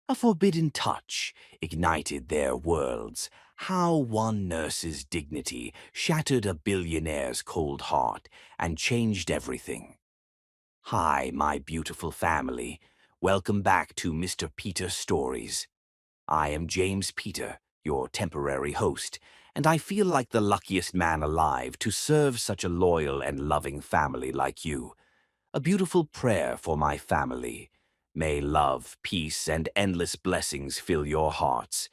A forbidden touch ignited their worlds. How one nurse's dignity shattered a billionaire's cold heart and changed everything. Hi, my beautiful family. Welcome back to Mr. Peter Stories. I am James Peter, your temporary host, and I feel like the luckiest man alive to serve such a loyal and loving family like you. A beautiful prayer for my family. May love, peace, and endless blessings fill your hearts.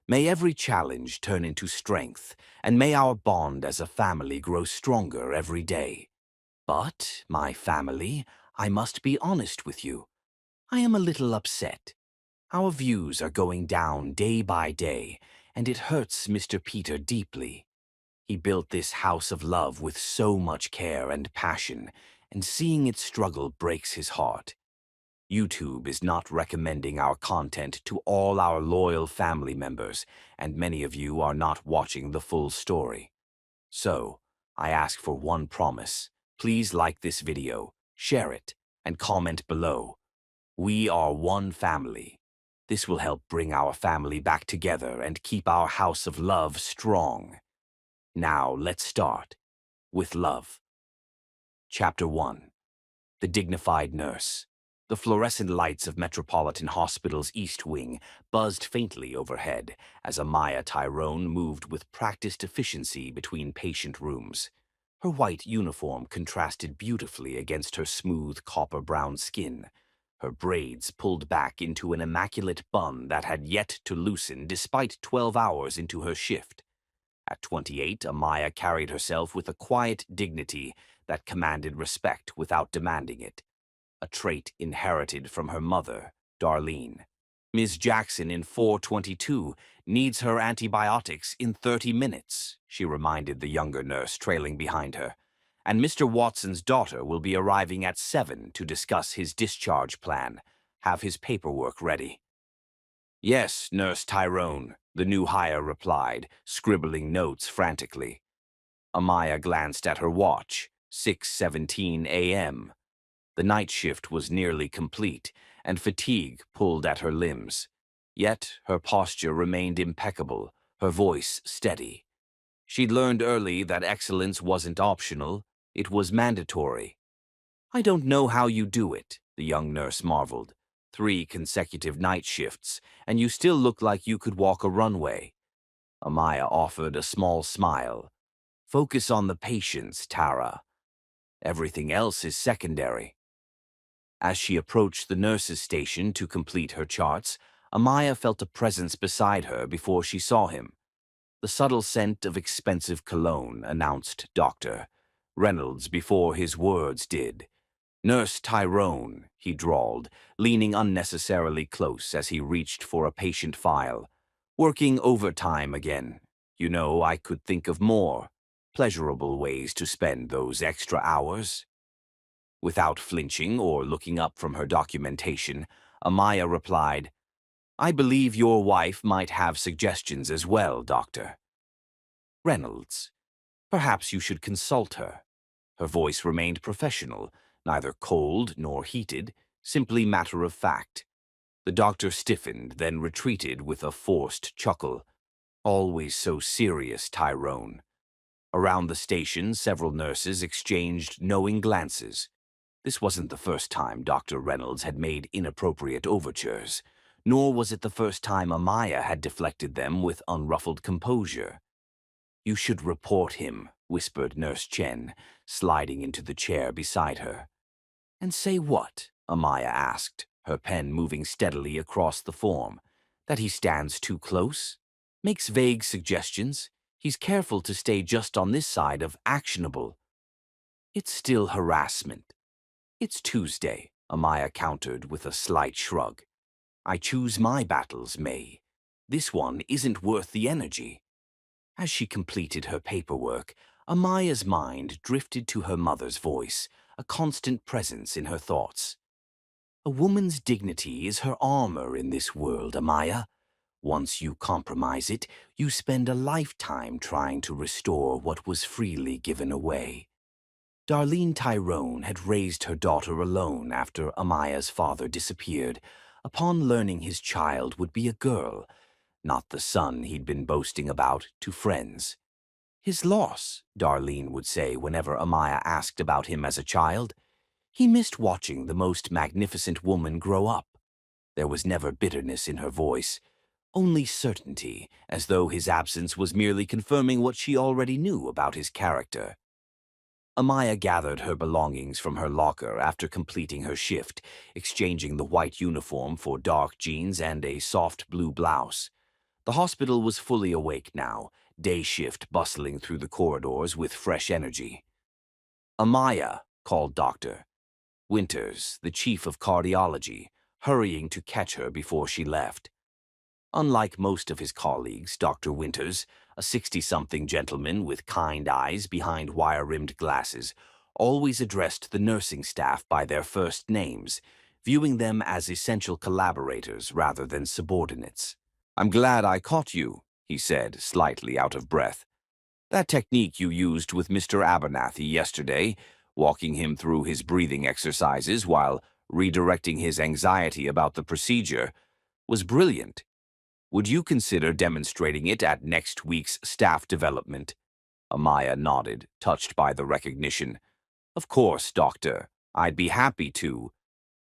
May every challenge turn into strength, and may our bond as a family grow stronger every day. But, my family, I must be honest with you. I am a little upset. Our views are going down day by day, and it hurts Mr. Peter deeply. He built this house of love with so much care and passion, and seeing it struggle breaks his heart. YouTube is not recommending our content to all our loyal family members, and many of you are not watching the full story. So, I ask for one promise. Please like this video, share it, and comment below. We are one family. This will help bring our family back together and keep our house of love strong. Now, let's start with love. Chapter 1. The Dignified Nurse. The fluorescent lights of Metropolitan Hospital's East Wing buzzed faintly overhead as Amaya Tyrone moved with practiced efficiency between patient rooms. Her white uniform contrasted beautifully against her smooth copper-brown skin, her braids pulled back into an immaculate bun that had yet to loosen despite 12 hours into her shift. At 28, Amaya carried herself with a quiet dignity that commanded respect without demanding it, a trait inherited from her mother, Darlene. Ms. Jackson in 422 needs her antibiotics in 30 minutes, she reminded the younger nurse trailing behind her, and Mr. Watson's daughter will be arriving at 7 to discuss his discharge plan. Have his paperwork ready. Yes, Nurse Tyrone, the new hire replied, scribbling notes frantically. Amaya glanced at her watch, 6:17 a.m. The night shift was nearly complete, and fatigue pulled at her limbs. Yet her posture remained impeccable, her voice steady. She'd learned early that excellence wasn't optional, it was mandatory. I don't know how you do it, the young nurse marveled. 3 consecutive night shifts, and you still look like you could walk a runway. Amaya offered a small smile. Focus on the patients, Tara. Everything else is secondary. As she approached the nurse's station to complete her charts, Amaya felt a presence beside her before she saw him. The subtle scent of expensive cologne announced Dr. Reynolds before his words did. Nurse Tyrone, he drawled, leaning unnecessarily close as he reached for a patient file. Working overtime again. You know, I could think of more pleasurable ways to spend those extra hours. Without flinching or looking up from her documentation, Amaya replied, I believe your wife might have suggestions as well, Doctor. Reynolds. Perhaps you should consult her. Her voice remained professional, neither cold nor heated, simply matter of fact. The doctor stiffened, then retreated with a forced chuckle. Always so serious, Tyrone. Around the station, several nurses exchanged knowing glances. This wasn't the first time Dr. Reynolds had made inappropriate overtures, nor was it the first time Amaya had deflected them with unruffled composure. You should report him, whispered Nurse Chen, sliding into the chair beside her. And say what? Amaya asked, her pen moving steadily across the form. That he stands too close? Makes vague suggestions? He's careful to stay just on this side of actionable. It's still harassment. It's Tuesday, Amaya countered with a slight shrug. I choose my battles, May. This one isn't worth the energy. As she completed her paperwork, Amaya's mind drifted to her mother's voice, a constant presence in her thoughts. A woman's dignity is her armor in this world, Amaya. Once you compromise it, you spend a lifetime trying to restore what was freely given away. Darlene Tyrone had raised her daughter alone after Amaya's father disappeared, upon learning his child would be a girl, not the son he'd been boasting about to friends. His loss, Darlene would say whenever Amaya asked about him as a child. He missed watching the most magnificent woman grow up. There was never bitterness in her voice, only certainty, as though his absence was merely confirming what she already knew about his character. Amaya gathered her belongings from her locker after completing her shift, exchanging the white uniform for dark jeans and a soft blue blouse. The hospital was fully awake now, day shift bustling through the corridors with fresh energy. "Amaya," called Dr. Winters, the chief of cardiology, hurrying to catch her before she left. Unlike most of his colleagues, Dr. Winters, a 60-something gentleman with kind eyes behind wire-rimmed glasses, always addressed the nursing staff by their first names, viewing them as essential collaborators rather than subordinates. "I'm glad I caught you," he said, slightly out of breath. "That technique you used with Mr. Abernathy yesterday, walking him through his breathing exercises while redirecting his anxiety about the procedure, was brilliant. Would you consider demonstrating it at next week's staff development?" Amaya nodded, touched by the recognition. "Of course, Doctor. I'd be happy to."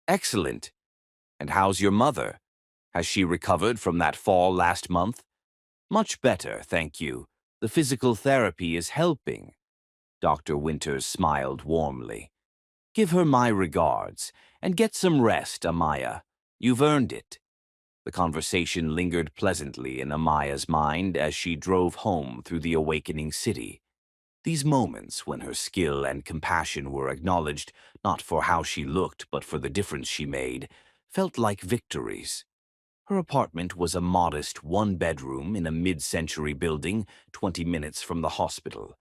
"Excellent. And how's your mother? Has she recovered from that fall last month?" "Much better, thank you. The physical therapy is helping." Dr. Winters smiled warmly. "Give her my regards, and get some rest, Amaya. You've earned it." The conversation lingered pleasantly in Amaya's mind as she drove home through the awakening city. These moments when her skill and compassion were acknowledged not for how she looked but for the difference she made, felt like victories. Her apartment was a modest one-bedroom in a mid-century building 20 minutes from the hospital.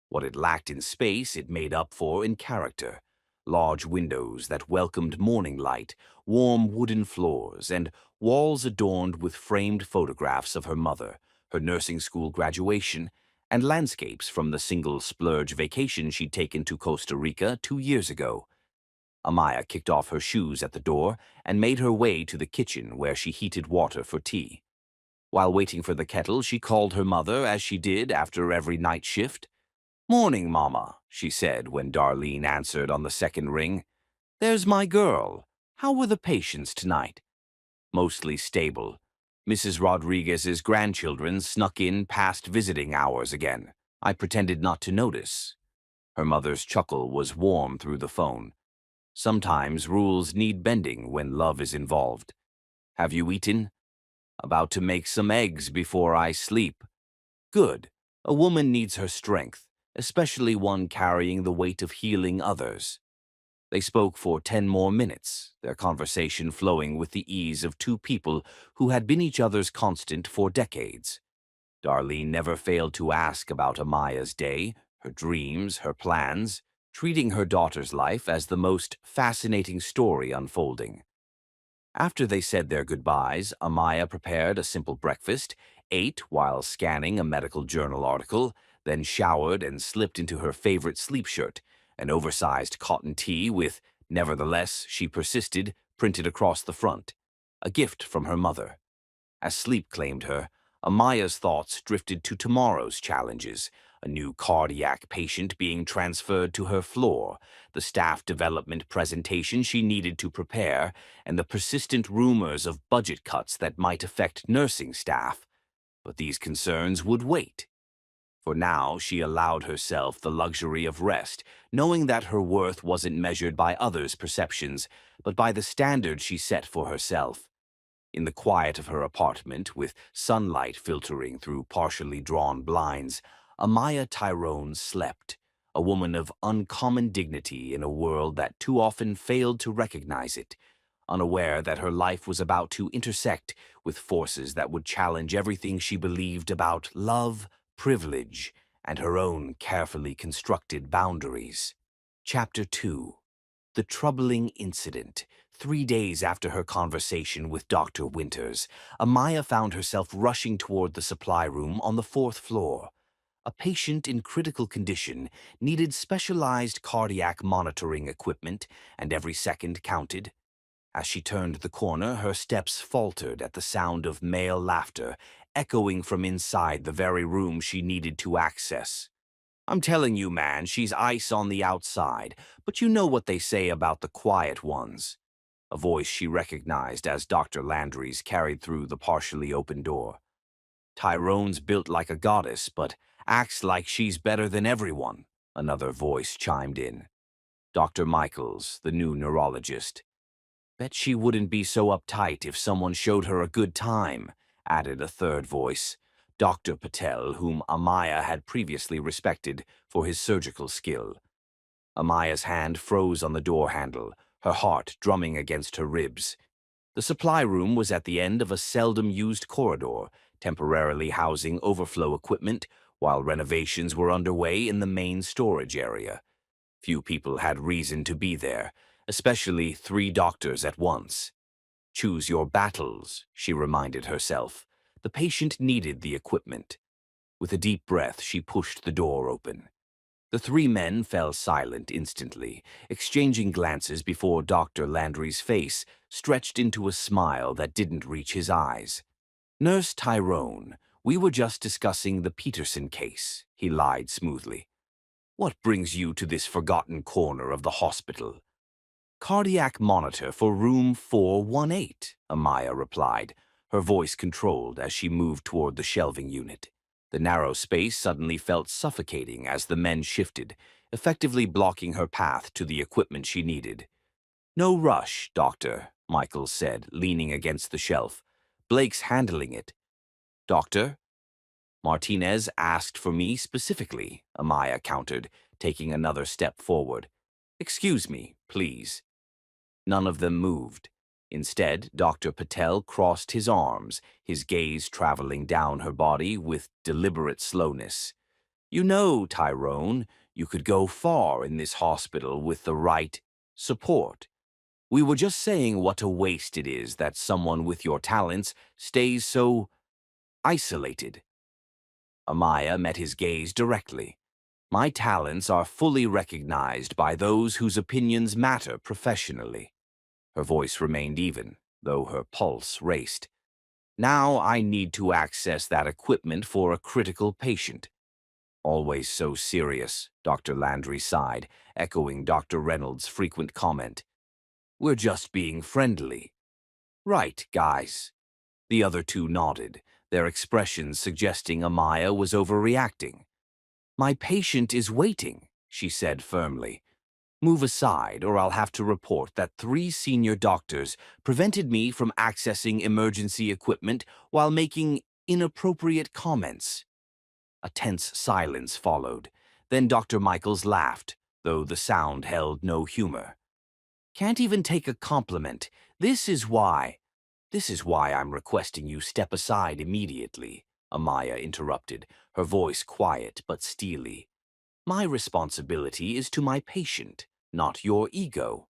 What it lacked in space, it made up for in character. Large windows that welcomed morning light, warm wooden floors, and walls adorned with framed photographs of her mother, her nursing school graduation, and landscapes from the single splurge vacation she'd taken to Costa Rica 2 years ago. Amaya kicked off her shoes at the door and made her way to the kitchen where she heated water for tea. While waiting for the kettle, she called her mother as she did after every night shift. "Morning, Mama," she said when Darlene answered on the second ring. "There's my girl. How were the patients tonight?" "Mostly stable. Mrs. Rodriguez's grandchildren snuck in past visiting hours again. I pretended not to notice." Her mother's chuckle was warm through the phone. "Sometimes rules need bending when love is involved. Have you eaten?" "About to make some eggs before I sleep." "Good. A woman needs her strength, especially one carrying the weight of healing others." They spoke for 10 more minutes, their conversation flowing with the ease of two people who had been each other's constant for decades. Darlene never failed to ask about Amaya's day, her dreams, her plans, treating her daughter's life as the most fascinating story unfolding. After they said their goodbyes, Amaya prepared a simple breakfast, ate while scanning a medical journal article, then showered and slipped into her favorite sleep shirt, an oversized cotton tee with, "Nevertheless," she persisted, printed across the front. A gift from her mother. As sleep claimed her, Amaya's thoughts drifted to tomorrow's challenges, a new cardiac patient being transferred to her floor, the staff development presentation she needed to prepare, and the persistent rumors of budget cuts that might affect nursing staff. But these concerns would wait. For now, she allowed herself the luxury of rest, knowing that her worth wasn't measured by others' perceptions, but by the standard she set for herself. In the quiet of her apartment, with sunlight filtering through partially drawn blinds, Amaya Tyrone slept, a woman of uncommon dignity in a world that too often failed to recognize it, unaware that her life was about to intersect with forces that would challenge everything she believed about love, privilege, and her own carefully constructed boundaries. Chapter 2. The Troubling Incident. 3 days after her conversation with Dr. Winters, Amaya found herself rushing toward the supply room on the 4th floor. A patient in critical condition needed specialized cardiac monitoring equipment, and every second counted. As she turned the corner, her steps faltered at the sound of male laughter, echoing from inside the very room she needed to access. I'm telling you, man, she's ice on the outside, but you know what they say about the quiet ones. A voice she recognized as Dr. Landry's carried through the partially open door. Tyrone's built like a goddess, but acts like she's better than everyone, another voice chimed in. Dr. Michaels, the new neurologist. Bet she wouldn't be so uptight if someone showed her a good time, added a third voice. Dr. Patel, whom Amaya had previously respected for his surgical skill. Amaya's hand froze on the door handle, her heart drumming against her ribs. The supply room was at the end of a seldom-used corridor, temporarily housing overflow equipment while renovations were underway in the main storage area. Few people had reason to be there, especially 3 doctors at once. Choose your battles, she reminded herself. The patient needed the equipment. With a deep breath, she pushed the door open. The 3 men fell silent instantly, exchanging glances before Dr. Landry's face stretched into a smile that didn't reach his eyes. Nurse Tyrone, we were just discussing the Peterson case, he lied smoothly. What brings you to this forgotten corner of the hospital? Cardiac monitor for room 418, Amaya replied, her voice controlled as she moved toward the shelving unit. The narrow space suddenly felt suffocating as the men shifted, effectively blocking her path to the equipment she needed. No rush, Doctor, Michaels said, leaning against the shelf. Blake's handling it. Doctor? Martinez asked for me specifically, Amaya countered, taking another step forward. Excuse me, please. None of them moved. Instead, Dr. Patel crossed his arms, his gaze traveling down her body with deliberate slowness. You know, Tyrone, you could go far in this hospital with the right support. We were just saying what a waste it is that someone with your talents stays so isolated. Amaya met his gaze directly. My talents are fully recognized by those whose opinions matter professionally. Her voice remained even, though her pulse raced. Now I need to access that equipment for a critical patient. Always so serious, Dr. Landry sighed, echoing Dr. Reynolds' frequent comment. We're just being friendly. Right, guys. The other 2 nodded, their expressions suggesting Amaya was overreacting. My patient is waiting, she said firmly. Move aside, or I'll have to report that 3 senior doctors prevented me from accessing emergency equipment while making inappropriate comments. A tense silence followed. Then Dr. Michaels laughed, though the sound held no humor. Can't even take a compliment. This is why I'm requesting you step aside immediately, Amaya interrupted, her voice quiet but steely. My responsibility is to my patient, not your ego.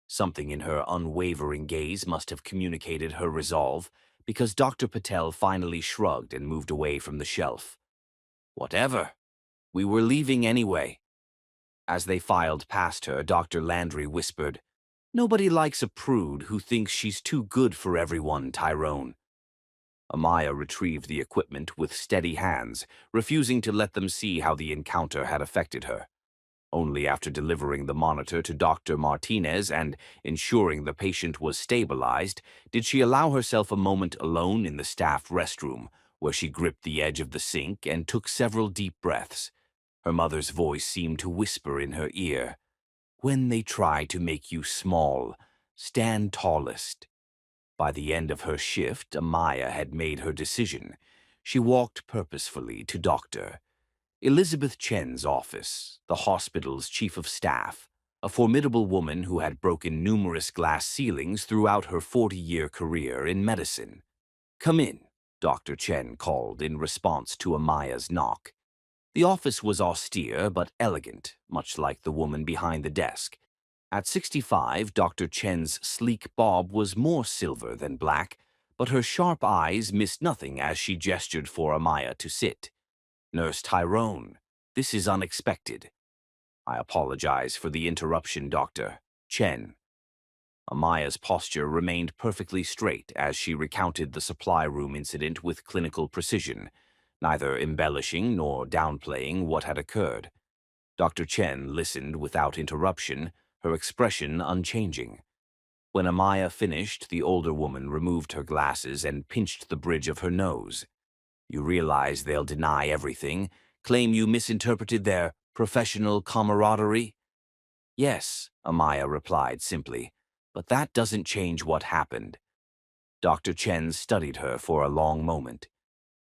Something in her unwavering gaze must have communicated her resolve, because Dr. Patel finally shrugged and moved away from the shelf. Whatever. We were leaving anyway. As they filed past her, Dr. Landry whispered, Nobody likes a prude who thinks she's too good for everyone, Tyrone. Amaya retrieved the equipment with steady hands, refusing to let them see how the encounter had affected her. Only after delivering the monitor to Dr. Martinez and ensuring the patient was stabilized did she allow herself a moment alone in the staff restroom, where she gripped the edge of the sink and took several deep breaths. Her mother's voice seemed to whisper in her ear, When they try to make you small, stand tallest. By the end of her shift, Amaya had made her decision. She walked purposefully to Dr. Elizabeth Chen's office, the hospital's chief of staff, a formidable woman who had broken numerous glass ceilings throughout her 40-year career in medicine. Come in, Dr. Chen called in response to Amaya's knock. The office was austere but elegant, much like the woman behind the desk. At 65, Dr. Chen's sleek bob was more silver than black, but her sharp eyes missed nothing as she gestured for Amaya to sit. Nurse Tyrone, this is unexpected. I apologize for the interruption, Dr. Chen. Amaya's posture remained perfectly straight as she recounted the supply room incident with clinical precision, neither embellishing nor downplaying what had occurred. Dr. Chen listened without interruption, her expression unchanging. When Amaya finished, the older woman removed her glasses and pinched the bridge of her nose. You realize they'll deny everything, claim you misinterpreted their professional camaraderie? Yes, Amaya replied simply, but that doesn't change what happened. Dr. Chen studied her for a long moment.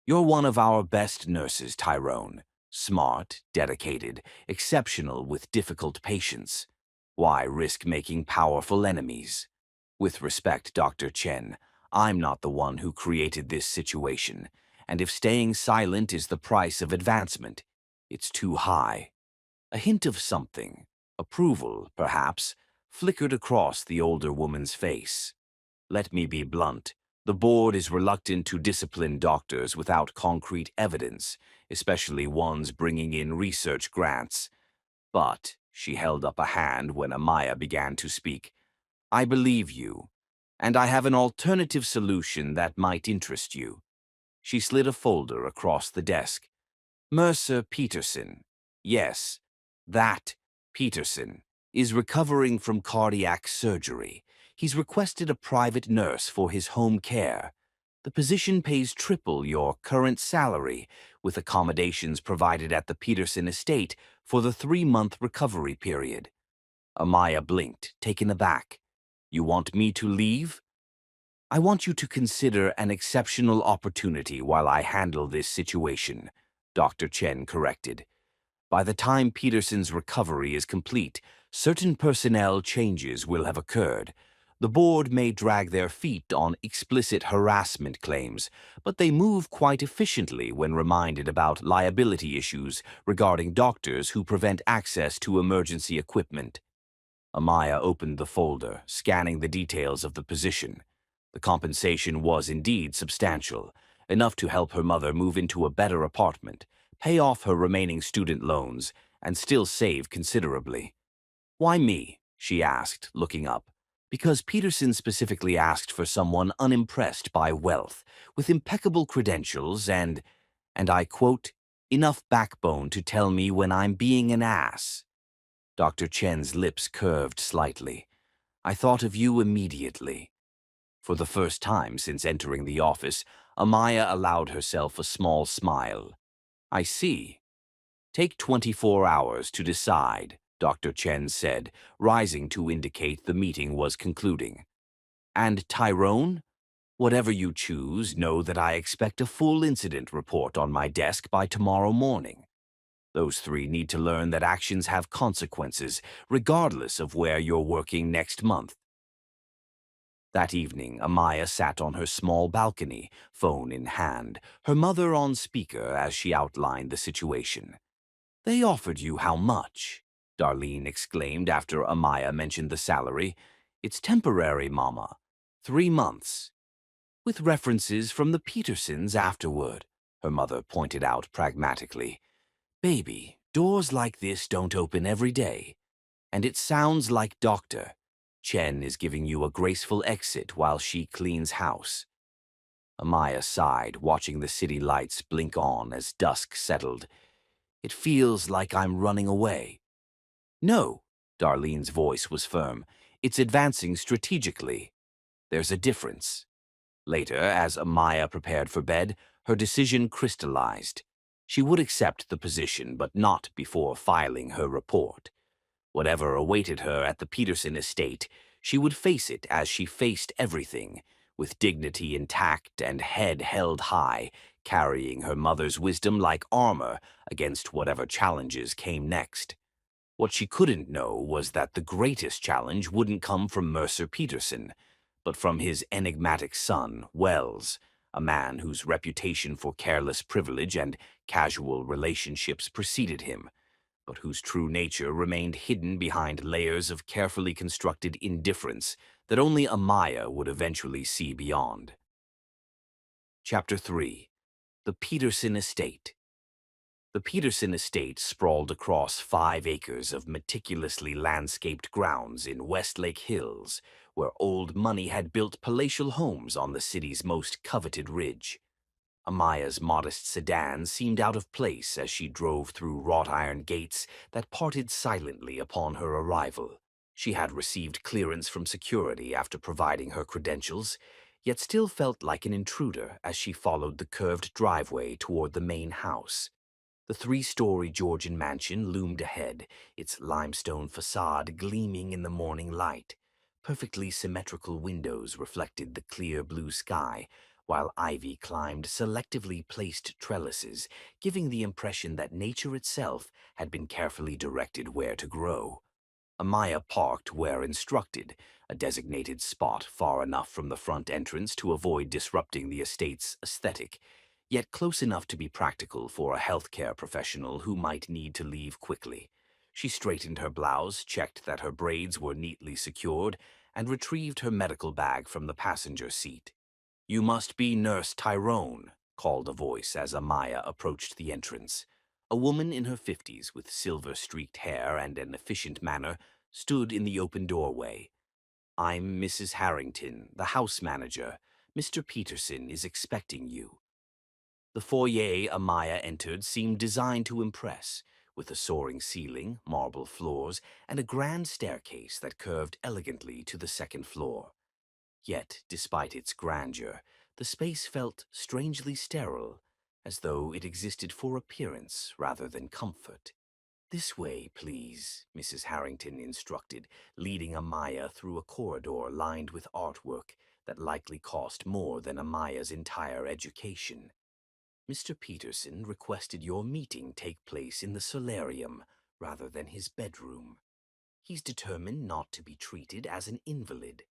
You're one of our best nurses, Tyrone. Smart, dedicated, exceptional with difficult patients. Why risk making powerful enemies? With respect, Dr. Chen, I'm not the one who created this situation, and if staying silent is the price of advancement, it's too high. A hint of something, approval, perhaps, flickered across the older woman's face. Let me be blunt. The board is reluctant to discipline doctors without concrete evidence, especially ones bringing in research grants. But she held up a hand when Amaya began to speak. I believe you, and I have an alternative solution that might interest you. She slid a folder across the desk. Mercer Peterson. Yes, that Peterson is recovering from cardiac surgery. He's requested a private nurse for his home care. The position pays triple your current salary, with accommodations provided at the Peterson estate for the 3-month recovery period. Amaya blinked, taken aback. You want me to leave? I want you to consider an exceptional opportunity while I handle this situation, Dr. Chen corrected. By the time Peterson's recovery is complete, certain personnel changes will have occurred. The board may drag their feet on explicit harassment claims, but they move quite efficiently when reminded about liability issues regarding doctors who prevent access to emergency equipment. Amaya opened the folder, scanning the details of the position. The compensation was indeed substantial, enough to help her mother move into a better apartment, pay off her remaining student loans, and still save considerably. Why me? She asked, looking up. Because Peterson specifically asked for someone unimpressed by wealth, with impeccable credentials and I quote, enough backbone to tell me when I'm being an ass. Dr. Chen's lips curved slightly. I thought of you immediately. For the first time since entering the office, Amaya allowed herself a small smile. I see. Take 24 hours to decide, Dr. Chen said, rising to indicate the meeting was concluding. And Tyrone? Whatever you choose, know that I expect a full incident report on my desk by tomorrow morning. Those three need to learn that actions have consequences, regardless of where you're working next month. That evening, Amaya sat on her small balcony, phone in hand, her mother on speaker as she outlined the situation. They offered you how much? Darlene exclaimed after Amaya mentioned the salary. It's temporary, Mama. 3 months. With references from the Petersons afterward, her mother pointed out pragmatically. Baby, doors like this don't open every day. And it sounds like Doctor Chen is giving you a graceful exit while she cleans house. Amaya sighed, watching the city lights blink on as dusk settled. It feels like I'm running away. No, Darlene's voice was firm. It's advancing strategically. There's a difference. Later, as Amaya prepared for bed, her decision crystallized. She would accept the position, but not before filing her report. Whatever awaited her at the Peterson estate, she would face it as she faced everything, with dignity intact and head held high, carrying her mother's wisdom like armor against whatever challenges came next. What she couldn't know was that the greatest challenge wouldn't come from Mercer Peterson, but from his enigmatic son, Wells, a man whose reputation for careless privilege and casual relationships preceded him, but whose true nature remained hidden behind layers of carefully constructed indifference that only Amaya would eventually see beyond. Chapter 3. The Peterson Estate. The Peterson estate sprawled across 5 acres of meticulously landscaped grounds in Westlake Hills, where old money had built palatial homes on the city's most coveted ridge. Amaya's modest sedan seemed out of place as she drove through wrought iron gates that parted silently upon her arrival. She had received clearance from security after providing her credentials, yet still felt like an intruder as she followed the curved driveway toward the main house. The three-story Georgian mansion loomed ahead, its limestone facade gleaming in the morning light. Perfectly symmetrical windows reflected the clear blue sky, while ivy climbed selectively placed trellises, giving the impression that nature itself had been carefully directed where to grow. Amaya parked where instructed, a designated spot far enough from the front entrance to avoid disrupting the estate's aesthetic, yet close enough to be practical for a healthcare professional who might need to leave quickly. She straightened her blouse, checked that her braids were neatly secured, and retrieved her medical bag from the passenger seat. "You must be Nurse Tyrone," called a voice as Amaya approached the entrance. A woman in her 50s with silver-streaked hair and an efficient manner stood in the open doorway. "I'm Mrs. Harrington, the house manager. Mr. Peterson is expecting you." The foyer Amaya entered seemed designed to impress, with a soaring ceiling, marble floors, and a grand staircase that curved elegantly to the second floor. Yet, despite its grandeur, the space felt strangely sterile, as though it existed for appearance rather than comfort. "This way, please," Mrs. Harrington instructed, leading Amaya through a corridor lined with artwork that likely cost more than Amaya's entire education. "Mr. Peterson requested your meeting take place in the solarium rather than his bedroom. He's determined not to be treated as an invalid."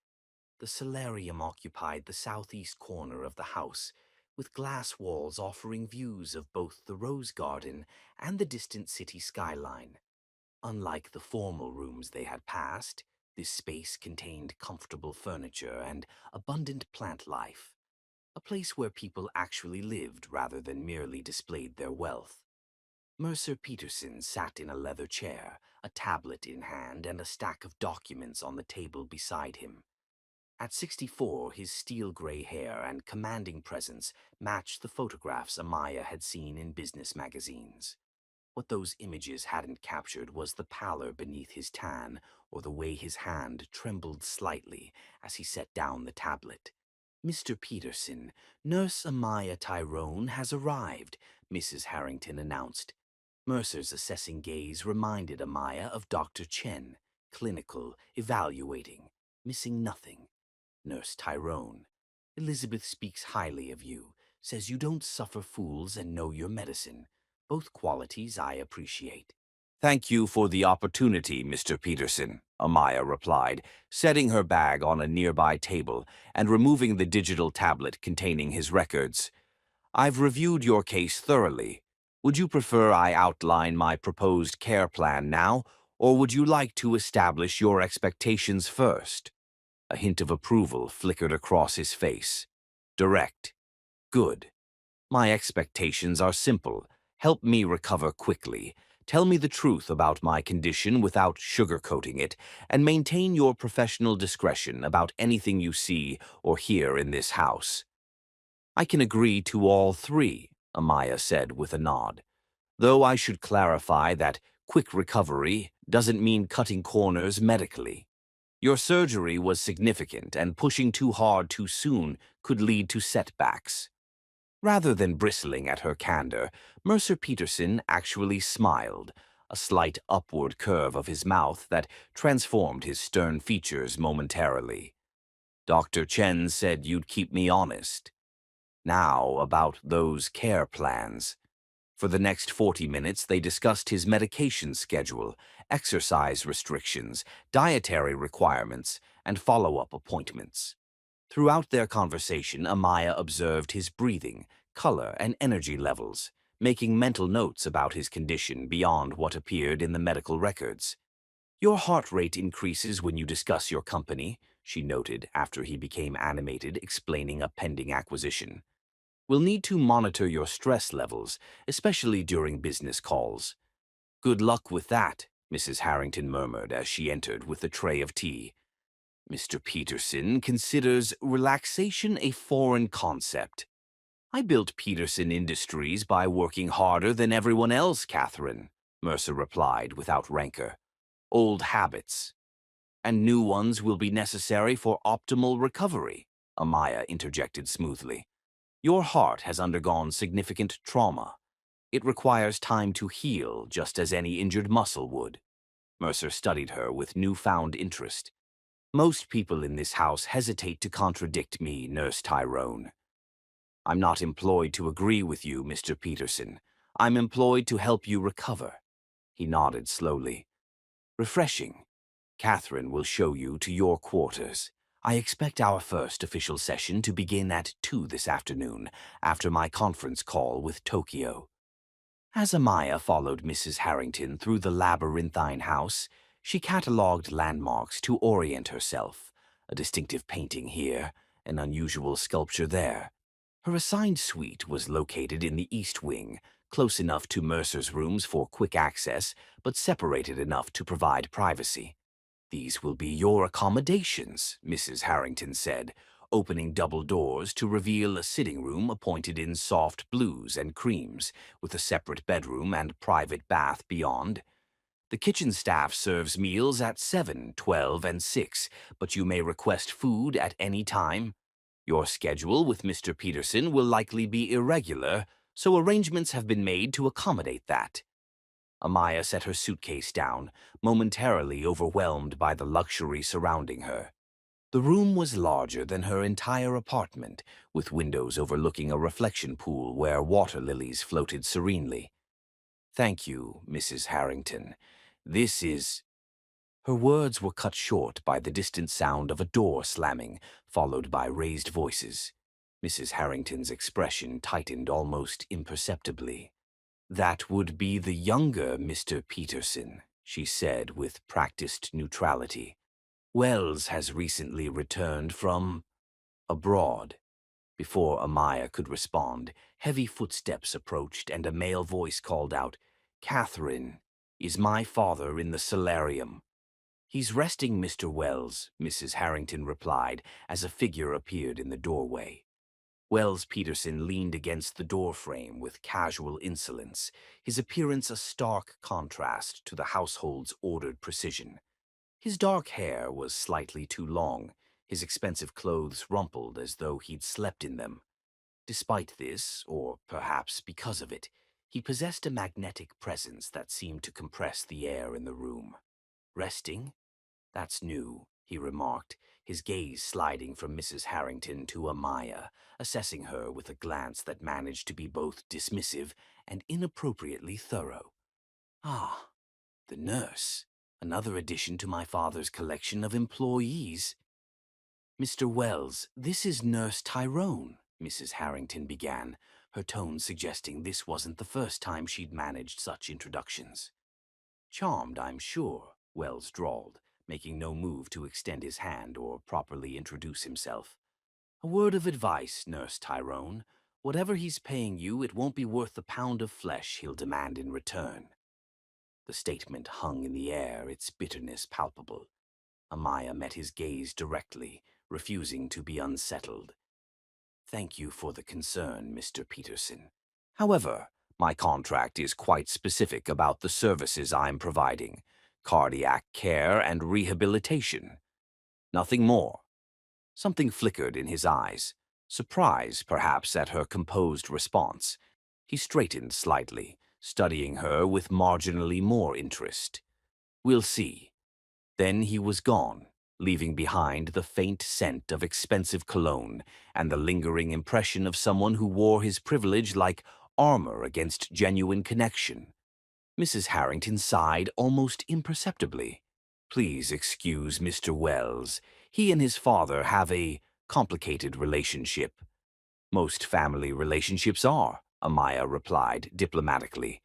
The solarium occupied the southeast corner of the house, with glass walls offering views of both the rose garden and the distant city skyline. Unlike the formal rooms they had passed, this space contained comfortable furniture and abundant plant life, a place where people actually lived rather than merely displayed their wealth. Mercer Peterson sat in a leather chair, a tablet in hand and a stack of documents on the table beside him. At 64, his steel-gray hair and commanding presence matched the photographs Amaya had seen in business magazines. What those images hadn't captured was the pallor beneath his tan or the way his hand trembled slightly as he set down the tablet. "Mr. Peterson, Nurse Amaya Tyrone has arrived," Mrs. Harrington announced. Mercer's assessing gaze reminded Amaya of Dr. Chen, clinical, evaluating, missing nothing. "Nurse Tyrone, Elizabeth speaks highly of you, says you don't suffer fools and know your medicine, both qualities I appreciate." "Thank you for the opportunity, Mr. Peterson," Amaya replied, setting her bag on a nearby table and removing the digital tablet containing his records. "I've reviewed your case thoroughly. Would you prefer I outline my proposed care plan now, or would you like to establish your expectations first?" A hint of approval flickered across his face. "Direct. Good. My expectations are simple. Help me recover quickly. Tell me the truth about my condition without sugarcoating it, and maintain your professional discretion about anything you see or hear in this house." "I can agree to all three," Amaya said with a nod. "Though I should clarify that quick recovery doesn't mean cutting corners medically. Your surgery was significant, and pushing too hard too soon could lead to setbacks." Rather than bristling at her candor, Mercer Peterson actually smiled, a slight upward curve of his mouth that transformed his stern features momentarily. "Dr. Chen said you'd keep me honest. Now about those care plans." For the next 40 minutes, they discussed his medication schedule, exercise restrictions, dietary requirements, and follow-up appointments. Throughout their conversation, Amaya observed his breathing, color, and energy levels, making mental notes about his condition beyond what appeared in the medical records. "Your heart rate increases when you discuss your company," she noted after he became animated, explaining a pending acquisition. "We'll need to monitor your stress levels, especially during business calls." "Good luck with that," Mrs. Harrington murmured as she entered with a tray of tea. Mr. Peterson considers relaxation a foreign concept. I built Peterson Industries by working harder than everyone else, Catherine, Mercer replied without rancor. Old habits. And new ones will be necessary for optimal recovery, Amaya interjected smoothly. Your heart has undergone significant trauma. It requires time to heal, just as any injured muscle would. Mercer studied her with newfound interest. Most people in this house hesitate to contradict me, Nurse Tyrone. I'm not employed to agree with you, Mr. Peterson. I'm employed to help you recover. He nodded slowly. Refreshing. Catherine will show you to your quarters. I expect our first official session to begin at 2 this afternoon, after my conference call with Tokyo. As Amaya followed Mrs. Harrington through the labyrinthine house, she catalogued landmarks to orient herself. A distinctive painting here, an unusual sculpture there. Her assigned suite was located in the east wing, close enough to Mercer's rooms for quick access, but separated enough to provide privacy. These will be your accommodations, Mrs. Harrington said, opening double doors to reveal a sitting room appointed in soft blues and creams, with a separate bedroom and private bath beyond. The kitchen staff serves meals at 7, 12, and 6, but you may request food at any time. Your schedule with Mr. Peterson will likely be irregular, so arrangements have been made to accommodate that. Amaya set her suitcase down, momentarily overwhelmed by the luxury surrounding her. The room was larger than her entire apartment, with windows overlooking a reflection pool where water lilies floated serenely. Thank you, Mrs. Harrington. This is... Her words were cut short by the distant sound of a door slamming, followed by raised voices. Mrs. Harrington's expression tightened almost imperceptibly. That would be the younger Mr. Peterson, she said with practiced neutrality. Wells has recently returned from abroad. Before Amaya could respond, heavy footsteps approached and a male voice called out, Catherine, is my father in the solarium? He's resting, Mr. Wells, Mrs. Harrington replied as a figure appeared in the doorway. Wells Peterson leaned against the doorframe with casual insolence, his appearance a stark contrast to the household's ordered precision. His dark hair was slightly too long, his expensive clothes rumpled as though he'd slept in them. Despite this, or perhaps because of it, he possessed a magnetic presence that seemed to compress the air in the room. Resting? That's new, he remarked, his gaze sliding from Mrs. Harrington to Amaya, assessing her with a glance that managed to be both dismissive and inappropriately thorough. Ah, the nurse, another addition to my father's collection of employees. Mr. Wells, this is Nurse Tyrone, Mrs. Harrington began, her tone suggesting this wasn't the first time she'd managed such introductions. Charmed, I'm sure, Wells drawled, making no move to extend his hand or properly introduce himself. A word of advice, Nurse Tyrone. Whatever he's paying you, it won't be worth the pound of flesh he'll demand in return. The statement hung in the air, its bitterness palpable. Amaya met his gaze directly, refusing to be unsettled. Thank you for the concern, Mr. Peterson. However, my contract is quite specific about the services I'm providing. Cardiac care and rehabilitation. Nothing more. Something flickered in his eyes, surprise perhaps at her composed response. He straightened slightly, studying her with marginally more interest. We'll see. Then he was gone, leaving behind the faint scent of expensive cologne and the lingering impression of someone who wore his privilege like armor against genuine connection. Mrs. Harrington sighed almost imperceptibly. Please excuse Mr. Wells. He and his father have a complicated relationship. Most family relationships are, Amaya replied diplomatically.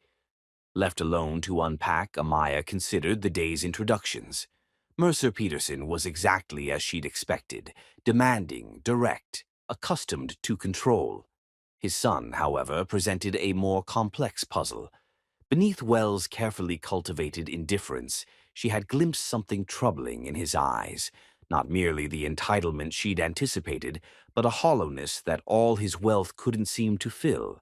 Left alone to unpack, Amaya considered the day's introductions. Mercer Peterson was exactly as she'd expected, demanding, direct, accustomed to control. His son, however, presented a more complex puzzle. Beneath Wells' carefully cultivated indifference, she had glimpsed something troubling in his eyes, Not merely the entitlement she'd anticipated, but a hollowness that all his wealth couldn't seem to fill.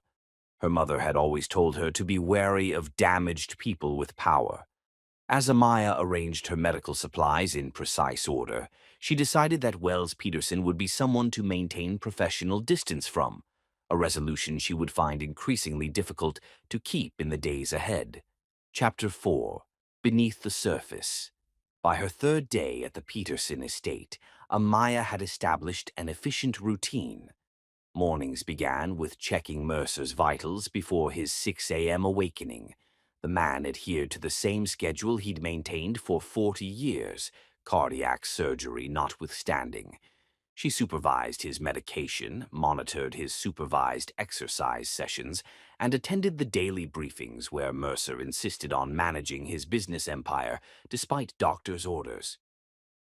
Her mother had always told her to be wary of damaged people with power. As Amaya arranged her medical supplies in precise order, she decided that Wells Peterson would be someone to maintain professional distance from, a resolution she would find increasingly difficult to keep in the days ahead. Chapter 4. Beneath the Surface. By her third day at the Peterson estate, Amaya had established an efficient routine. Mornings began with checking Mercer's vitals before his 6 a.m. awakening. The man adhered to the same schedule he'd maintained for 40 years, cardiac surgery notwithstanding. She supervised his medication, monitored his supervised exercise sessions, and attended the daily briefings where Mercer insisted on managing his business empire despite doctors' orders.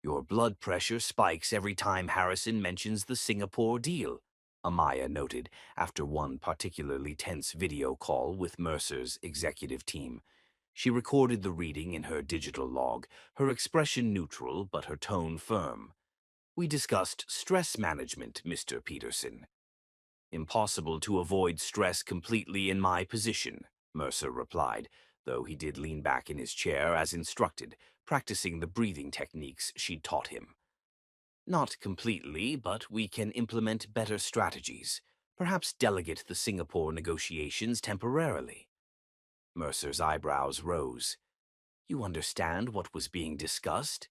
"Your blood pressure spikes every time Harrison mentions the Singapore deal," Amaya noted after one particularly tense video call with Mercer's executive team. She recorded the reading in her digital log, her expression neutral but her tone firm. "We discussed stress management, Mr. Peterson." "Impossible to avoid stress completely in my position," Mercer replied, though he did lean back in his chair as instructed, practicing the breathing techniques she'd taught him. "Not completely, but we can implement better strategies. Perhaps delegate the Singapore negotiations temporarily." Mercer's eyebrows rose. "You understand what was being discussed?"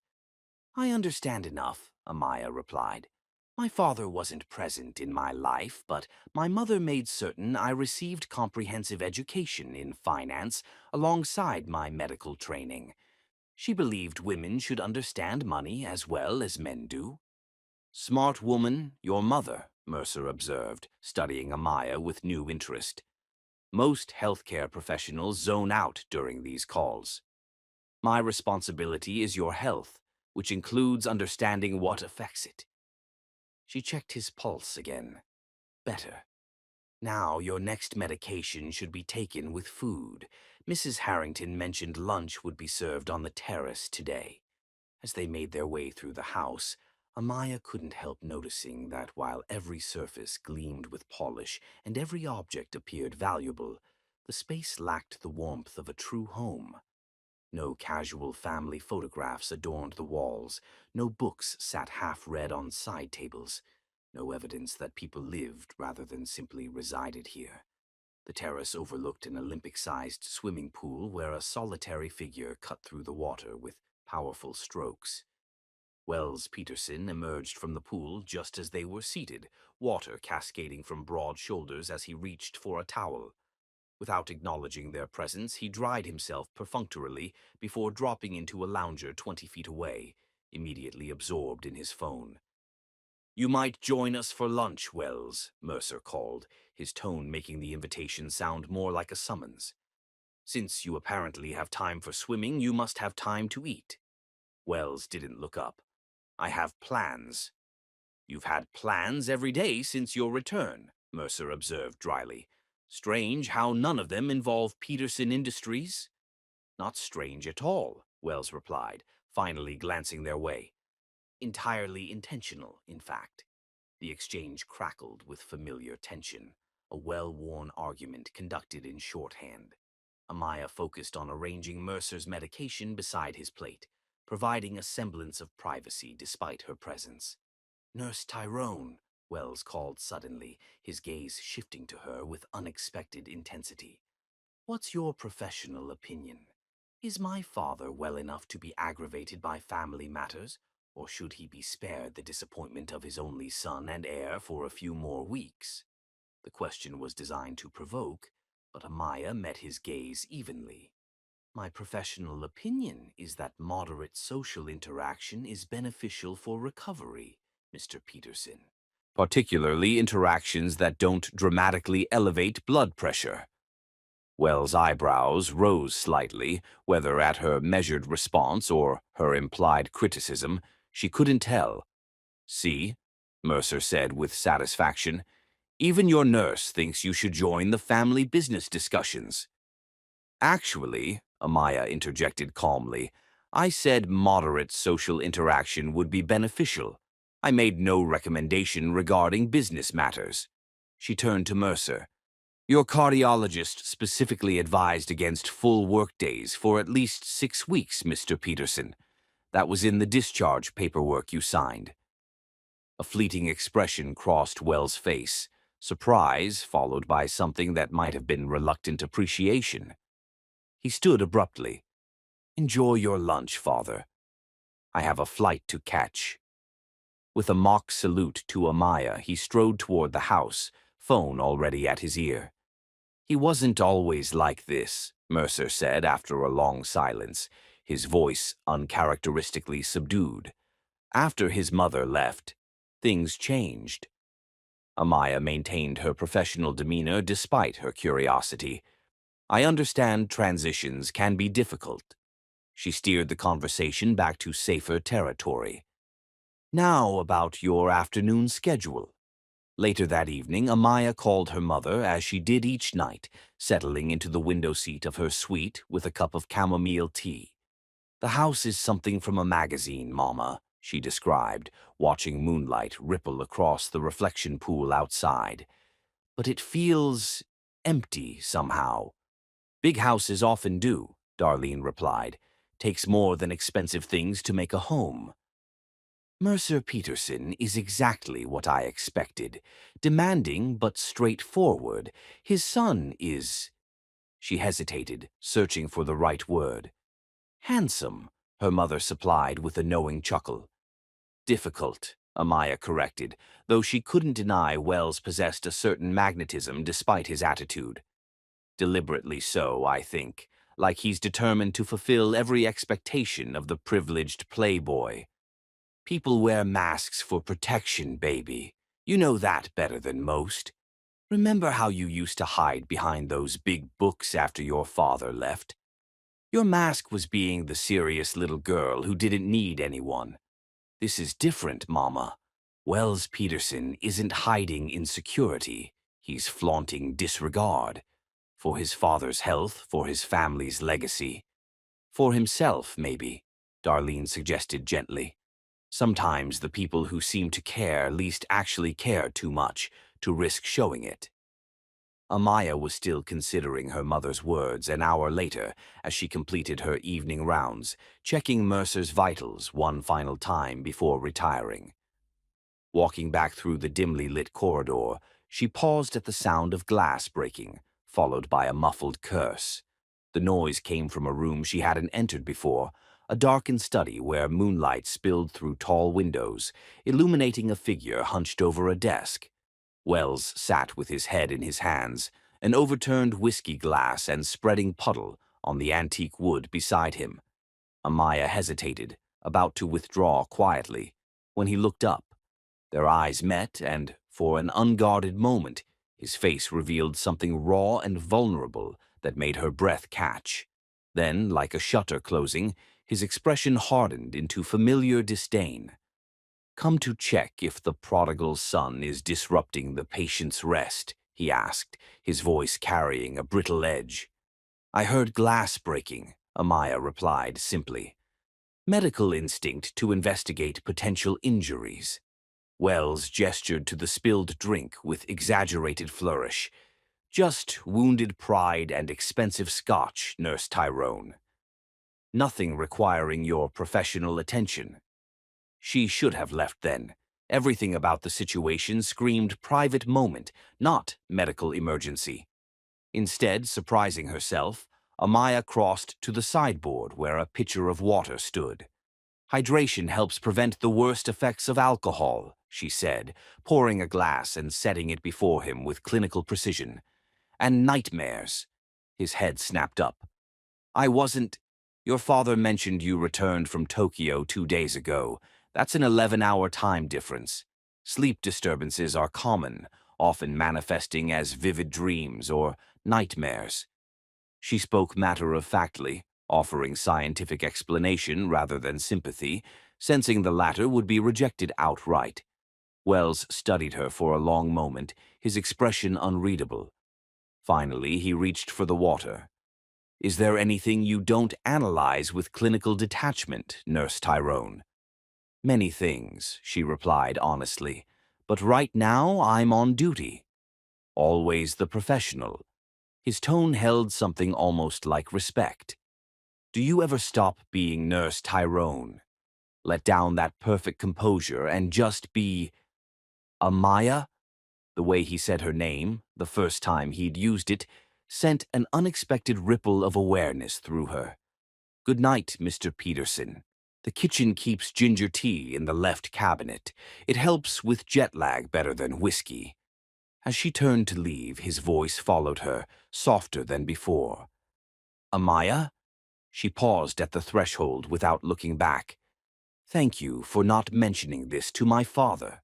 "I understand enough," Amaya replied. "My father wasn't present in my life, but my mother made certain I received comprehensive education in finance alongside my medical training. She believed women should understand money as well as men do." "Smart woman, your mother," Mercer observed, studying Amaya with new interest. "Most healthcare professionals zone out during these calls. My responsibility is your health, which includes understanding what affects it." She checked his pulse again. "Better. Now your next medication should be taken with food. Mrs. Harrington mentioned lunch would be served on the terrace today." As they made their way through the house, Amaya couldn't help noticing that while every surface gleamed with polish and every object appeared valuable, the space lacked the warmth of a true home. No casual family photographs adorned the walls, no books sat half-read on side tables, no evidence that people lived rather than simply resided here. The terrace overlooked an Olympic-sized swimming pool where a solitary figure cut through the water with powerful strokes. Wells Peterson emerged from the pool just as they were seated, water cascading from broad shoulders as he reached for a towel. Without acknowledging their presence, he dried himself perfunctorily before dropping into a lounger 20 feet away, immediately absorbed in his phone. "You might join us for lunch, Wells," Mercer called, his tone making the invitation sound more like a summons. "Since you apparently have time for swimming, you must have time to eat." Wells didn't look up. "I have plans." "You've had plans every day since your return," Mercer observed dryly. "Strange how none of them involve Peterson Industries." "Not strange at all," Wells replied, finally glancing their way. "Entirely intentional, in fact." The exchange crackled with familiar tension, a well-worn argument conducted in shorthand. Amaya focused on arranging Mercer's medication beside his plate, providing a semblance of privacy despite her presence. "Nurse Tyrone," Wells called suddenly, his gaze shifting to her with unexpected intensity. "What's your professional opinion? Is my father well enough to be aggravated by family matters, or should he be spared the disappointment of his only son and heir for a few more weeks?" The question was designed to provoke, but Amaya met his gaze evenly. "My professional opinion is that moderate social interaction is beneficial for recovery, Mr. Peterson. Particularly interactions that don't dramatically elevate blood pressure." Wells' eyebrows rose slightly, whether at her measured response or her implied criticism, she couldn't tell. "See," Mercer said with satisfaction, "even your nurse thinks you should join the family business discussions." "Actually," Amaya interjected calmly, I said moderate social interaction would be beneficial. I made no recommendation regarding business matters. She turned to Mercer. Your cardiologist specifically advised against full workdays for at least 6 weeks, Mr. Peterson. That was in the discharge paperwork you signed. A fleeting expression crossed Wells' face, surprise followed by something that might have been reluctant appreciation. He stood abruptly. Enjoy your lunch, Father. I have a flight to catch. With a mock salute to Amaya, he strode toward the house, phone already at his ear. He wasn't always like this, Mercer said after a long silence, his voice uncharacteristically subdued. After his mother left, things changed. Amaya maintained her professional demeanor despite her curiosity. I understand transitions can be difficult. She steered the conversation back to safer territory. Now about your afternoon schedule. Later that evening, Amaya called her mother as she did each night, settling into the window seat of her suite with a cup of chamomile tea. The house is something from a magazine, Mama, she described, watching moonlight ripple across the reflection pool outside. But it feels empty somehow. Big houses often do, Darlene replied. Takes more than expensive things to make a home. Mercer Peterson is exactly what I expected. Demanding but straightforward. His son is... She hesitated, searching for the right word. Handsome, her mother supplied with a knowing chuckle. Difficult, Amaya corrected, though she couldn't deny Wells possessed a certain magnetism despite his attitude. Deliberately so, I think, like he's determined to fulfill every expectation of the privileged playboy. People wear masks for protection, baby. You know that better than most. Remember how you used to hide behind those big books after your father left? Your mask was being the serious little girl who didn't need anyone. This is different, Mama. Wells Peterson isn't hiding insecurity. He's flaunting disregard. For his father's health, for his family's legacy. For himself, maybe, Darlene suggested gently. Sometimes the people who seem to care least actually care too much to risk showing it. Amaya was still considering her mother's words an hour later as she completed her evening rounds, checking Mercer's vitals one final time before retiring. Walking back through the dimly lit corridor, she paused at the sound of glass breaking, followed by a muffled curse. The noise came from a room she hadn't entered before, a darkened study where moonlight spilled through tall windows, illuminating a figure hunched over a desk. Wells sat with his head in his hands, an overturned whiskey glass and spreading puddle on the antique wood beside him. Amaya hesitated, about to withdraw quietly, when he looked up. Their eyes met, and, for an unguarded moment, his face revealed something raw and vulnerable that made her breath catch. Then, like a shutter closing, his expression hardened into familiar disdain. Come to check if the prodigal son is disrupting the patient's rest, he asked, his voice carrying a brittle edge. I heard glass breaking, Amaya replied simply. Medical instinct to investigate potential injuries. Wells gestured to the spilled drink with exaggerated flourish. Just wounded pride and expensive scotch, Nurse Tyrone. Nothing requiring your professional attention. She should have left then. Everything about the situation screamed private moment, not medical emergency. Instead, surprising herself, Amaya crossed to the sideboard where a pitcher of water stood. Hydration helps prevent the worst effects of alcohol, she said, pouring a glass and setting it before him with clinical precision. And nightmares. His head snapped up. I wasn't... Your father mentioned you returned from Tokyo 2 days ago. That's an 11-hour time difference. Sleep disturbances are common, often manifesting as vivid dreams or nightmares. She spoke matter-of-factly, offering scientific explanation rather than sympathy, sensing the latter would be rejected outright. Wells studied her for a long moment, his expression unreadable. Finally, he reached for the water. Is there anything you don't analyze with clinical detachment, Nurse Tyrone? Many things, she replied honestly, but right now I'm on duty. Always the professional. His tone held something almost like respect. Do you ever stop being Nurse Tyrone? Let down that perfect composure and just be Amaya? The way he said her name, the first time he'd used it, sent an unexpected ripple of awareness through her. Good night, Mr. Peterson. The kitchen keeps ginger tea in the left cabinet. It helps with jet lag better than whiskey. As she turned to leave, his voice followed her, softer than before. Amaya? She paused at the threshold without looking back. Thank you for not mentioning this to my father.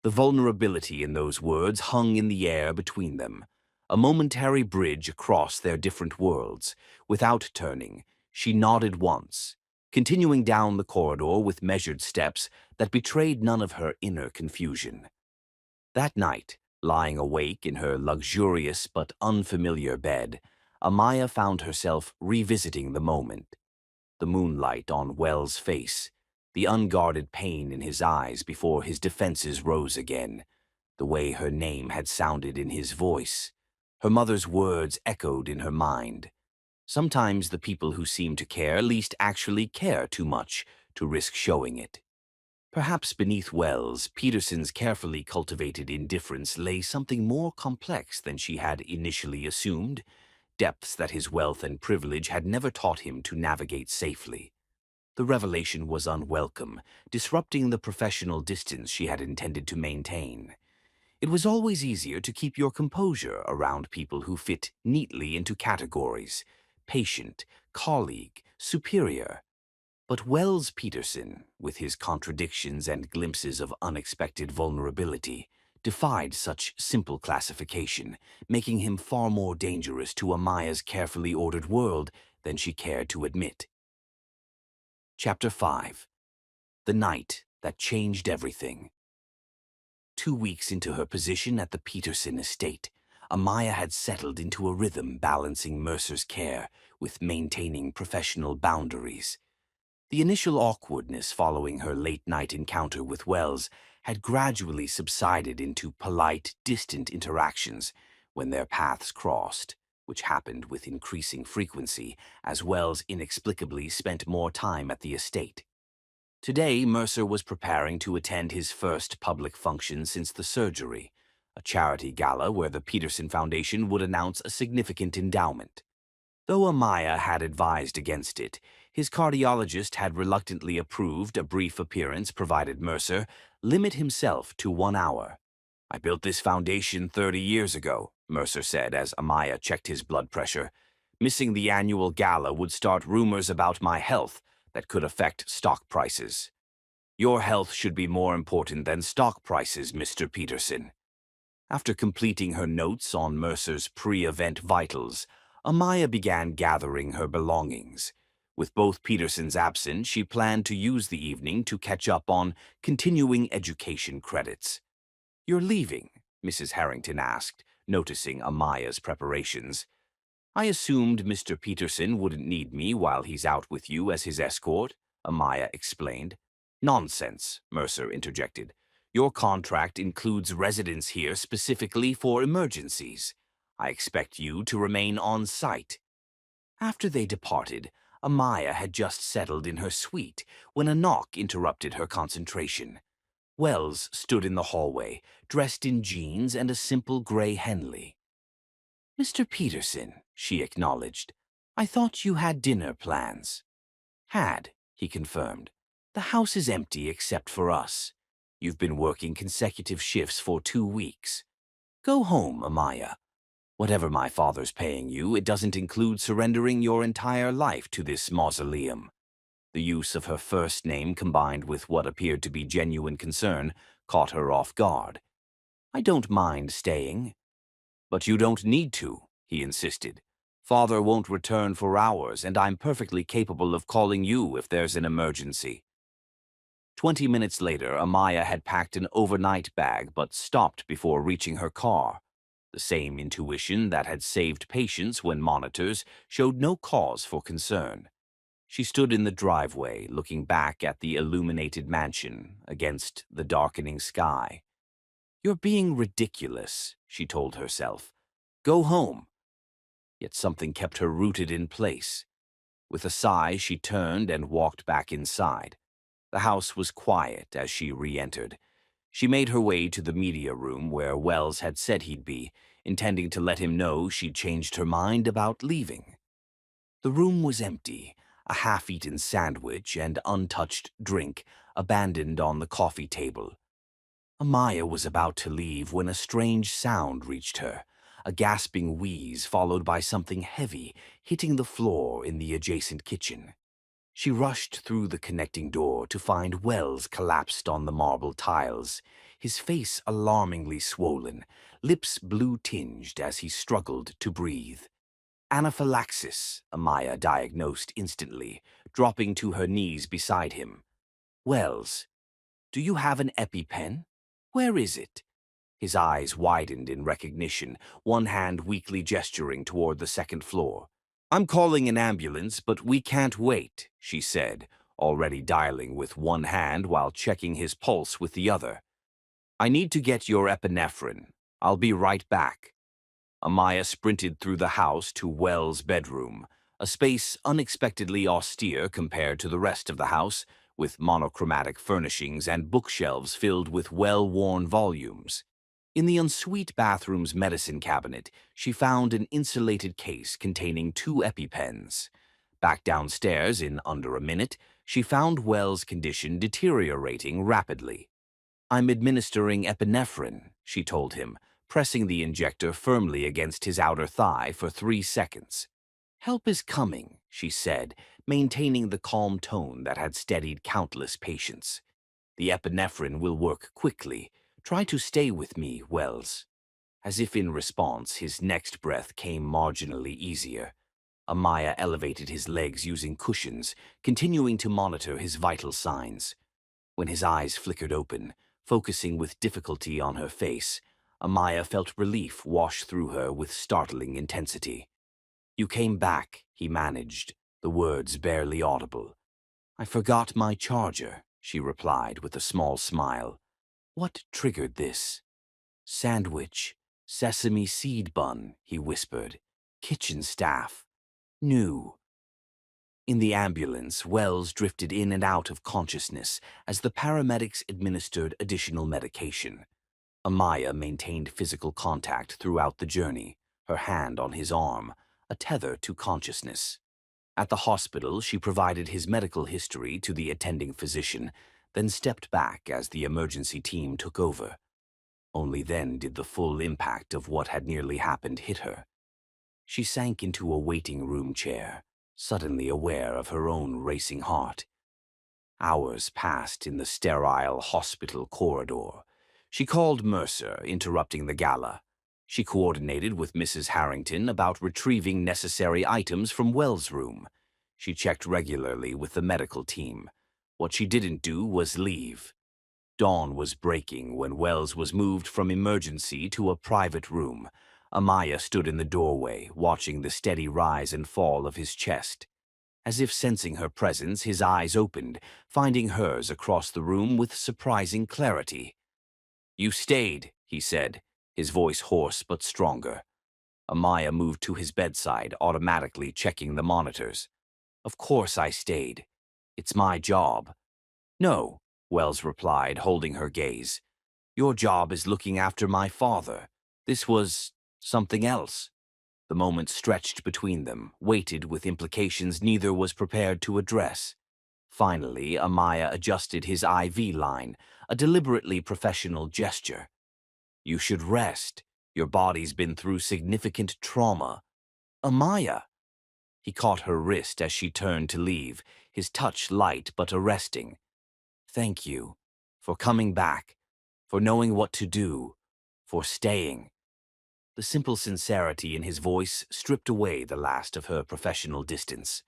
The vulnerability in those words hung in the air between them, a momentary bridge across their different worlds. Without turning, she nodded once, continuing down the corridor with measured steps that betrayed none of her inner confusion. That night, lying awake in her luxurious but unfamiliar bed, Amaya found herself revisiting the moment. The moonlight on Wells' face, the unguarded pain in his eyes before his defenses rose again, the way her name had sounded in his voice. Her mother's words echoed in her mind. Sometimes the people who seem to care least actually care too much to risk showing it. Perhaps beneath Wells, Peterson's carefully cultivated indifference lay something more complex than she had initially assumed, depths that his wealth and privilege had never taught him to navigate safely. The revelation was unwelcome, disrupting the professional distance she had intended to maintain. It was always easier to keep your composure around people who fit neatly into categories: patient, colleague, superior. But Wells Peterson, with his contradictions and glimpses of unexpected vulnerability, defied such simple classification, making him far more dangerous to Amaya's carefully ordered world than she cared to admit. Chapter 5. The Night That Changed Everything. 2 weeks into her position at the Peterson estate, Amaya had settled into a rhythm balancing Mercer's care with maintaining professional boundaries. The initial awkwardness following her late-night encounter with Wells had gradually subsided into polite, distant interactions when their paths crossed, which happened with increasing frequency as Wells inexplicably spent more time at the estate. Today, Mercer was preparing to attend his first public function since the surgery, a charity gala where the Peterson Foundation would announce a significant endowment. Though Amaya had advised against it, his cardiologist had reluctantly approved a brief appearance provided Mercer limit himself to 1 hour. I built this foundation 30 years ago, Mercer said as Amaya checked his blood pressure. Missing the annual gala would start rumors about my health that could affect stock prices. Your health should be more important than stock prices, Mr. Peterson. After completing her notes on Mercer's pre-event vitals, Amaya began gathering her belongings. With both Petersons absent, she planned to use the evening to catch up on continuing education credits. You're leaving? Mrs. Harrington asked, noticing Amaya's preparations. I assumed Mr. Peterson wouldn't need me while he's out with you as his escort, Amaya explained. Nonsense, Mercer interjected. Your contract includes residence here specifically for emergencies. I expect you to remain on site. After they departed, Amaya had just settled in her suite when a knock interrupted her concentration. Wells stood in the hallway, dressed in jeans and a simple gray Henley. Mr. Peterson, she acknowledged. I thought you had dinner plans. Had, he confirmed. The house is empty except for us. You've been working consecutive shifts for 2 weeks. Go home, Amaya. Whatever my father's paying you, it doesn't include surrendering your entire life to this mausoleum. The use of her first name combined with what appeared to be genuine concern caught her off guard. I don't mind staying. But you don't need to, he insisted. Father won't return for hours, and I'm perfectly capable of calling you if there's an emergency. 20 minutes later, Amaya had packed an overnight bag but stopped before reaching her car. the same intuition that had saved patients when monitors showed no cause for concern. She stood in the driveway, looking back at the illuminated mansion against the darkening sky. "You're being ridiculous," she told herself. "Go home." Yet something kept her rooted in place. With a sigh, she turned and walked back inside. The house was quiet as she re-entered. She made her way to the media room where Wells had said he'd be, intending to let him know she'd changed her mind about leaving. The room was empty, a half-eaten sandwich and untouched drink abandoned on the coffee table. Amaya was about to leave when a strange sound reached her, a gasping wheeze followed by something heavy hitting the floor in the adjacent kitchen. She rushed through the connecting door to find Wells collapsed on the marble tiles, his face alarmingly swollen, lips blue-tinged as he struggled to breathe. Anaphylaxis, Amaya diagnosed instantly, dropping to her knees beside him. "Wells, do you have an EpiPen? Where is it?" His eyes widened in recognition, one hand weakly gesturing toward the second floor. "I'm calling an ambulance, but we can't wait," she said, already dialing with one hand while checking his pulse with the other. "I need to get your epinephrine. I'll be right back." Amaya sprinted through the house to Wells' bedroom, a space unexpectedly austere compared to the rest of the house, with monochromatic furnishings and bookshelves filled with well-worn volumes. In the ensuite bathroom's medicine cabinet, she found an insulated case containing 2 EpiPens. Back downstairs in under a minute, she found Wells' condition deteriorating rapidly. "I'm administering epinephrine," she told him, pressing the injector firmly against his outer thigh for 3 seconds. "Help is coming," she said, maintaining the calm tone that had steadied countless patients. "The epinephrine will work quickly. Try to stay with me, Wells." As if in response, his next breath came marginally easier. Amaya elevated his legs using cushions, continuing to monitor his vital signs. When his eyes flickered open, focusing with difficulty on her face, Amaya felt relief wash through her with startling intensity. "You came back," he managed, the words barely audible. "I forgot my charger," she replied with a small smile. "What triggered this?" "Sandwich, sesame seed bun," he whispered. "Kitchen staff. New." In the ambulance, Wells drifted in and out of consciousness as the paramedics administered additional medication. Amaya maintained physical contact throughout the journey, her hand on his arm, a tether to consciousness. At the hospital, she provided his medical history to the attending physician, then stepped back as the emergency team took over. Only then did the full impact of what had nearly happened hit her. She sank into a waiting room chair, suddenly aware of her own racing heart. Hours passed in the sterile hospital corridor. She called Mercer, interrupting the gala. She coordinated with Mrs. Harrington about retrieving necessary items from Wells' room. She checked regularly with the medical team. What she didn't do was leave. Dawn was breaking when Wells was moved from emergency to a private room. Amaya stood in the doorway, watching the steady rise and fall of his chest. As if sensing her presence, his eyes opened, finding hers across the room with surprising clarity. "You stayed," he said, his voice hoarse but stronger. Amaya moved to his bedside, automatically checking the monitors. "Of course I stayed. It's my job." "No," Wells replied, holding her gaze. "Your job is looking after my father. This was something else." The moment stretched between them, weighted with implications neither was prepared to address. Finally, Amaya adjusted his IV line, a deliberately professional gesture. "You should rest. Your body's been through significant trauma." "Amaya!" He caught her wrist as she turned to leave, his touch light but arresting. "Thank you for coming back, for knowing what to do, for staying." The simple sincerity in his voice stripped away the last of her professional distance.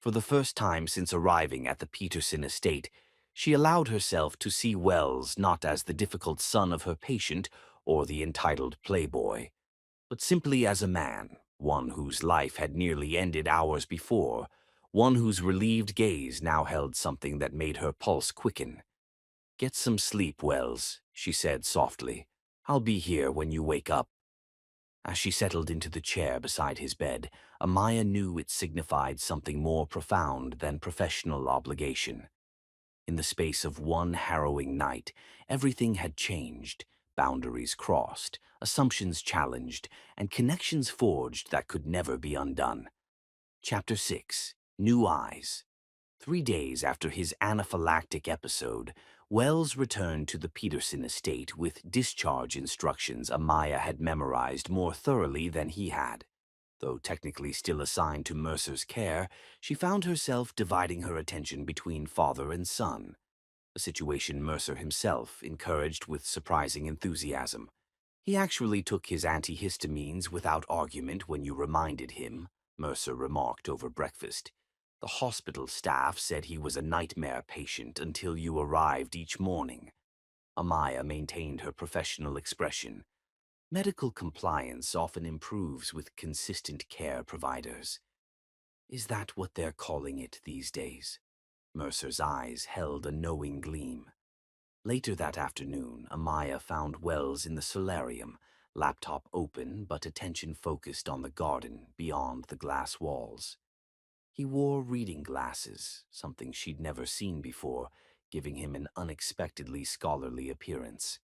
For the first time since arriving at the Peterson estate, she allowed herself to see Wells not as the difficult son of her patient or the entitled playboy. but simply as a man, one whose life had nearly ended hours before, one whose relieved gaze now held something that made her pulse quicken. "Get some sleep, Wells," she said softly. "I'll be here when you wake up." As she settled into the chair beside his bed, Amaya knew it signified something more profound than professional obligation. In the space of one harrowing night, everything had changed, boundaries crossed, assumptions challenged, and connections forged that could never be undone. Chapter 6. New Eyes. 3 days after his anaphylactic episode, Wells returned to the Peterson estate with discharge instructions Amaya had memorized more thoroughly than he had. Though technically still assigned to Mercer's care, she found herself dividing her attention between father and son, a situation Mercer himself encouraged with surprising enthusiasm. "He actually took his antihistamines without argument when you reminded him," Mercer remarked over breakfast. "The hospital staff said he was a nightmare patient until you arrived each morning." Amaya maintained her professional expression. Medical compliance often improves with consistent care providers. "Is that what they're calling it these days?" Mercer's eyes held a knowing gleam. Later that afternoon, Amaya found Wells in the solarium, laptop open but attention focused on the garden beyond the glass walls. He wore reading glasses, something she'd never seen before, giving him an unexpectedly scholarly appearance.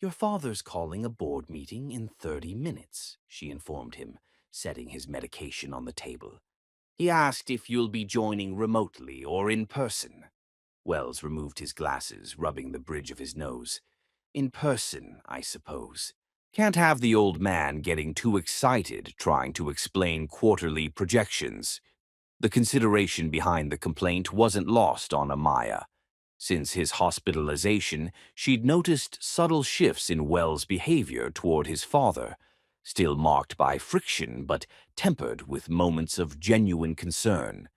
"Your father's calling a board meeting in 30 minutes, she informed him, setting his medication on the table. "He asked if you'll be joining remotely or in person." Wells removed his glasses, rubbing the bridge of his nose. "In person, I suppose. Can't have the old man getting too excited trying to explain quarterly projections." The consideration behind the complaint wasn't lost on Amaya. Since his hospitalization, she'd noticed subtle shifts in Wells' behavior toward his father, still marked by friction but tempered with moments of genuine concern.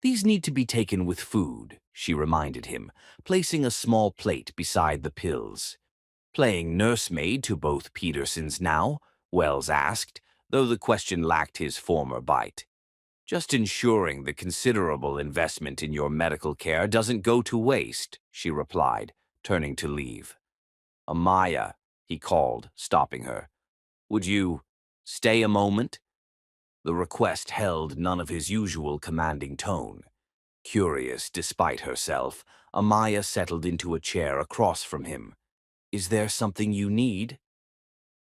"These need to be taken with food," she reminded him, placing a small plate beside the pills. "Playing nursemaid to both Petersons now?" Wells asked, though the question lacked his former bite. "Just ensuring the considerable investment in your medical care doesn't go to waste," she replied, turning to leave. "Amaya," he called, stopping her. "Would you stay a moment?" The request held none of his usual commanding tone. Curious despite herself, Amaya settled into a chair across from him. "Is there something you need?"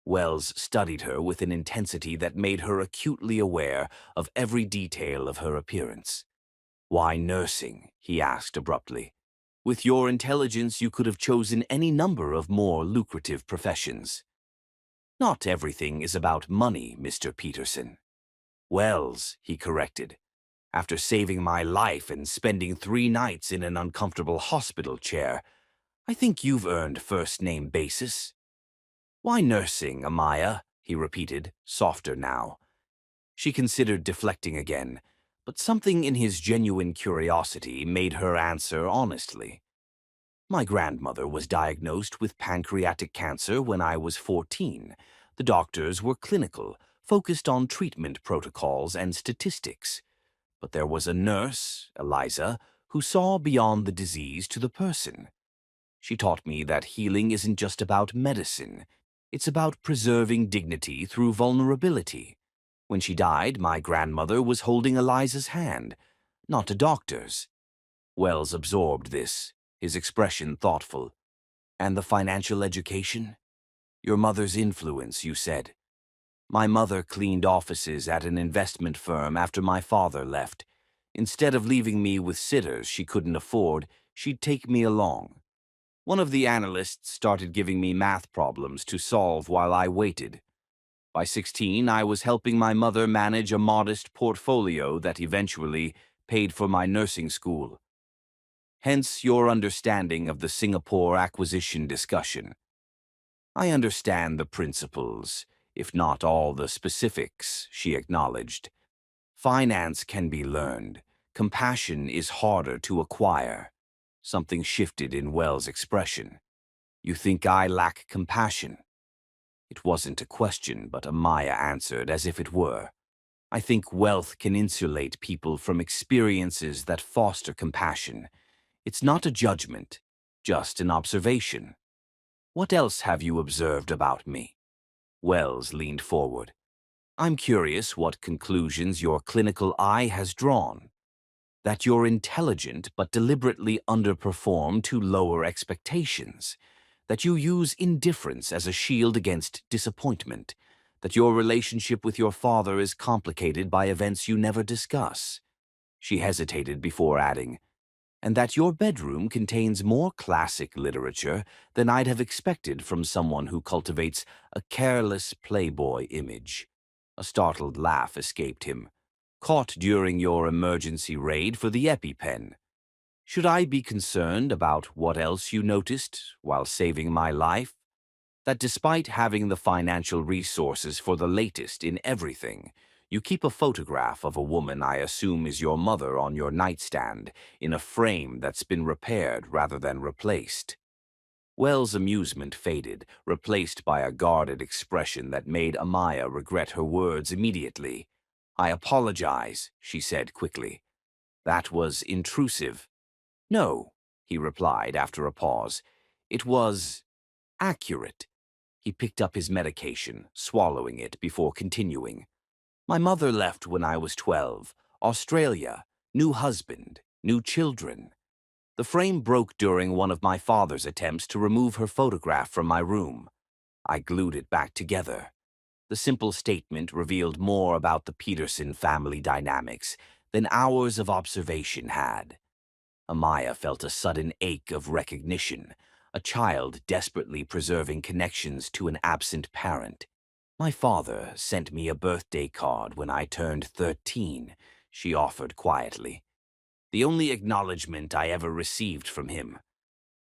Wells studied her with an intensity that made her acutely aware of every detail of her appearance. "Why nursing?" he asked abruptly. "With your intelligence, you could have chosen any number of more lucrative professions." "Not everything is about money, Mr. Peterson." "Wells," he corrected. "After saving my life and spending 3 nights in an uncomfortable hospital chair, I think you've earned first-name basis." "Why nursing, Amaya?" he repeated, softer now. She considered deflecting again, but something in his genuine curiosity made her answer honestly. "My grandmother was diagnosed with pancreatic cancer when I was 14. The doctors were clinical, focused on treatment protocols and statistics. But there was a nurse, Eliza, who saw beyond the disease to the person. She taught me that healing isn't just about medicine. It's about preserving dignity through vulnerability. When she died, my grandmother was holding Eliza's hand, not a doctor's." Wells absorbed this, his expression thoughtful. "And the financial education? Your mother's influence, you said." "My mother cleaned offices at an investment firm after my father left. Instead of leaving me with sitters she couldn't afford, she'd take me along. One of the analysts started giving me math problems to solve while I waited. By 16, I was helping my mother manage a modest portfolio that eventually paid for my nursing school. Hence your understanding of the Singapore acquisition discussion. I understand the principles, if not all the specifics," she acknowledged. "Finance can be learned. Compassion is harder to acquire." Something shifted in Wells' expression. "You think I lack compassion?" It wasn't a question, but Amaya answered as if it were. I think wealth can insulate people from experiences that foster compassion. It's not a judgment, just an observation. What else have you observed about me? Wells leaned forward. I'm curious what conclusions your clinical eye has drawn. That you're intelligent but deliberately underperform to lower expectations. That you use indifference as a shield against disappointment. That your relationship with your father is complicated by events you never discuss. She hesitated before adding, and that your bedroom contains more classic literature than I'd have expected from someone who cultivates a careless playboy image. A startled laugh escaped him. Caught during your emergency raid for the EpiPen. Should I be concerned about what else you noticed while saving my life? That despite having the financial resources for the latest in everything, you keep a photograph of a woman I assume is your mother on your nightstand in a frame that's been repaired rather than replaced. Wells' amusement faded, replaced by a guarded expression that made Amaya regret her words immediately. I apologize, she said quickly. That was intrusive. No, he replied after a pause. It was accurate. He picked up his medication, swallowing it before continuing. My mother left when I was 12. Australia. New husband. New children. The frame broke during one of my father's attempts to remove her photograph from my room. I glued it back together. The simple statement revealed more about the Peterson family dynamics than hours of observation had. Amaya felt a sudden ache of recognition, a child desperately preserving connections to an absent parent. My father sent me a birthday card when I turned 13, she offered quietly. The only acknowledgement I ever received from him.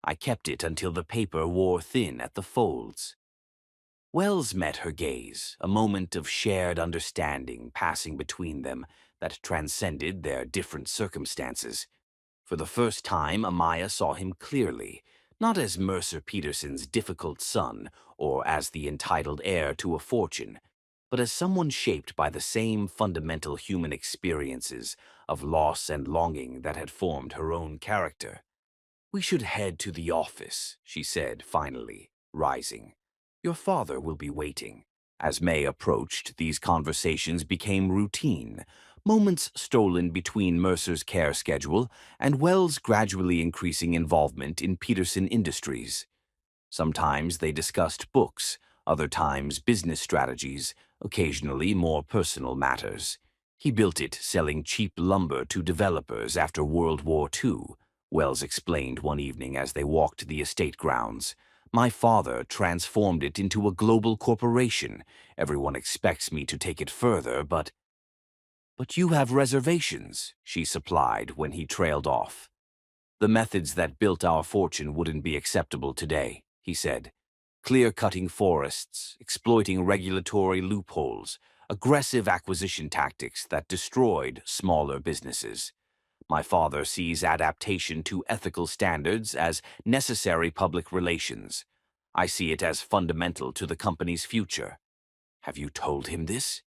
I kept it until the paper wore thin at the folds. Wells met her gaze, a moment of shared understanding passing between them that transcended their different circumstances. For the first time, Amaya saw him clearly, not as Mercer Peterson's difficult son or as the entitled heir to a fortune, but as someone shaped by the same fundamental human experiences of loss and longing that had formed her own character. We should head to the office, she said finally, rising. Your father will be waiting. As May approached, these conversations became routine, moments stolen between Mercer's care schedule and Wells' gradually increasing involvement in Peterson Industries. Sometimes they discussed books, other times business strategies, occasionally more personal matters. He built it selling cheap lumber to developers after World War II, Wells explained one evening as they walked the estate grounds. My father transformed it into a global corporation. Everyone expects me to take it further, but you have reservations, she supplied when he trailed off. The methods that built our fortune wouldn't be acceptable today, he said. Clear-cutting forests, exploiting regulatory loopholes, aggressive acquisition tactics that destroyed smaller businesses. My father sees adaptation to ethical standards as necessary public relations. I see it as fundamental to the company's future. Have you told him this?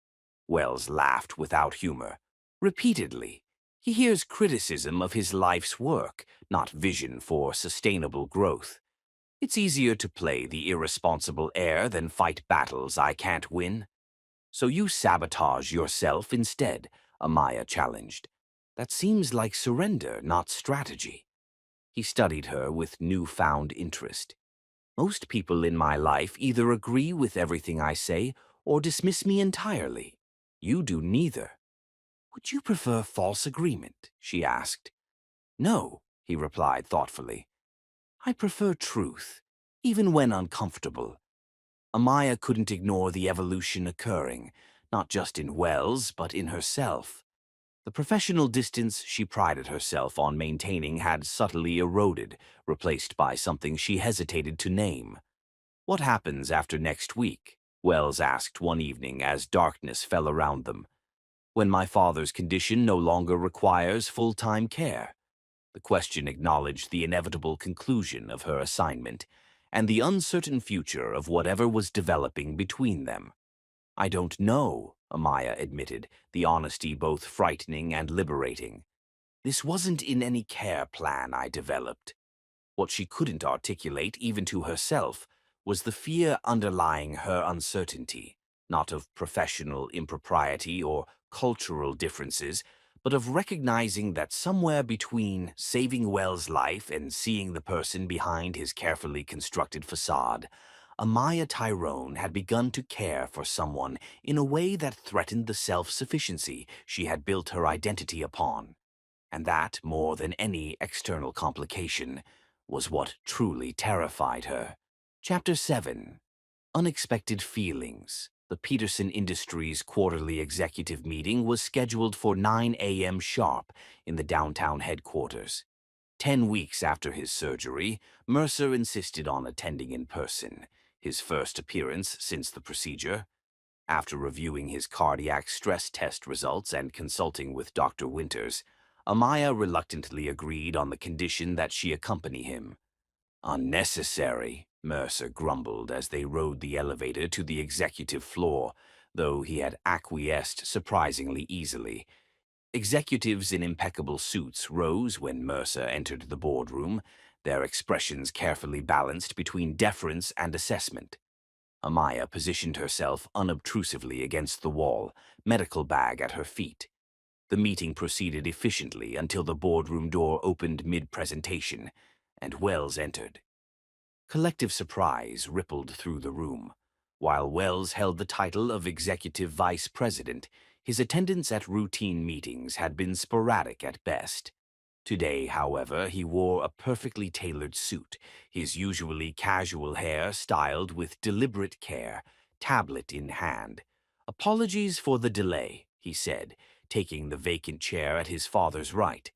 Wells laughed without humor. Repeatedly. He hears criticism of his life's work, not vision for sustainable growth. It's easier to play the irresponsible heir than fight battles I can't win. So you sabotage yourself instead, Amaya challenged. That seems like surrender, not strategy. He studied her with newfound interest. Most people in my life either agree with everything I say or dismiss me entirely. You do neither. Would you prefer false agreement? She asked. No, he replied thoughtfully. I prefer truth, even when uncomfortable. Amaya couldn't ignore the evolution occurring, not just in Wells, but in herself. The professional distance she prided herself on maintaining had subtly eroded, replaced by something she hesitated to name. What happens after next week? Wells asked one evening as darkness fell around them. When my father's condition no longer requires full-time care. The question acknowledged the inevitable conclusion of her assignment, and the uncertain future of whatever was developing between them. "I don't know," Amaya admitted, the honesty both frightening and liberating. "This wasn't in any care plan I developed." What she couldn't articulate, even to herself, was the fear underlying her uncertainty, not of professional impropriety or cultural differences, but of recognizing that somewhere between saving Wells' life and seeing the person behind his carefully constructed facade, Amaya Tyrone had begun to care for someone in a way that threatened the self-sufficiency she had built her identity upon. And that, more than any external complication, was what truly terrified her. Chapter 7. Unexpected Feelings. The Peterson Industries quarterly executive meeting was scheduled for 9 a.m. sharp in the downtown headquarters. 10 weeks after his surgery, Mercer insisted on attending in person, his first appearance since the procedure. After reviewing his cardiac stress test results and consulting with Dr. Winters, Amaya reluctantly agreed on the condition that she accompany him. "Unnecessary," Mercer grumbled as they rode the elevator to the executive floor, though he had acquiesced surprisingly easily. Executives in impeccable suits rose when Mercer entered the boardroom, their expressions carefully balanced between deference and assessment. Amaya positioned herself unobtrusively against the wall, medical bag at her feet. The meeting proceeded efficiently until the boardroom door opened mid-presentation, and Wells entered. Collective surprise rippled through the room. While Wells held the title of Executive Vice President, his attendance at routine meetings had been sporadic at best. Today, however, he wore a perfectly tailored suit, his usually casual hair styled with deliberate care, tablet in hand. "Apologies for the delay," he said, taking the vacant chair at his father's right.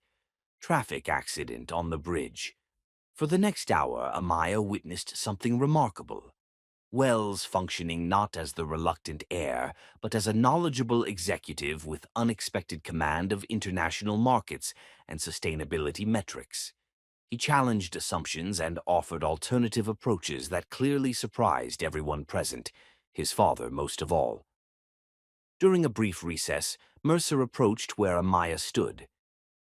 "Traffic accident on the bridge." For the next hour, Amaya witnessed something remarkable. Wells functioning not as the reluctant heir, but as a knowledgeable executive with unexpected command of international markets and sustainability metrics. He challenged assumptions and offered alternative approaches that clearly surprised everyone present, his father most of all. During a brief recess, Mercer approached where Amaya stood.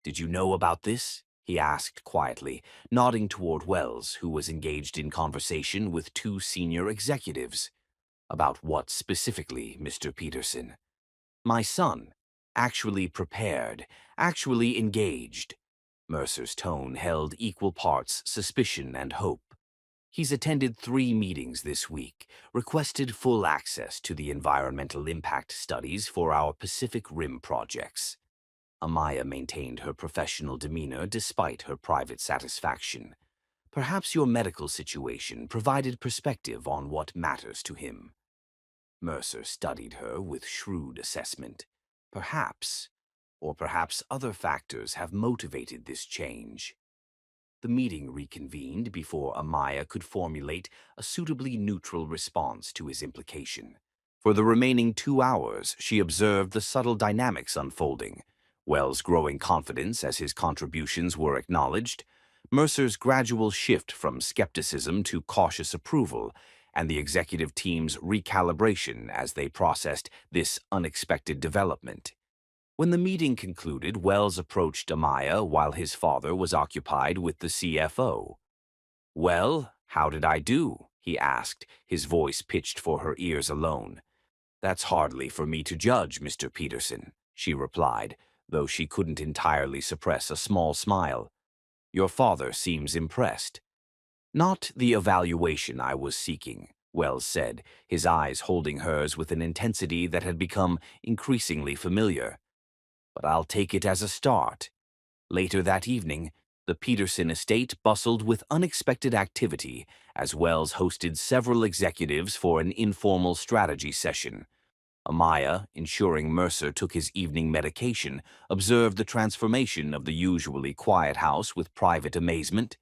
"Did you know about this?" he asked quietly, nodding toward Wells, who was engaged in conversation with two senior executives. "About what specifically, Mr. Peterson?" "My son. Actually prepared. Actually engaged." Mercer's tone held equal parts suspicion and hope. "He's attended 3 meetings this week, requested full access to the environmental impact studies for our Pacific Rim projects." Amaya maintained her professional demeanor despite her private satisfaction. "Perhaps your medical situation provided perspective on what matters to him." Mercer studied her with shrewd assessment. Perhaps, or perhaps other factors have motivated this change. The meeting reconvened before Amaya could formulate a suitably neutral response to his implication. For the remaining 2 hours, she observed the subtle dynamics unfolding. Wells' growing confidence as his contributions were acknowledged, Mercer's gradual shift from skepticism to cautious approval, and the executive team's recalibration as they processed this unexpected development. When the meeting concluded, Wells approached Amaya while his father was occupied with the CFO. "Well, how did I do?" he asked, his voice pitched for her ears alone. "That's hardly for me to judge, Mr. Peterson," she replied, though she couldn't entirely suppress a small smile. "Your father seems impressed." "Not the evaluation I was seeking," Wells said, his eyes holding hers with an intensity that had become increasingly familiar. "But I'll take it as a start." Later that evening, the Peterson estate bustled with unexpected activity as Wells hosted several executives for an informal strategy session. Amaya, ensuring Mercer took his evening medication, observed the transformation of the usually quiet house with private amazement.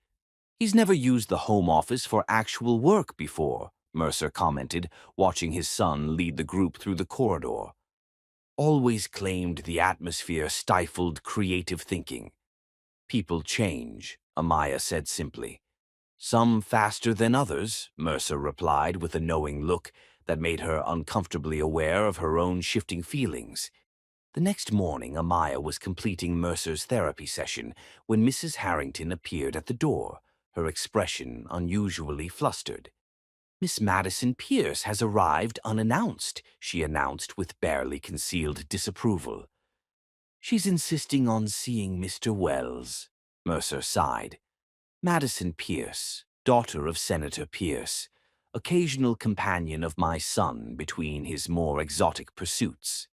"He's never used the home office for actual work before," Mercer commented, watching his son lead the group through the corridor. "Always claimed the atmosphere stifled creative thinking." "People change," Amaya said simply. Some faster than others, Mercer replied with a knowing look that made her uncomfortably aware of her own shifting feelings. The next morning, Amaya was completing Mercer's therapy session when Mrs. Harrington appeared at the door, her expression unusually flustered. "Miss Madison Pierce has arrived unannounced," she announced with barely concealed disapproval. "She's insisting on seeing Mr. Wells," Mercer sighed. "Madison Pierce, daughter of Senator Pierce, occasional companion of my son between his more exotic pursuits."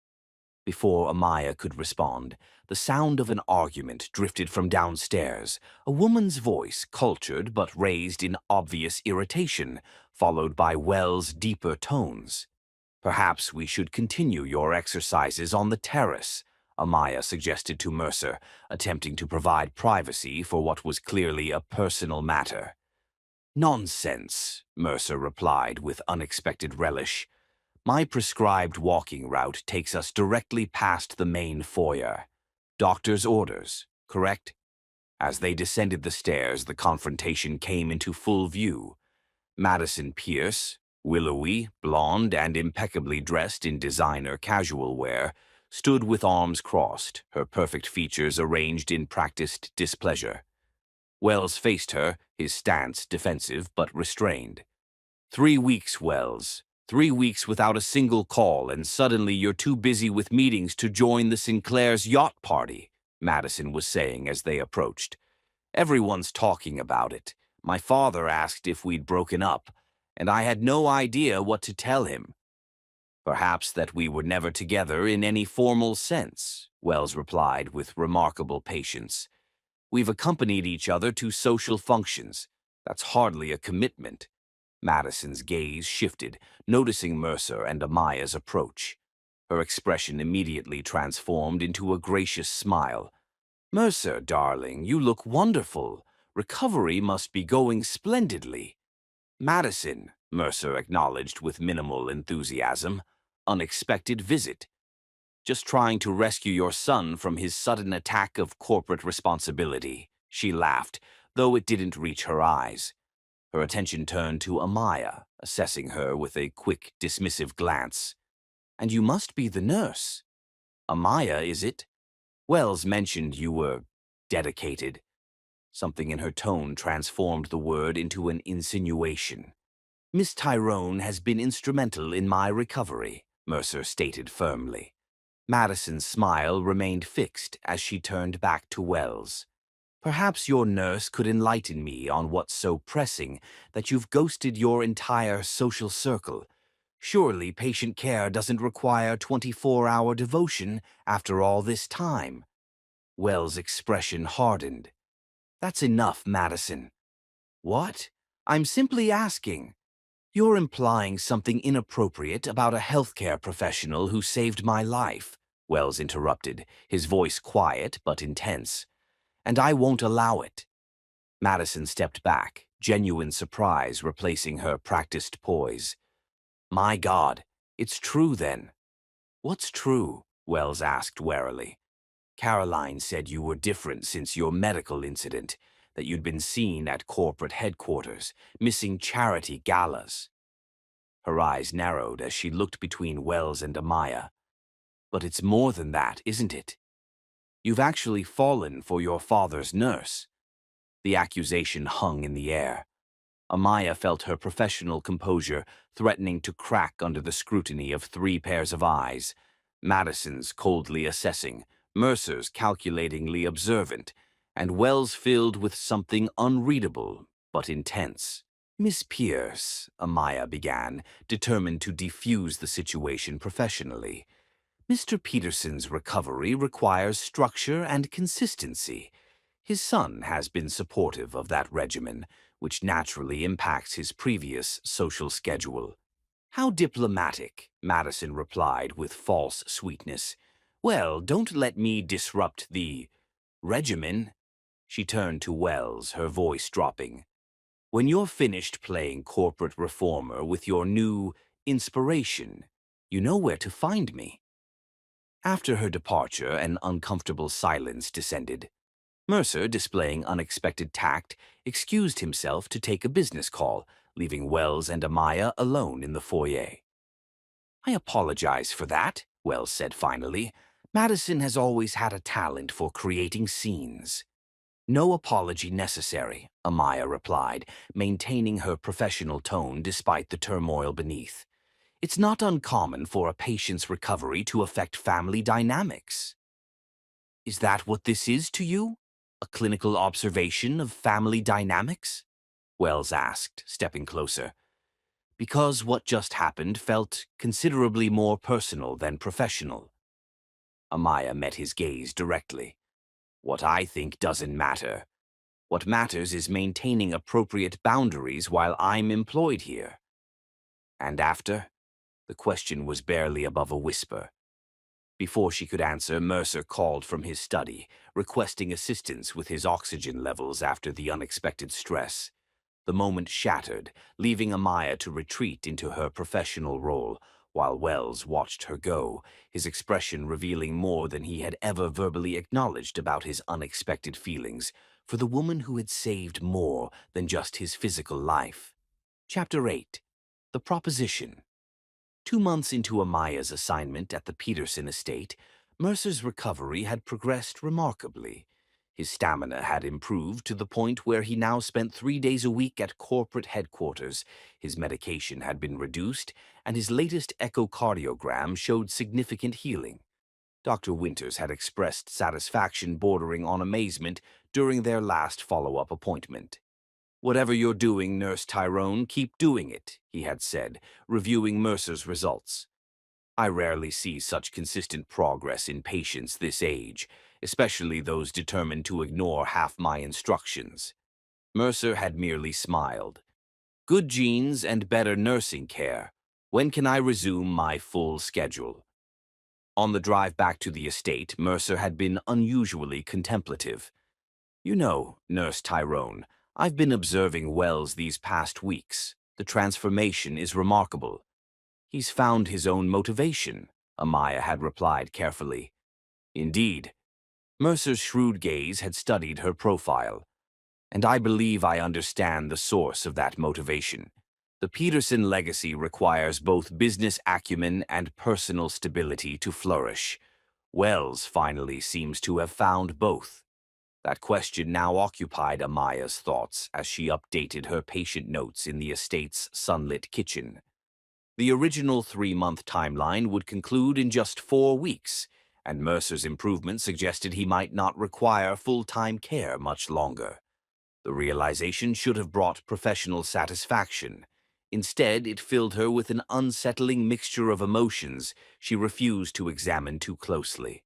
Before Amaya could respond, the sound of an argument drifted from downstairs, a woman's voice, cultured but raised in obvious irritation, followed by Wells' deeper tones. "Perhaps we should continue your exercises on the terrace," Amaya suggested to Mercer, attempting to provide privacy for what was clearly a personal matter. "Nonsense," Mercer replied with unexpected relish. "My prescribed walking route takes us directly past the main foyer. Doctor's orders, correct?" As they descended the stairs, the confrontation came into full view. Madison Pierce, willowy, blonde, and impeccably dressed in designer casual wear, stood with arms crossed, her perfect features arranged in practiced displeasure. Wells faced her, his stance defensive but restrained. "3 weeks, Wells. 3 weeks without a single call, and suddenly you're too busy with meetings to join the Sinclair's yacht party," Madison was saying as they approached. "Everyone's talking about it. My father asked if we'd broken up, and I had no idea what to tell him." "Perhaps that we were never together in any formal sense," Wells replied with remarkable patience. "We've accompanied each other to social functions. That's hardly a commitment." Madison's gaze shifted, noticing Mercer and Amaya's approach. Her expression immediately transformed into a gracious smile. "Mercer, darling, you look wonderful. Recovery must be going splendidly." "Madison," Mercer acknowledged with minimal enthusiasm. "Unexpected visit. Just trying to rescue your son from his sudden attack of corporate responsibility." She laughed, though it didn't reach her eyes. Her attention turned to Amaya, assessing her with a quick, dismissive glance. "And you must be the nurse." "Amaya, is it? Wells mentioned you were dedicated." Something in her tone transformed the word into an insinuation. "Miss Tyrone has been instrumental in my recovery," Mercer stated firmly. Madison's smile remained fixed as she turned back to Wells. "Perhaps your nurse could enlighten me on what's so pressing that you've ghosted your entire social circle. Surely patient care doesn't require 24-hour devotion after all this time." Wells' expression hardened. "That's enough, Madison." "What? I'm simply asking." "You're implying something inappropriate about a healthcare professional who saved my life," Wells interrupted, his voice quiet but intense. "And I won't allow it." Madison stepped back, genuine surprise replacing her practiced poise. "My God, it's true then." "What's true?" Wells asked warily. "Caroline said you were different since your medical incident, that you'd been seen at corporate headquarters, missing charity galas." Her eyes narrowed as she looked between Wells and Amaya. "But it's more than that, isn't it? You've actually fallen for your father's nurse." The accusation hung in the air. Amaya felt her professional composure threatening to crack under the scrutiny of 3 pairs of eyes. Madison's coldly assessing, Mercer's calculatingly observant, and Wells filled with something unreadable but intense. "Miss Pierce," Amaya began, determined to defuse the situation professionally. "Mr. Peterson's recovery requires structure and consistency. His son has been supportive of that regimen, which naturally impacts his previous social schedule." "How diplomatic," Madison replied with false sweetness. "Well, don't let me disrupt the regimen." She turned to Wells, her voice dropping. "When you're finished playing corporate reformer with your new inspiration, you know where to find me." After her departure, an uncomfortable silence descended. Mercer, displaying unexpected tact, excused himself to take a business call, leaving Wells and Amaya alone in the foyer. "I apologize for that," Wells said finally. "Madison has always had a talent for creating scenes." "No apology necessary," Amaya replied, maintaining her professional tone despite the turmoil beneath. "It's not uncommon for a patient's recovery to affect family dynamics." "Is that what this is to you? A clinical observation of family dynamics?" Wells asked, stepping closer. "Because what just happened felt considerably more personal than professional." Amaya met his gaze directly. "What I think doesn't matter. What matters is maintaining appropriate boundaries while I'm employed here." "And after?" The question was barely above a whisper. Before she could answer, Mercer called from his study, requesting assistance with his oxygen levels after the unexpected stress. The moment shattered, leaving Amaya to retreat into her professional role, while Wells watched her go, his expression revealing more than he had ever verbally acknowledged about his unexpected feelings for the woman who had saved more than just his physical life. Chapter 8. The Proposition. 2 months into Amaya's assignment at the Peterson estate, Mercer's recovery had progressed remarkably. His stamina had improved to the point where he now spent 3 days a week at corporate headquarters, his medication had been reduced, and his latest echocardiogram showed significant healing. Dr. Winters had expressed satisfaction bordering on amazement during their last follow-up appointment. "Whatever you're doing, Nurse Tyrone, keep doing it," he had said, reviewing Mercer's results. "I rarely see such consistent progress in patients this age, especially those determined to ignore half my instructions." Mercer had merely smiled. "Good genes and better nursing care. When can I resume my full schedule?" On the drive back to the estate, Mercer had been unusually contemplative. "You know, Nurse Tyrone, I've been observing Wells these past weeks. The transformation is remarkable." "He's found his own motivation," Amaya had replied carefully. "Indeed." Mercer's shrewd gaze had studied her profile. "And I believe I understand the source of that motivation. The Peterson legacy requires both business acumen and personal stability to flourish. Wells finally seems to have found both." That question now occupied Amaya's thoughts as she updated her patient notes in the estate's sunlit kitchen. The original 3-month timeline would conclude in just 4 weeks, and Mercer's improvement suggested he might not require full-time care much longer. The realization should have brought professional satisfaction. Instead, it filled her with an unsettling mixture of emotions she refused to examine too closely.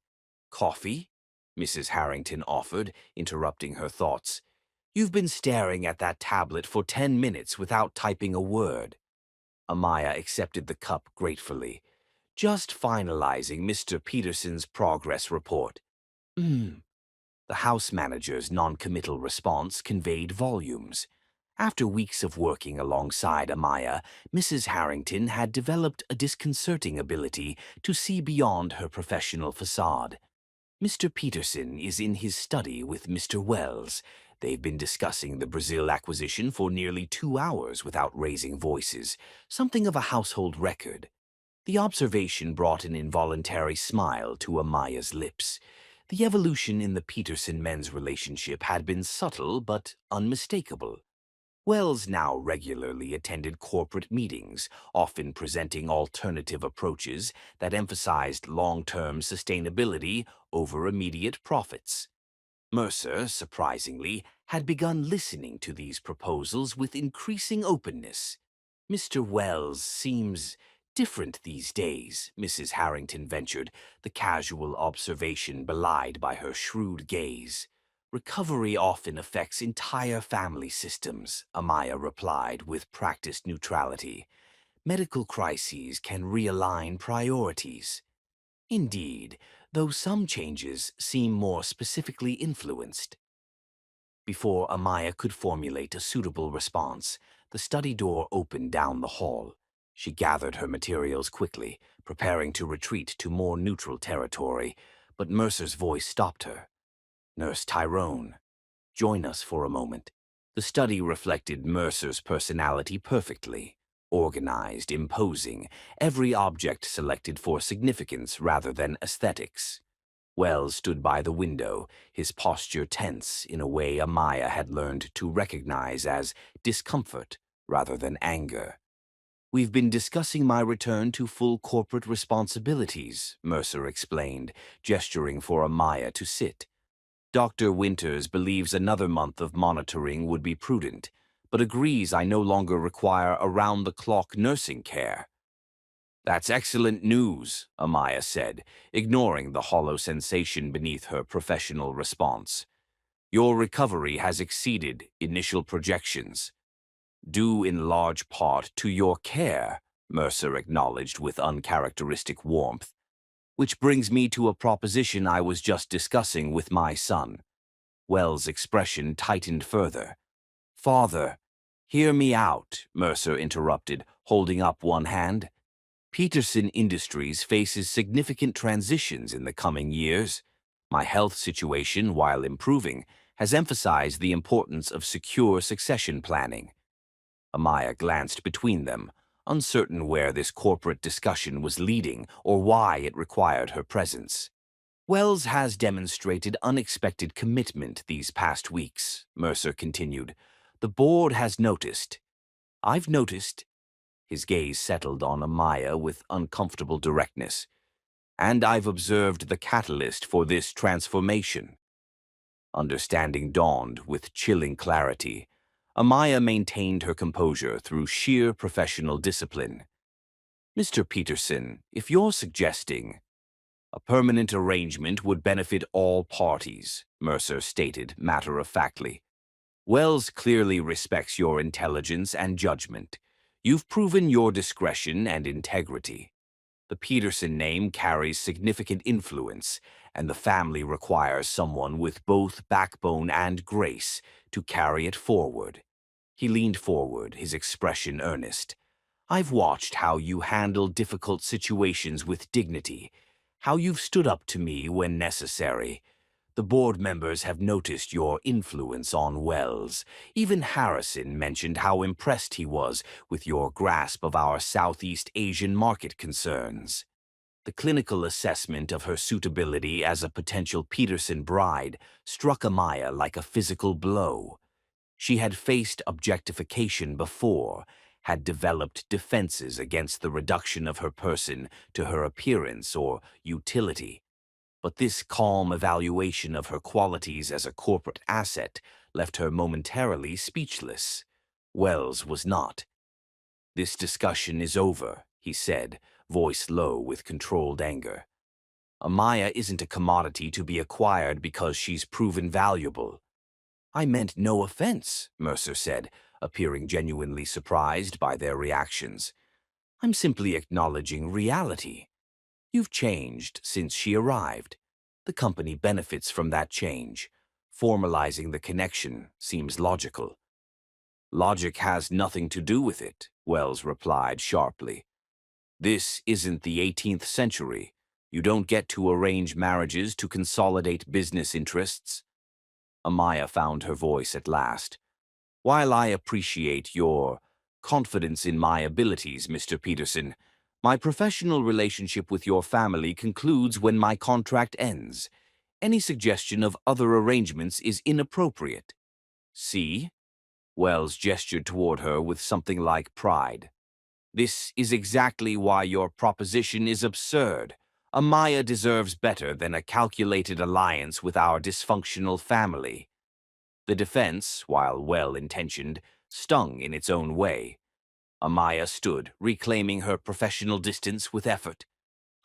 "Coffee?" Mrs. Harrington offered, interrupting her thoughts. "You've been staring at that tablet for 10 minutes without typing a word." Amaya accepted the cup gratefully. "Just finalizing Mr. Peterson's progress report." "Hmm." The house manager's noncommittal response conveyed volumes. After weeks of working alongside Amaya, Mrs. Harrington had developed a disconcerting ability to see beyond her professional facade. "Mr. Peterson is in his study with Mr. Wells. They've been discussing the Brazil acquisition for nearly 2 hours without raising voices, something of a household record." The observation brought an involuntary smile to Amaya's lips. The evolution in the Peterson men's relationship had been subtle but unmistakable. Wells now regularly attended corporate meetings, often presenting alternative approaches that emphasized long-term sustainability over immediate profits. Mercer, surprisingly, had begun listening to these proposals with increasing openness. "Mr. Wells seems different these days," Mrs. Harrington ventured, the casual observation belied by her shrewd gaze. "Recovery often affects entire family systems," Amaya replied with practiced neutrality. "Medical crises can realign priorities." "Indeed, though some changes seem more specifically influenced." Before Amaya could formulate a suitable response, the study door opened down the hall. She gathered her materials quickly, preparing to retreat to more neutral territory, but Mercer's voice stopped her. Nurse Tyrone, join us for a moment. The study reflected Mercer's personality perfectly. Organized, imposing, every object selected for significance rather than aesthetics. Wells stood by the window, his posture tense in a way Amaya had learned to recognize as discomfort rather than anger. "We've been discussing my return to full corporate responsibilities," Mercer explained, gesturing for Amaya to sit. "Dr. Winters believes another month of monitoring would be prudent, but agrees I no longer require around-the-clock nursing care." "That's excellent news," Amaya said, ignoring the hollow sensation beneath her professional response. "Your recovery has exceeded initial projections." "Due in large part to your care," Mercer acknowledged with uncharacteristic warmth. "Which brings me to a proposition I was just discussing with my son." Wells' expression tightened further. "Father—" "Hear me out," Mercer interrupted, holding up one hand. "Peterson Industries faces significant transitions in the coming years. My health situation, while improving, has emphasized the importance of secure succession planning." Amaya glanced between them, uncertain where this corporate discussion was leading or why it required her presence. "Wells has demonstrated unexpected commitment these past weeks," Mercer continued. "The board has noticed. I've noticed." His gaze settled on Amaya with uncomfortable directness. "And I've observed the catalyst for this transformation." Understanding dawned with chilling clarity. Amaya maintained her composure through sheer professional discipline. "Mr. Peterson, if you're suggesting—" "A permanent arrangement would benefit all parties," Mercer stated matter-of-factly. "Wells clearly respects your intelligence and judgment. You've proven your discretion and integrity. The Peterson name carries significant influence, and the family requires someone with both backbone and grace to carry it forward." He leaned forward, his expression earnest. "I've watched how you handle difficult situations with dignity, how you've stood up to me when necessary. The board members have noticed your influence on Wells. Even Harrison mentioned how impressed he was with your grasp of our Southeast Asian market concerns." The clinical assessment of her suitability as a potential Peterson bride struck Amaya like a physical blow. She had faced objectification before, had developed defenses against the reduction of her person to her appearance or utility. But this calm evaluation of her qualities as a corporate asset left her momentarily speechless. Wells was not. "This discussion is over," he said, voice low with controlled anger. "Amaya isn't a commodity to be acquired because she's proven valuable." "I meant no offense," Mercer said, appearing genuinely surprised by their reactions. "I'm simply acknowledging reality. You've changed since she arrived. The company benefits from that change. Formalizing the connection seems logical." "Logic has nothing to do with it," Wells replied sharply. "This isn't the 18th century. You don't get to arrange marriages to consolidate business interests." Amaya found her voice at last. "While I appreciate your confidence in my abilities, Mr. Peterson, my professional relationship with your family concludes when my contract ends. Any suggestion of other arrangements is inappropriate." "See?" Wells gestured toward her with something like pride. "This is exactly why your proposition is absurd. Amaya deserves better than a calculated alliance with our dysfunctional family." The defense, while well-intentioned, stung in its own way. Amaya stood, reclaiming her professional distance with effort.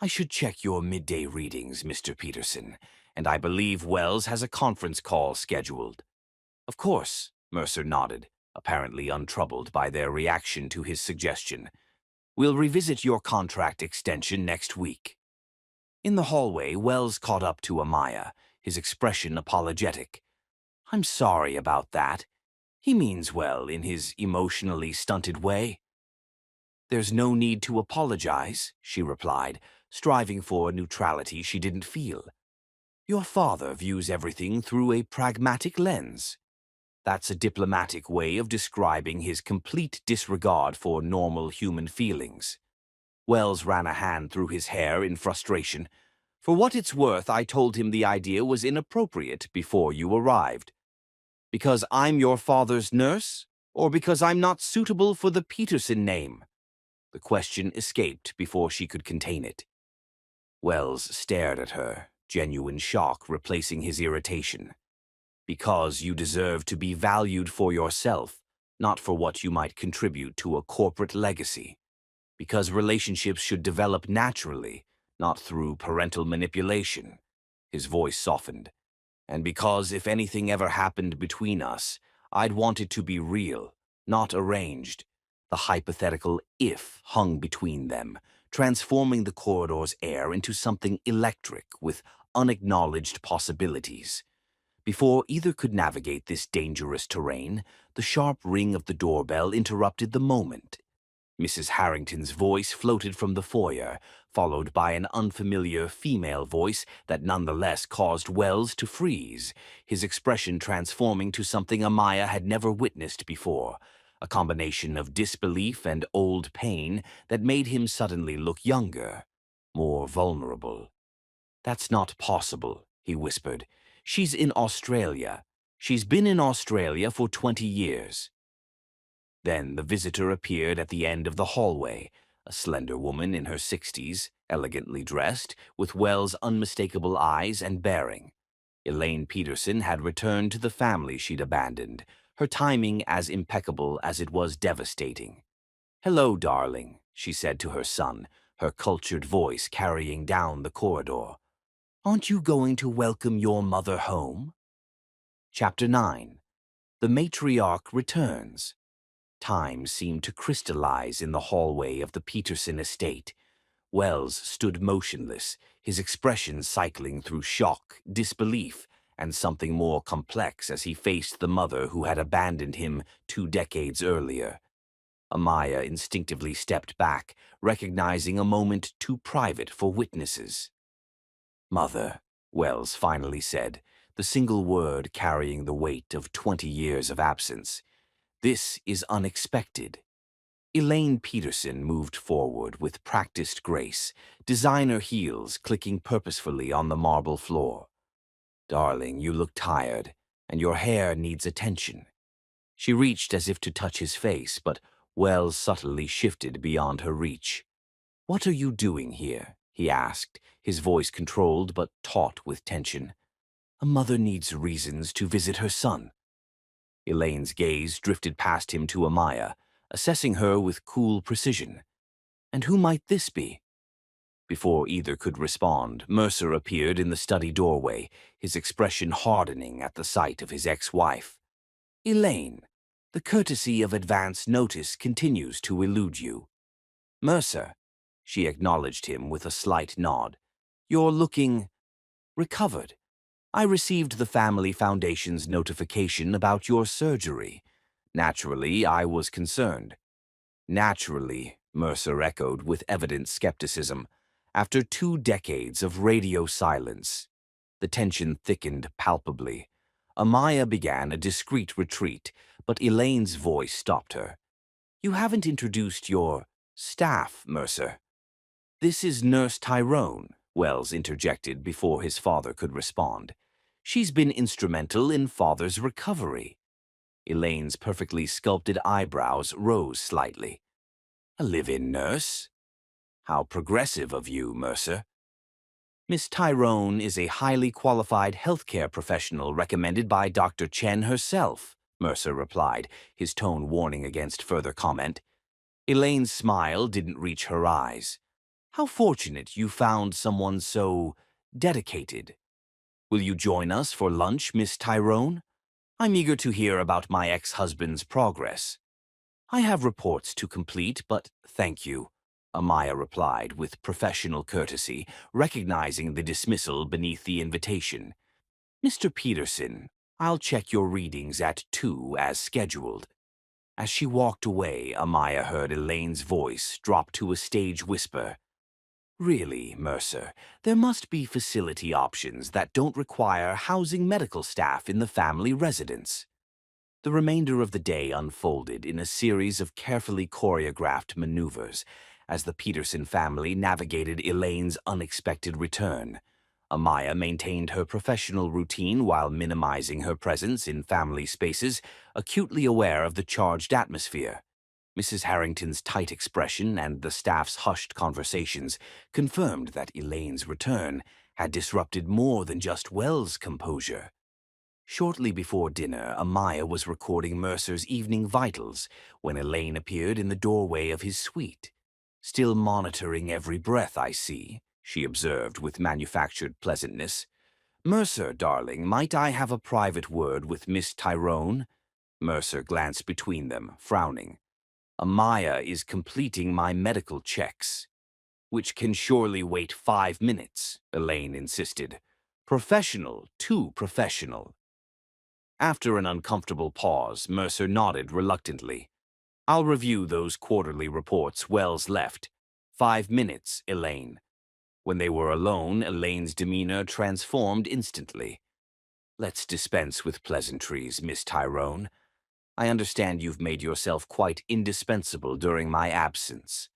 "I should check your midday readings, Mr. Peterson, and I believe Wells has a conference call scheduled." "Of course," Mercer nodded, apparently untroubled by their reaction to his suggestion. "We'll revisit your contract extension next week." In the hallway, Wells caught up to Amaya, his expression apologetic. "I'm sorry about that. He means well in his emotionally stunted way." "There's no need to apologize," she replied, striving for a neutrality she didn't feel. Your father views everything through a pragmatic lens. That's a diplomatic way of describing his complete disregard for normal human feelings. Wells ran a hand through his hair in frustration. For what it's worth, I told him the idea was inappropriate before you arrived. Because I'm your father's nurse? Or because I'm not suitable for the Peterson name? The question escaped before she could contain it. Wells stared at her, genuine shock replacing his irritation. Because you deserve to be valued for yourself, not for what you might contribute to a corporate legacy. Because relationships should develop naturally, not through parental manipulation. His voice softened. And because if anything ever happened between us, I'd want it to be real, not arranged. The hypothetical if hung between them, transforming the corridor's air into something electric with unacknowledged possibilities. Before either could navigate this dangerous terrain, the sharp ring of the doorbell interrupted the moment. Mrs. Harrington's voice floated from the foyer, followed by an unfamiliar female voice that nonetheless caused Wells to freeze, his expression transforming to something Amaya had never witnessed before, a combination of disbelief and old pain that made him suddenly look younger, more vulnerable. "That's not possible," he whispered. "She's in Australia. She's been in Australia for 20 years. Then the visitor appeared at the end of the hallway, a slender woman in her 60s, elegantly dressed, with Wells' unmistakable eyes and bearing. Elaine Peterson had returned to the family she'd abandoned, her timing as impeccable as it was devastating. "Hello, darling," she said to her son, her cultured voice carrying down the corridor. "Aren't you going to welcome your mother home?" Chapter 9. The Matriarch Returns. Time seemed to crystallize in the hallway of the Peterson estate. Wells stood motionless, his expression cycling through shock, disbelief, and something more complex as he faced the mother who had abandoned him 2 decades earlier. Amaya instinctively stepped back, recognizing a moment too private for witnesses. "Mother," Wells finally said, the single word carrying the weight of 20 years of absence. "This is unexpected." Elaine Peterson moved forward with practiced grace, designer heels clicking purposefully on the marble floor. "Darling, you look tired, and your hair needs attention." She reached as if to touch his face, but Wells subtly shifted beyond her reach. "What are you doing here?" he asked, his voice controlled but taut with tension. "A mother needs reasons to visit her son." Elaine's gaze drifted past him to Amaya, assessing her with cool precision. "And who might this be?" Before either could respond, Mercer appeared in the study doorway, his expression hardening at the sight of his ex-wife. "Elaine, the courtesy of advance notice continues to elude you." "Mercer," she acknowledged him with a slight nod. "You're looking recovered. I received the Family Foundation's notification about your surgery. Naturally, I was concerned." "Naturally," Mercer echoed with evident skepticism. After 2 decades of radio silence, the tension thickened palpably. Amaya began a discreet retreat, but Elaine's voice stopped her. "You haven't introduced your staff, Mercer." "This is Nurse Tyrone," Wells interjected before his father could respond. "She's been instrumental in Father's recovery." Elaine's perfectly sculpted eyebrows rose slightly. "A live-in nurse? How progressive of you, Mercer." "Miss Tyrone is a highly qualified healthcare professional recommended by Dr. Chen herself," Mercer replied, his tone warning against further comment. Elaine's smile didn't reach her eyes. "How fortunate you found someone so dedicated. Will you join us for lunch, Miss Tyrone? I'm eager to hear about my ex-husband's progress." "I have reports to complete, but thank you," Amaya replied with professional courtesy, recognizing the dismissal beneath the invitation. "Mr. Peterson, I'll check your readings at 2 as scheduled." As she walked away, Amaya heard Elaine's voice drop to a stage whisper. Really, Mercer, there must be facility options that don't require housing medical staff in the family residence. The remainder of the day unfolded in a series of carefully choreographed maneuvers as the Peterson family navigated Elaine's unexpected return. Amaya maintained her professional routine while minimizing her presence in family spaces, acutely aware of the charged atmosphere. Mrs. Harrington's tight expression and the staff's hushed conversations confirmed that Elaine's return had disrupted more than just Wells' composure. Shortly before dinner, Amaya was recording Mercer's evening vitals when Elaine appeared in the doorway of his suite. "Still monitoring every breath, I see," she observed with manufactured pleasantness. "Mercer, darling, might I have a private word with Miss Tyrone?" Mercer glanced between them, frowning. "Amaya is completing my medical checks." "Which can surely wait 5 minutes," Elaine insisted. "Professional, too professional." After an uncomfortable pause, Mercer nodded reluctantly. "I'll review those quarterly reports." Wells left. "5 minutes, Elaine." When they were alone, Elaine's demeanor transformed instantly. "Let's dispense with pleasantries, Miss Tyrone. I understand you've made yourself quite indispensable during my absence."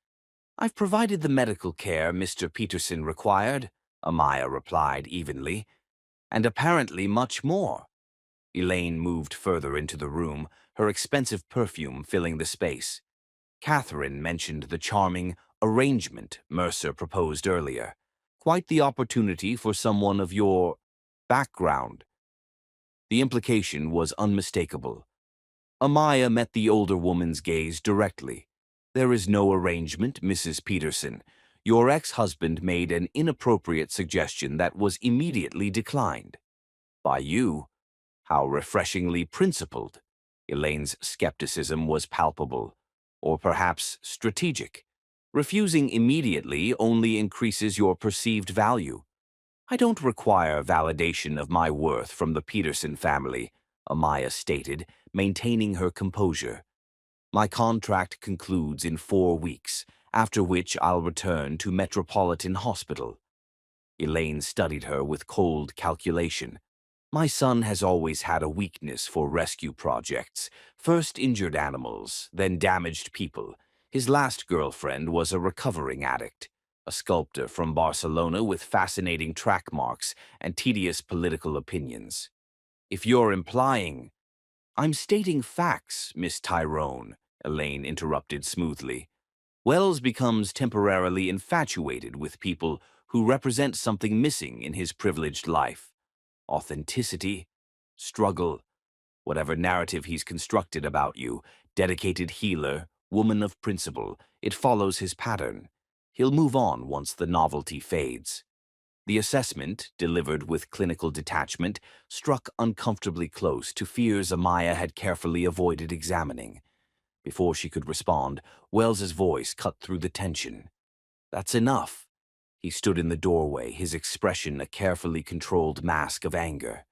"I've provided the medical care Mr. Peterson required," Amaya replied evenly, "and apparently much more." Elaine moved further into the room, her expensive perfume filling the space. Catherine mentioned the charming arrangement Mercer proposed earlier. "Quite the opportunity for someone of your background." The implication was unmistakable. Amaya met the older woman's gaze directly. "There is no arrangement, Mrs. Peterson. Your ex-husband made an inappropriate suggestion that was immediately declined." "By you? How refreshingly principled." Elaine's skepticism was palpable, or perhaps strategic. "Refusing immediately only increases your perceived value." "I don't require validation of my worth from the Peterson family," Amaya stated, maintaining her composure. "My contract concludes in 4 weeks, after which I'll return to Metropolitan Hospital." Elaine studied her with cold calculation. "My son has always had a weakness for rescue projects, first injured animals, then damaged people. His last girlfriend was a recovering addict, a sculptor from Barcelona with fascinating track marks and tedious political opinions." "If you're implying—" "I'm stating facts, Miss Tyrone," Elaine interrupted smoothly. "Wells becomes temporarily infatuated with people who represent something missing in his privileged life. Authenticity, struggle, whatever narrative he's constructed about you, dedicated healer, woman of principle, it follows his pattern. He'll move on once the novelty fades." The assessment, delivered with clinical detachment, struck uncomfortably close to fears Amaya had carefully avoided examining. Before she could respond, Wells's voice cut through the tension. "That's enough." He stood in the doorway, his expression a carefully controlled mask of anger.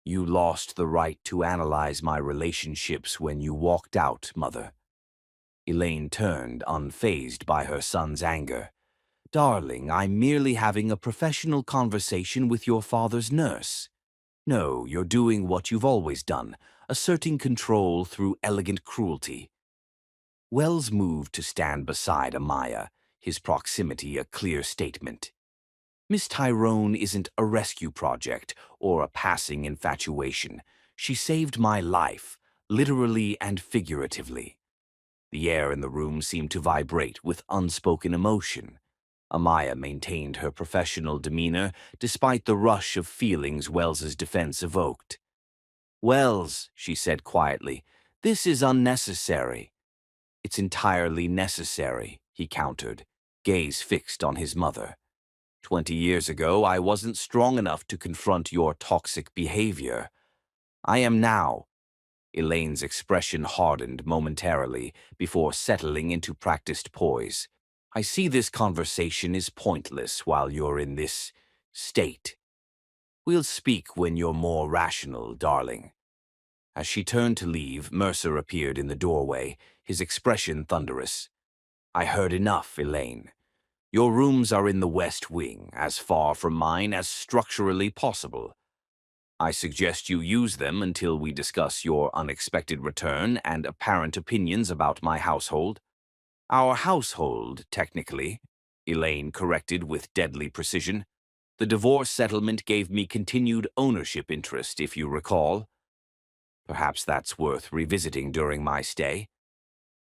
"You lost the right to analyze my relationships when you walked out, Mother." Elaine turned, unfazed by her son's anger. "Darling, I'm merely having a professional conversation with your father's nurse." "No, you're doing what you've always done, asserting control through elegant cruelty." Wells moved to stand beside Amaya, his proximity a clear statement. "Miss Tyrone isn't a rescue project or a passing infatuation. She saved my life, literally and figuratively." The air in the room seemed to vibrate with unspoken emotion. Amaya maintained her professional demeanor despite the rush of feelings Wells's defense evoked. "Wells," she said quietly, "this is unnecessary." "It's entirely necessary," he countered, gaze fixed on his mother. "20 years ago, I wasn't strong enough to confront your toxic behavior. I am now." Elaine's expression hardened momentarily before settling into practiced poise. "I see this conversation is pointless while you're in this state. We'll speak when you're more rational, darling." As she turned to leave, Mercer appeared in the doorway, his expression thunderous. "I heard enough, Elaine. Your rooms are in the West Wing, as far from mine as structurally possible. I suggest you use them until we discuss your unexpected return and apparent opinions about my household. Our household, technically, Elaine corrected with deadly precision. The divorce settlement gave me continued ownership interest, if you recall. Perhaps that's worth revisiting during my stay.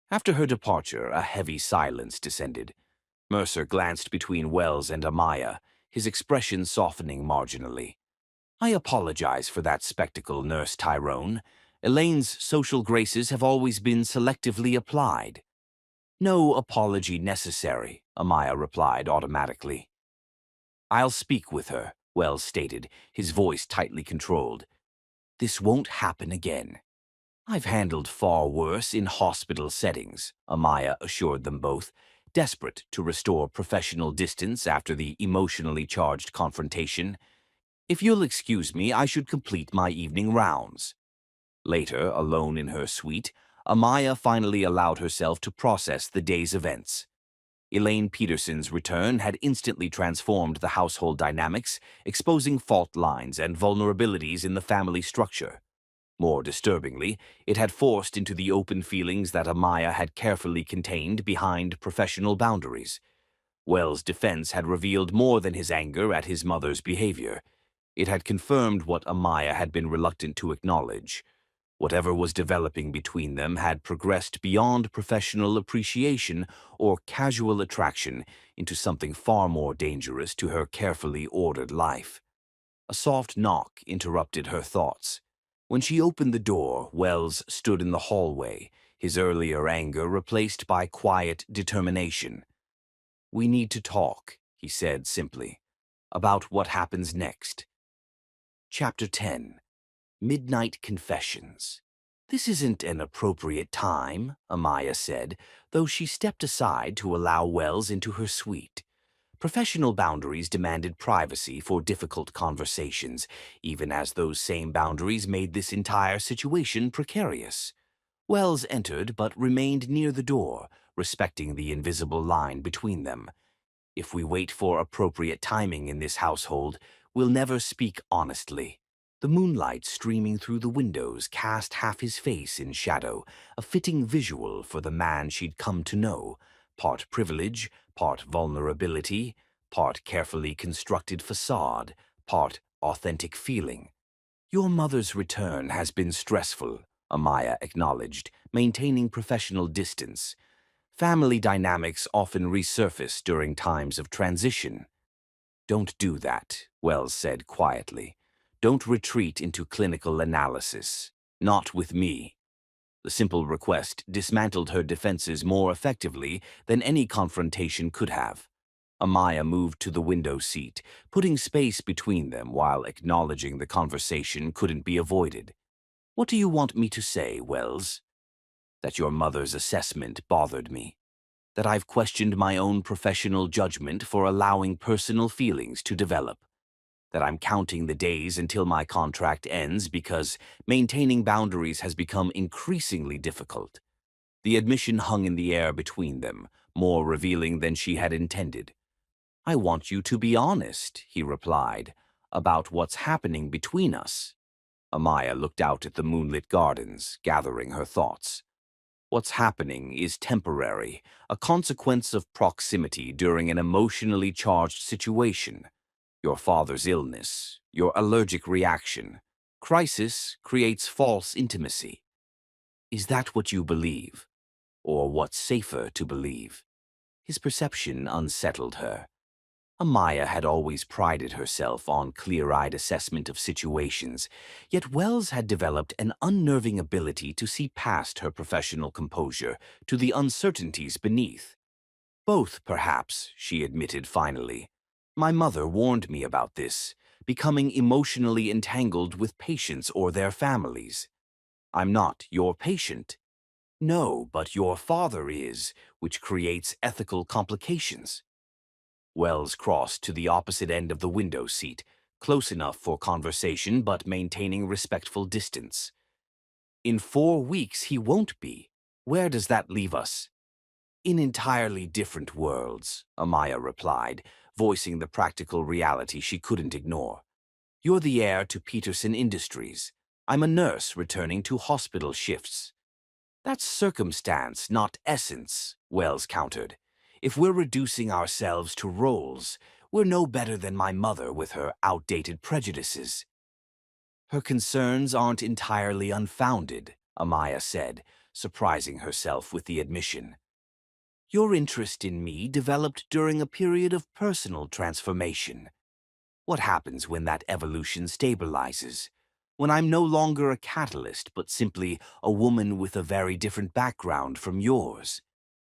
After her departure, a heavy silence descended. Mercer glanced between Wells and Amaya, his expression softening marginally. I apologize for that spectacle, Nurse Tyrone. Elaine's social graces have always been selectively applied. No apology necessary, Amaya replied automatically. I'll speak with her, Wells stated, his voice tightly controlled. This won't happen again. I've handled far worse in hospital settings, Amaya assured them both, desperate to restore professional distance after the emotionally charged confrontation. If you'll excuse me, I should complete my evening rounds. Later, alone in her suite, Amaya finally allowed herself to process the day's events. Elaine Peterson's return had instantly transformed the household dynamics, exposing fault lines and vulnerabilities in the family structure. More disturbingly, it had forced into the open feelings that Amaya had carefully contained behind professional boundaries. Wells' defense had revealed more than his anger at his mother's behavior. It had confirmed what Amaya had been reluctant to acknowledge. Whatever was developing between them had progressed beyond professional appreciation or casual attraction into something far more dangerous to her carefully ordered life. A soft knock interrupted her thoughts. When she opened the door, Wells stood in the hallway, his earlier anger replaced by quiet determination. We need to talk, he said simply, about what happens next. Chapter 10. Midnight Confessions. This isn't an appropriate time, Amaya said, though she stepped aside to allow Wells into her suite. Professional boundaries demanded privacy for difficult conversations, even as those same boundaries made this entire situation precarious. Wells entered but remained near the door, respecting the invisible line between them. If we wait for appropriate timing in this household, we'll never speak honestly. The moonlight streaming through the windows cast half his face in shadow, a fitting visual for the man she'd come to know, part privilege, part vulnerability, part carefully constructed facade, part authentic feeling. Your mother's return has been stressful, Amaya acknowledged, maintaining professional distance. Family dynamics often resurface during times of transition. Don't do that, Wells said quietly. Don't retreat into clinical analysis. Not with me. The simple request dismantled her defenses more effectively than any confrontation could have. Amaya moved to the window seat, putting space between them while acknowledging the conversation couldn't be avoided. What do you want me to say, Wells? That your mother's assessment bothered me. That I've questioned my own professional judgment for allowing personal feelings to develop. That I'm counting the days until my contract ends because maintaining boundaries has become increasingly difficult. The admission hung in the air between them, more revealing than she had intended. I want you to be honest, he replied, about what's happening between us. Amaya looked out at the moonlit gardens, gathering her thoughts. What's happening is temporary, a consequence of proximity during an emotionally charged situation. Your father's illness, your allergic reaction. Crisis creates false intimacy. Is that what you believe? Or what's safer to believe? His perception unsettled her. Amaya had always prided herself on clear-eyed assessment of situations, yet Wells had developed an unnerving ability to see past her professional composure to the uncertainties beneath. Both, perhaps, she admitted finally. My mother warned me about this, becoming emotionally entangled with patients or their families. I'm not your patient. No, but your father is, which creates ethical complications. Wells crossed to the opposite end of the window seat, close enough for conversation but maintaining respectful distance. In 4 weeks he won't be. Where does that leave us? In entirely different worlds, Amaya replied, voicing the practical reality she couldn't ignore. You're the heir to Peterson Industries. I'm a nurse returning to hospital shifts. That's circumstance, not essence, Wells countered. If we're reducing ourselves to roles, we're no better than my mother with her outdated prejudices. Her concerns aren't entirely unfounded, Amaya said, surprising herself with the admission. Your interest in me developed during a period of personal transformation. What happens when that evolution stabilizes? When I'm no longer a catalyst, but simply a woman with a very different background from yours?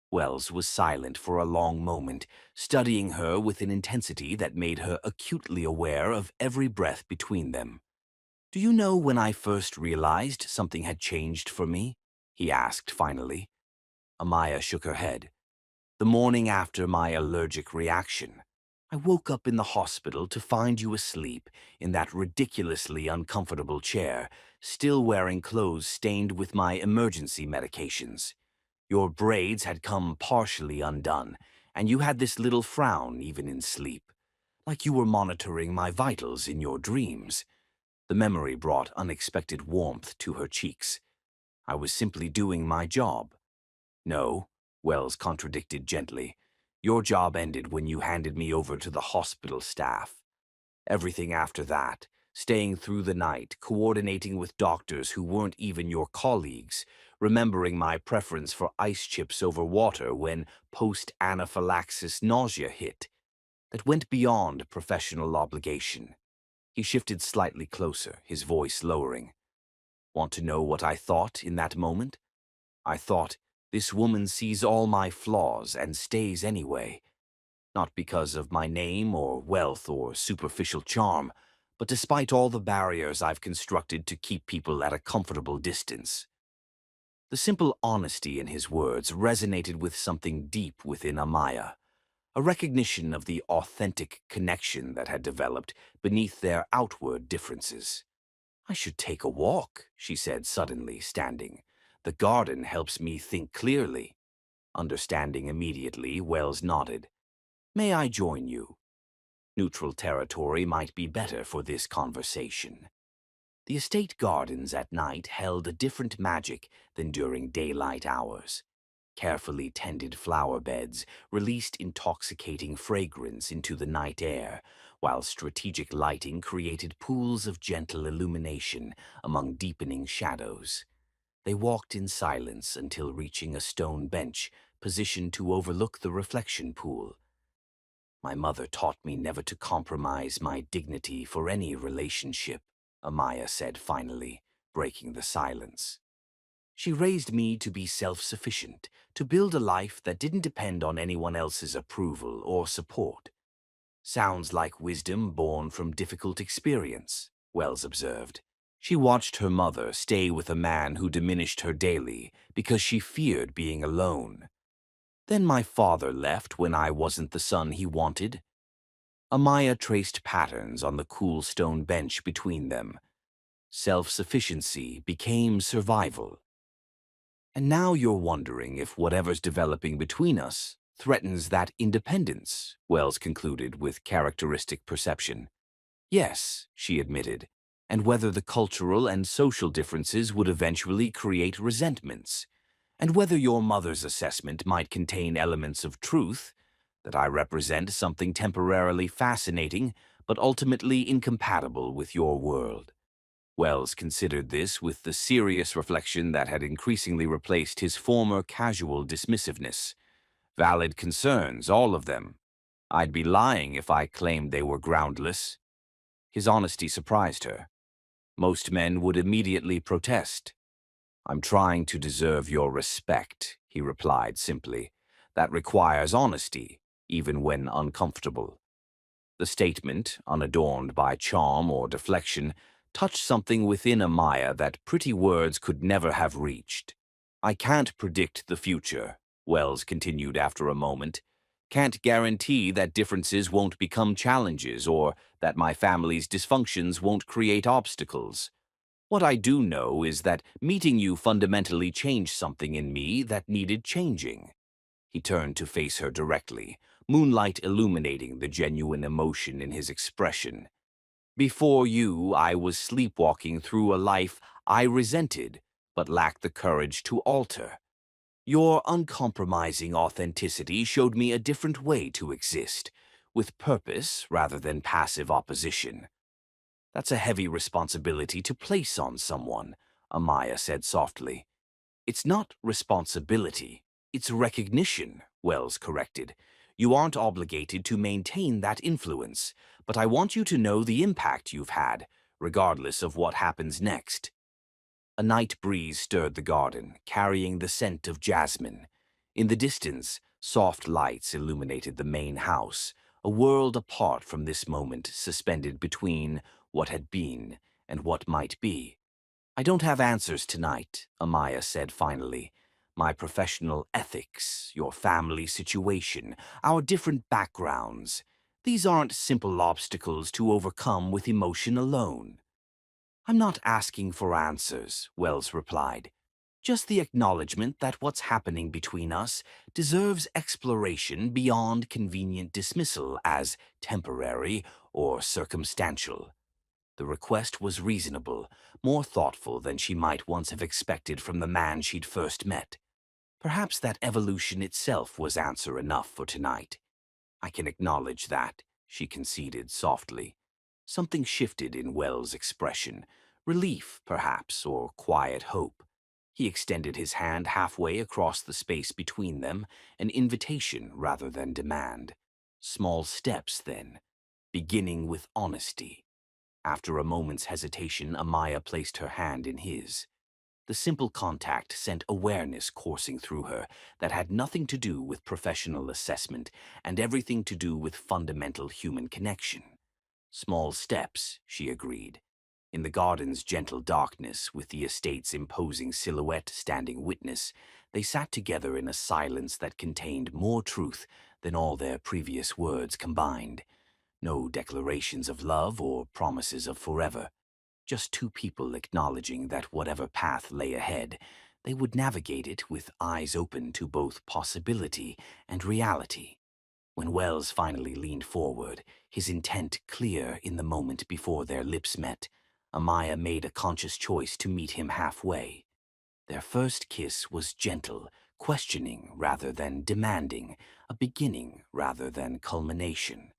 Wells was silent for a long moment, studying her with an intensity that made her acutely aware of every breath between them. Do you know when I first realized something had changed for me? He asked finally. Amaya shook her head. The morning after my allergic reaction. I woke up in the hospital to find you asleep in that ridiculously uncomfortable chair, still wearing clothes stained with my emergency medications. Your braids had come partially undone, and you had this little frown even in sleep, like you were monitoring my vitals in your dreams. The memory brought unexpected warmth to her cheeks. I was simply doing my job. No, Wells contradicted gently. Your job ended when you handed me over to the hospital staff. Everything after that, staying through the night, coordinating with doctors who weren't even your colleagues, remembering my preference for ice chips over water when post-anaphylaxis nausea hit, that went beyond professional obligation. He shifted slightly closer, his voice lowering. Want to know what I thought in that moment? I thought, this woman sees all my flaws and stays anyway. Not because of my name or wealth or superficial charm, but despite all the barriers I've constructed to keep people at a comfortable distance. The simple honesty in his words resonated with something deep within Amaya, a recognition of the authentic connection that had developed beneath their outward differences. I should take a walk, she said suddenly, standing. The garden helps me think clearly. Understanding immediately, Wells nodded. May I join you? Neutral territory might be better for this conversation. The estate gardens at night held a different magic than during daylight hours. Carefully tended flower beds released intoxicating fragrance into the night air, while strategic lighting created pools of gentle illumination among deepening shadows. They walked in silence until reaching a stone bench positioned to overlook the reflection pool. My mother taught me never to compromise my dignity for any relationship, Amaya said finally, breaking the silence. She raised me to be self-sufficient, to build a life that didn't depend on anyone else's approval or support. Sounds like wisdom born from difficult experience, Wells observed. She watched her mother stay with a man who diminished her daily because she feared being alone. Then my father left when I wasn't the son he wanted. Amaya traced patterns on the cool stone bench between them. Self-sufficiency became survival. And now you're wondering if whatever's developing between us threatens that independence, Wells concluded with characteristic perception. Yes, she admitted, and whether the cultural and social differences would eventually create resentments, and whether your mother's assessment might contain elements of truth, that I represent something temporarily fascinating but ultimately incompatible with your world. Wells considered this with the serious reflection that had increasingly replaced his former casual dismissiveness. Valid concerns, all of them. I'd be lying if I claimed they were groundless. His honesty surprised her. Most men would immediately protest. I'm trying to deserve your respect, he replied simply. That requires honesty, even when uncomfortable. The statement, unadorned by charm or deflection, touched something within Amaya that pretty words could never have reached. I can't predict the future, Wells continued after a moment. Can't guarantee that differences won't become challenges or that my family's dysfunctions won't create obstacles. What I do know is that meeting you fundamentally changed something in me that needed changing. He turned to face her directly, moonlight illuminating the genuine emotion in his expression. Before you, I was sleepwalking through a life I resented, but lacked the courage to alter. Your uncompromising authenticity showed me a different way to exist, with purpose rather than passive opposition. That's a heavy responsibility to place on someone, Amaya said softly. It's not responsibility, it's recognition, Wells corrected. You aren't obligated to maintain that influence, but I want you to know the impact you've had, regardless of what happens next. A night breeze stirred the garden, carrying the scent of jasmine. In the distance, soft lights illuminated the main house, a world apart from this moment suspended between what had been and what might be. I don't have answers tonight, Amaya said finally. My professional ethics, your family situation, our different backgrounds. These aren't simple obstacles to overcome with emotion alone. I'm not asking for answers, Wells replied. Just the acknowledgement that what's happening between us deserves exploration beyond convenient dismissal as temporary or circumstantial. The request was reasonable, more thoughtful than she might once have expected from the man she'd first met. Perhaps that evolution itself was answer enough for tonight. I can acknowledge that, she conceded softly. Something shifted in Wells' expression. Relief, perhaps, or quiet hope. He extended his hand halfway across the space between them, an invitation rather than demand. Small steps, then, beginning with honesty. After a moment's hesitation, Amaya placed her hand in his. The simple contact sent awareness coursing through her that had nothing to do with professional assessment and everything to do with fundamental human connection. Small steps, she agreed. In the garden's gentle darkness, with the estate's imposing silhouette standing witness, they sat together in a silence that contained more truth than all their previous words combined. No declarations of love or promises of forever. Just two people acknowledging that whatever path lay ahead, they would navigate it with eyes open to both possibility and reality. When Wells finally leaned forward, his intent clear in the moment before their lips met, Amaya made a conscious choice to meet him halfway. Their first kiss was gentle, questioning rather than demanding, a beginning rather than culmination.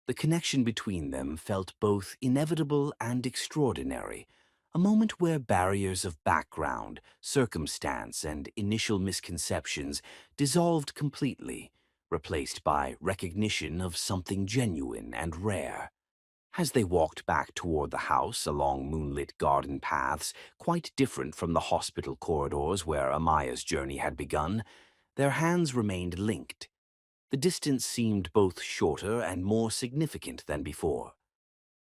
The connection between them felt both inevitable and extraordinary, a moment where barriers of background, circumstance, and initial misconceptions dissolved completely, replaced by recognition of something genuine and rare. As they walked back toward the house along moonlit garden paths, quite different from the hospital corridors where Amaya's journey had begun, their hands remained linked. The distance seemed both shorter and more significant than before.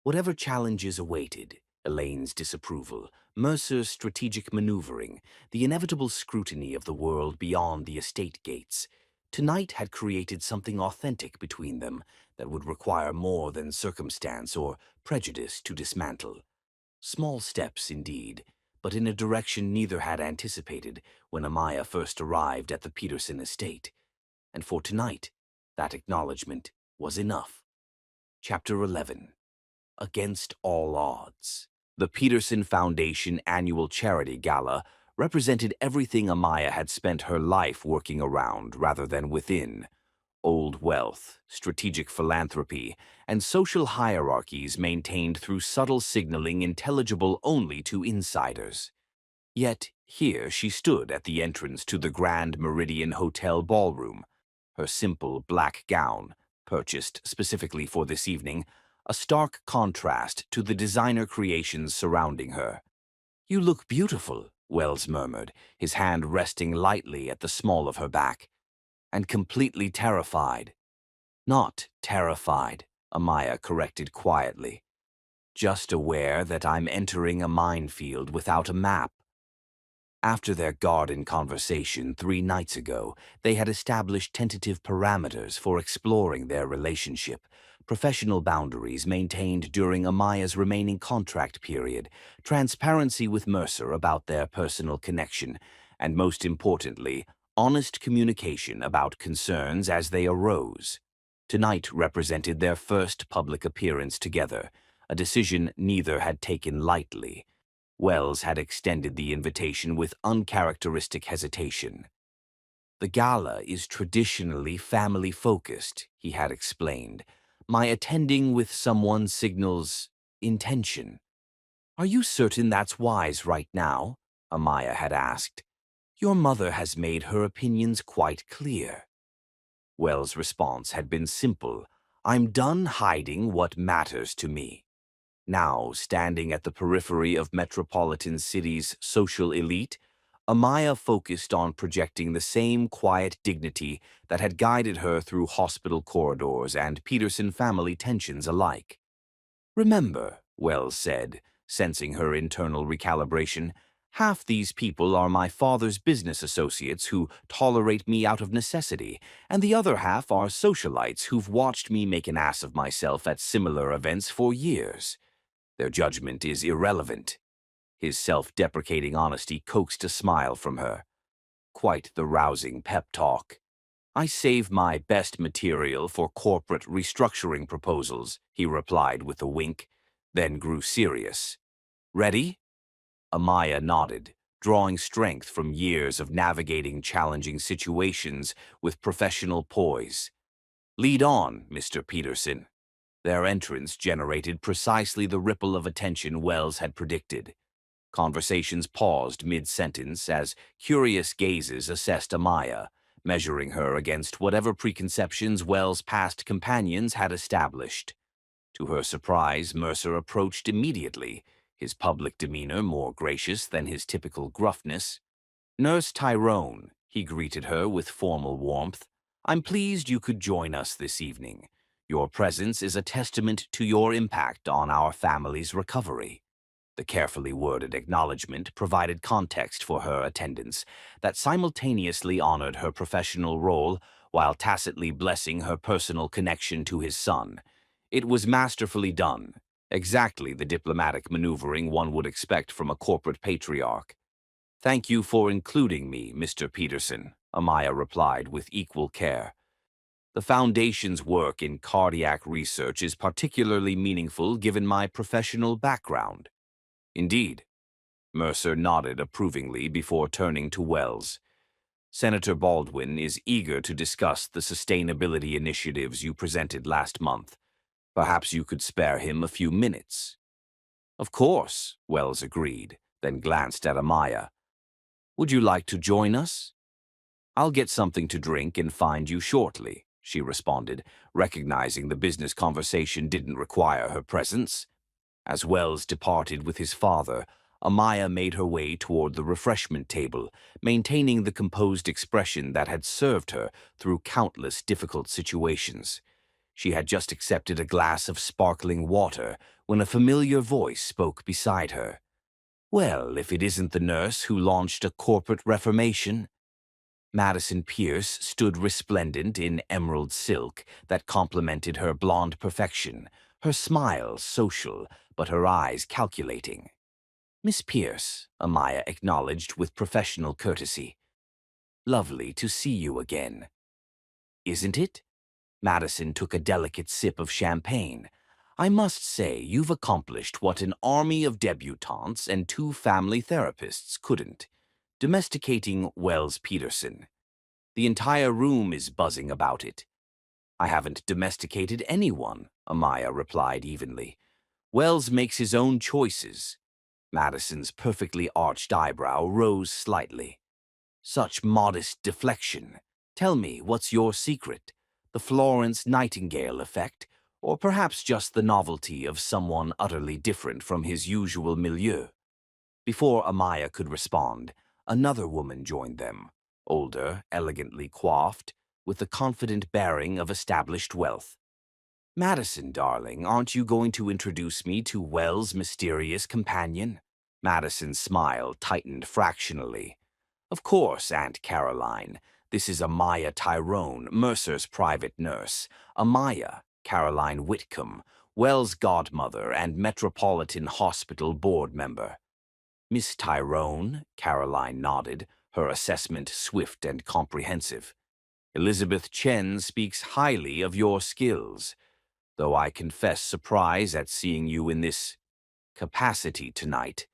Whatever challenges awaited, Elaine's disapproval, Mercer's strategic maneuvering, the inevitable scrutiny of the world beyond the estate gates, tonight had created something authentic between them that would require more than circumstance or prejudice to dismantle. Small steps, indeed, but in a direction neither had anticipated when Amaya first arrived at the Peterson estate. And for tonight, that acknowledgement was enough. Chapter 11. Against All Odds. The Peterson Foundation annual charity gala represented everything Amaya had spent her life working around rather than within. Old wealth, strategic philanthropy, and social hierarchies maintained through subtle signaling intelligible only to insiders. Yet here she stood at the entrance to the Grand Meridian Hotel ballroom, her simple black gown, purchased specifically for this evening, a stark contrast to the designer creations surrounding her. "You look beautiful," Wells murmured, his hand resting lightly at the small of her back. "And completely terrified." "Not terrified," Amaya corrected quietly. "Just aware that I'm entering a minefield without a map." After their garden conversation 3 nights ago, they had established tentative parameters for exploring their relationship, professional boundaries maintained during Amaya's remaining contract period, transparency with Mercer about their personal connection, and most importantly, honest communication about concerns as they arose. Tonight represented their first public appearance together, a decision neither had taken lightly. Wells had extended the invitation with uncharacteristic hesitation. "The gala is traditionally family-focused," he had explained. "My attending with someone signals intention." "Are you certain that's wise right now?" Amaya had asked. "Your mother has made her opinions quite clear." Wells' response had been simple. "I'm done hiding what matters to me." Now, standing at the periphery of metropolitan city's social elite, Amaya focused on projecting the same quiet dignity that had guided her through hospital corridors and Peterson family tensions alike. "Remember," Wells said, sensing her internal recalibration, "half these people are my father's business associates who tolerate me out of necessity, and the other half are socialites who've watched me make an ass of myself at similar events for years. Their judgment is irrelevant." His self-deprecating honesty coaxed a smile from her. Quite the rousing pep talk. "I save my best material for corporate restructuring proposals," he replied with a wink, then grew serious. "Ready?" Amaya nodded, drawing strength from years of navigating challenging situations with professional poise. "Lead on, Mr. Peterson." Their entrance generated precisely the ripple of attention Wells had predicted. Conversations paused mid-sentence as curious gazes assessed Amaya, measuring her against whatever preconceptions Wells' past companions had established. To her surprise, Mercer approached immediately, his public demeanor more gracious than his typical gruffness. "Nurse Tyrone," he greeted her with formal warmth, "I'm pleased you could join us this evening. Your presence is a testament to your impact on our family's recovery." The carefully worded acknowledgement provided context for her attendance that simultaneously honored her professional role while tacitly blessing her personal connection to his son. It was masterfully done, exactly the diplomatic maneuvering one would expect from a corporate patriarch. "Thank you for including me, Mr. Peterson," Amaya replied with equal care. "The Foundation's work in cardiac research is particularly meaningful given my professional background." "Indeed." Mercer nodded approvingly before turning to Wells. "Senator Baldwin is eager to discuss the sustainability initiatives you presented last month. Perhaps you could spare him a few minutes." "Of course," Wells agreed, then glanced at Amaya. "Would you like to join us?" "I'll get something to drink and find you shortly," she responded, recognizing the business conversation didn't require her presence. As Wells departed with his father, Amaya made her way toward the refreshment table, maintaining the composed expression that had served her through countless difficult situations. She had just accepted a glass of sparkling water when a familiar voice spoke beside her. "Well, if it isn't the nurse who launched a corporate reformation." Madison Pierce stood resplendent in emerald silk that complemented her blonde perfection, her smile social, but her eyes calculating. "Miss Pierce," Amaya acknowledged with professional courtesy. "Lovely to see you again." "Isn't it?" Madison took a delicate sip of champagne. "I must say you've accomplished what an army of debutantes and two family therapists couldn't, domesticating Wells Peterson. The entire room is buzzing about it." "I haven't domesticated anyone," Amaya replied evenly. "Wells makes his own choices." Madison's perfectly arched eyebrow rose slightly. "Such modest deflection. Tell me, what's your secret? The Florence Nightingale effect, or perhaps just the novelty of someone utterly different from his usual milieu?" Before Amaya could respond, another woman joined them, older, elegantly coiffed, with the confident bearing of established wealth. "Madison, darling, aren't you going to introduce me to Wells' mysterious companion?" Madison's smile tightened fractionally. "Of course, Aunt Caroline. This is Amaya Tyrone, Mercer's private nurse. Amaya, Caroline Whitcomb, Wells' godmother and Metropolitan Hospital board member." "Miss Tyrone," Caroline nodded, her assessment swift and comprehensive. Elizabeth Chen speaks highly of your skills, though I confess surprise at seeing you in this capacity tonight.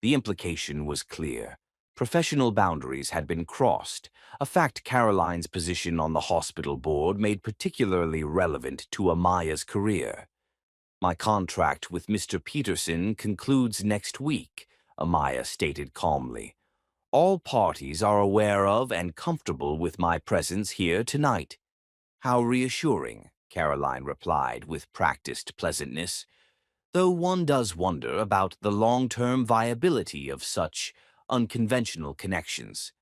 The implication was clear. Professional boundaries had been crossed, a fact Caroline's position on the hospital board made particularly relevant to Amaya's career. My contract with Mr. Peterson concludes next week, Amaya stated calmly. All parties are aware of and comfortable with my presence here tonight. How reassuring, Caroline replied with practiced pleasantness, though one does wonder about the long-term viability of such unconventional connections.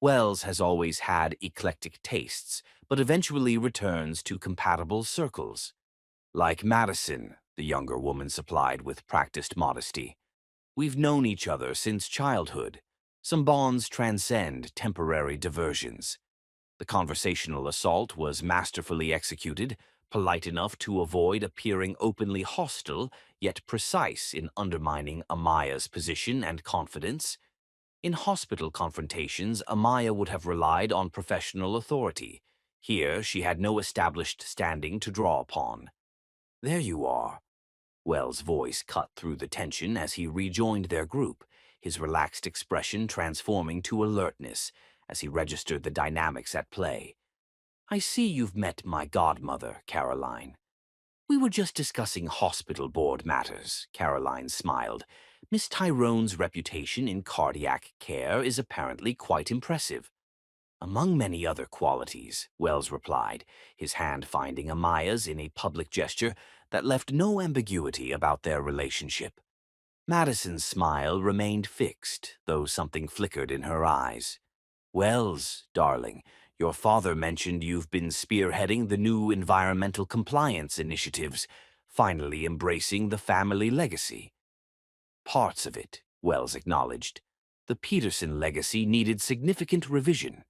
Wells has always had eclectic tastes, but eventually returns to compatible circles. Like Madison, the younger woman supplied with practiced modesty. We've known each other since childhood. Some bonds transcend temporary diversions. The conversational assault was masterfully executed, polite enough to avoid appearing openly hostile, yet precise in undermining Amaya's position and confidence. In hospital confrontations, Amaya would have relied on professional authority. Here, she had no established standing to draw upon. There you are. Wells' voice cut through the tension as he rejoined their group, his relaxed expression transforming to alertness as he registered the dynamics at play. I see you've met my godmother, Caroline. We were just discussing hospital board matters, Caroline smiled. Miss Tyrone's reputation in cardiac care is apparently quite impressive. Among many other qualities, Wells replied, his hand finding Amaya's in a public gesture that left no ambiguity about their relationship. Madison's smile remained fixed, though something flickered in her eyes. Wells, darling, your father mentioned you've been spearheading the new environmental compliance initiatives, finally embracing the family legacy. Parts of it, Wells acknowledged. The Peterson legacy needed significant revision.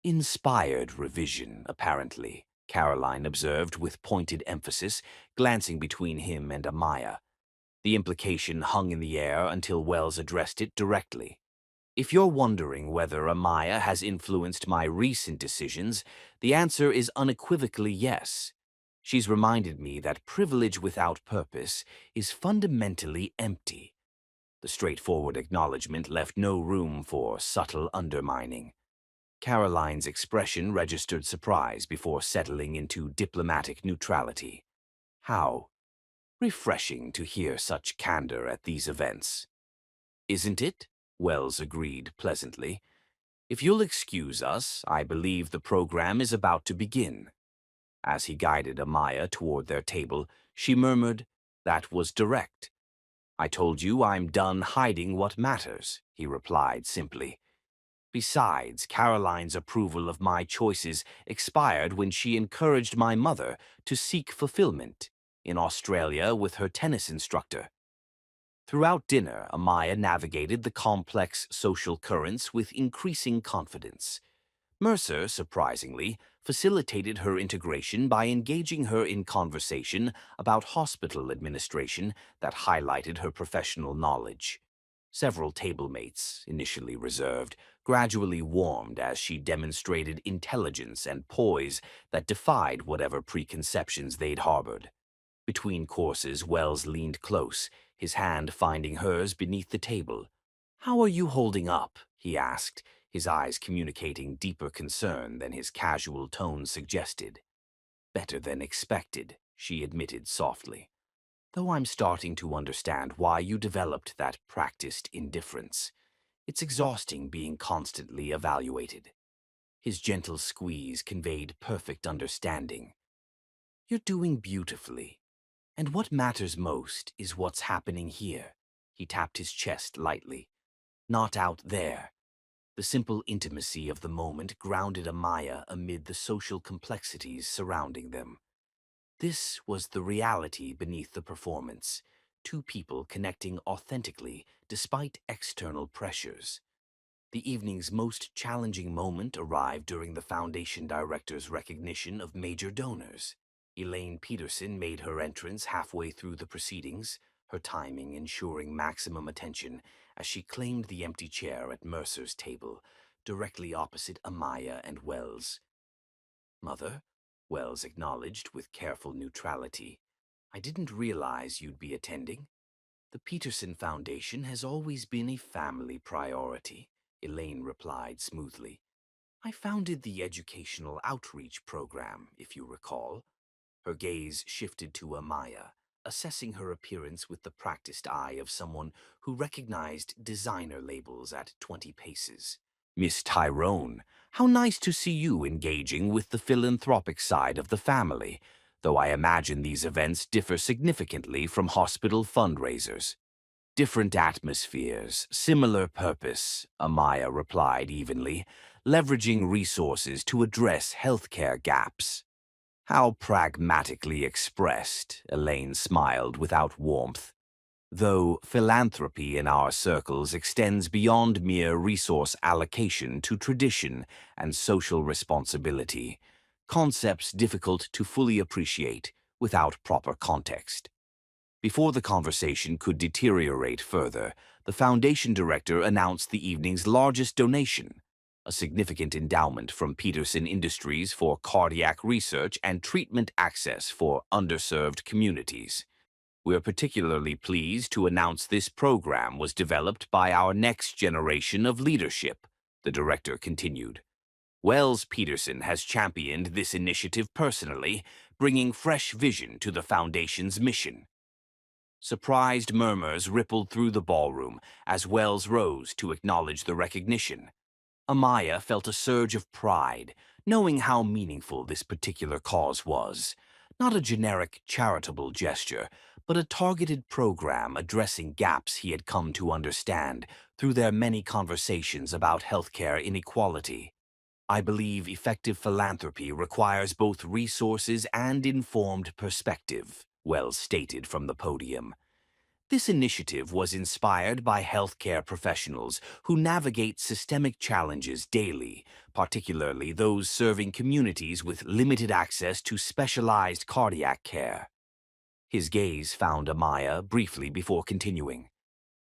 Inspired revision, apparently, Caroline observed with pointed emphasis, glancing between him and Amaya. The implication hung in the air until Wells addressed it directly. If you're wondering whether Amaya has influenced my recent decisions, the answer is unequivocally yes. She's reminded me that privilege without purpose is fundamentally empty. The straightforward acknowledgement left no room for subtle undermining. Caroline's expression registered surprise before settling into diplomatic neutrality. How refreshing to hear such candor at these events. Isn't it? Wells agreed pleasantly. If you'll excuse us, I believe the program is about to begin. As he guided Amaya toward their table, she murmured, That was direct. I told you I'm done hiding what matters, he replied simply. Besides, Caroline's approval of my choices expired when she encouraged my mother to seek fulfillment in Australia with her tennis instructor. Throughout dinner, Amaya navigated the complex social currents with increasing confidence. Mercer, surprisingly, facilitated her integration by engaging her in conversation about hospital administration that highlighted her professional knowledge. Several table-mates, initially reserved, gradually warmed as she demonstrated intelligence and poise that defied whatever preconceptions they'd harbored. Between courses, Wells leaned close, his hand finding hers beneath the table. "How are you holding up?" he asked, his eyes communicating deeper concern than his casual tone suggested. "Better than expected," she admitted softly. "Though I'm starting to understand why you developed that practiced indifference. It's exhausting being constantly evaluated." His gentle squeeze conveyed perfect understanding. "You're doing beautifully. And what matters most is what's happening here." He tapped his chest lightly. "Not out there." The simple intimacy of the moment grounded Amaya amid the social complexities surrounding them. This was the reality beneath the performance, two people connecting authentically despite external pressures. The evening's most challenging moment arrived during the Foundation Director's recognition of major donors. Elaine Peterson made her entrance halfway through the proceedings, her timing ensuring maximum attention as she claimed the empty chair at Mercer's table, directly opposite Amaya and Wells. "Mother," Wells acknowledged with careful neutrality, "I didn't realize you'd be attending." "The Peterson Foundation has always been a family priority," Elaine replied smoothly. "I founded the educational outreach program, if you recall." Her gaze shifted to Amaya, assessing her appearance with the practiced eye of someone who recognized designer labels at 20 paces. "Miss Tyrone, how nice to see you engaging with the philanthropic side of the family, though I imagine these events differ significantly from hospital fundraisers." "Different atmospheres, similar purpose," Amaya replied evenly, "leveraging resources to address healthcare gaps." "How pragmatically expressed," Elaine smiled without warmth. "Though philanthropy in our circles extends beyond mere resource allocation to tradition and social responsibility, concepts difficult to fully appreciate without proper context." Before the conversation could deteriorate further, the Foundation director announced the evening's largest donation, a significant endowment from Peterson Industries for cardiac research and treatment access for underserved communities. "We're particularly pleased to announce this program was developed by our next generation of leadership," the director continued. "Wells Peterson has championed this initiative personally, bringing fresh vision to the Foundation's mission." Surprised murmurs rippled through the ballroom as Wells rose to acknowledge the recognition. Amaya felt a surge of pride, knowing how meaningful this particular cause was. Not a generic charitable gesture, but a targeted program addressing gaps he had come to understand through their many conversations about healthcare inequality. "I believe effective philanthropy requires both resources and informed perspective," Wells stated from the podium. "This initiative was inspired by healthcare professionals who navigate systemic challenges daily, particularly those serving communities with limited access to specialized cardiac care." His gaze found Amaya briefly before continuing.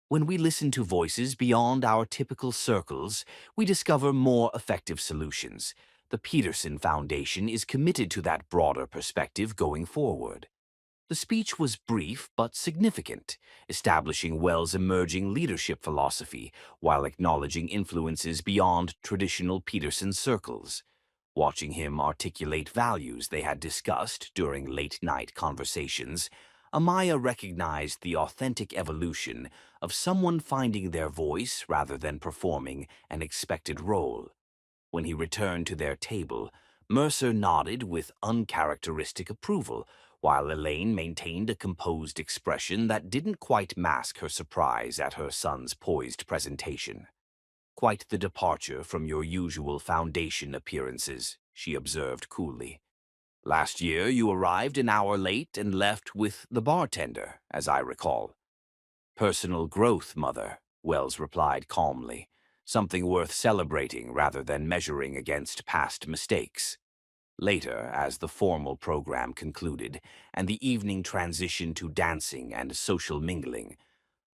"When we listen to voices beyond our typical circles, we discover more effective solutions. The Peterson Foundation is committed to that broader perspective going forward." The speech was brief but significant, establishing Wells' emerging leadership philosophy while acknowledging influences beyond traditional Peterson circles. Watching him articulate values they had discussed during late-night conversations, Amaya recognized the authentic evolution of someone finding their voice rather than performing an expected role. When he returned to their table, Mercer nodded with uncharacteristic approval, while Elaine maintained a composed expression that didn't quite mask her surprise at her son's poised presentation. "Quite the departure from your usual Foundation appearances," she observed coolly. "Last year you arrived an hour late and left with the bartender, as I recall." "Personal growth, Mother," Wells replied calmly. "Something worth celebrating rather than measuring against past mistakes." Later, as the formal program concluded and the evening transitioned to dancing and social mingling,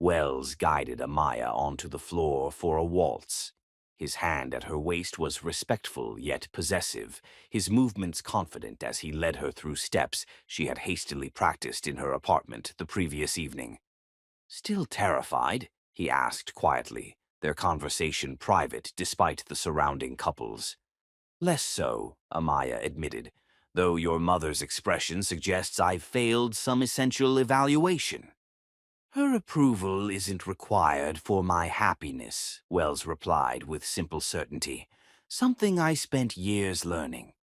Wells guided Amaya onto the floor for a waltz. His hand at her waist was respectful yet possessive, his movements confident as he led her through steps she had hastily practiced in her apartment the previous evening. "Still terrified?" he asked quietly, their conversation private despite the surrounding couples. "Less so," Amaya admitted, "though your mother's expression suggests I've failed some essential evaluation." "Her approval isn't required for my happiness," Wells replied with simple certainty, "something I spent years learning."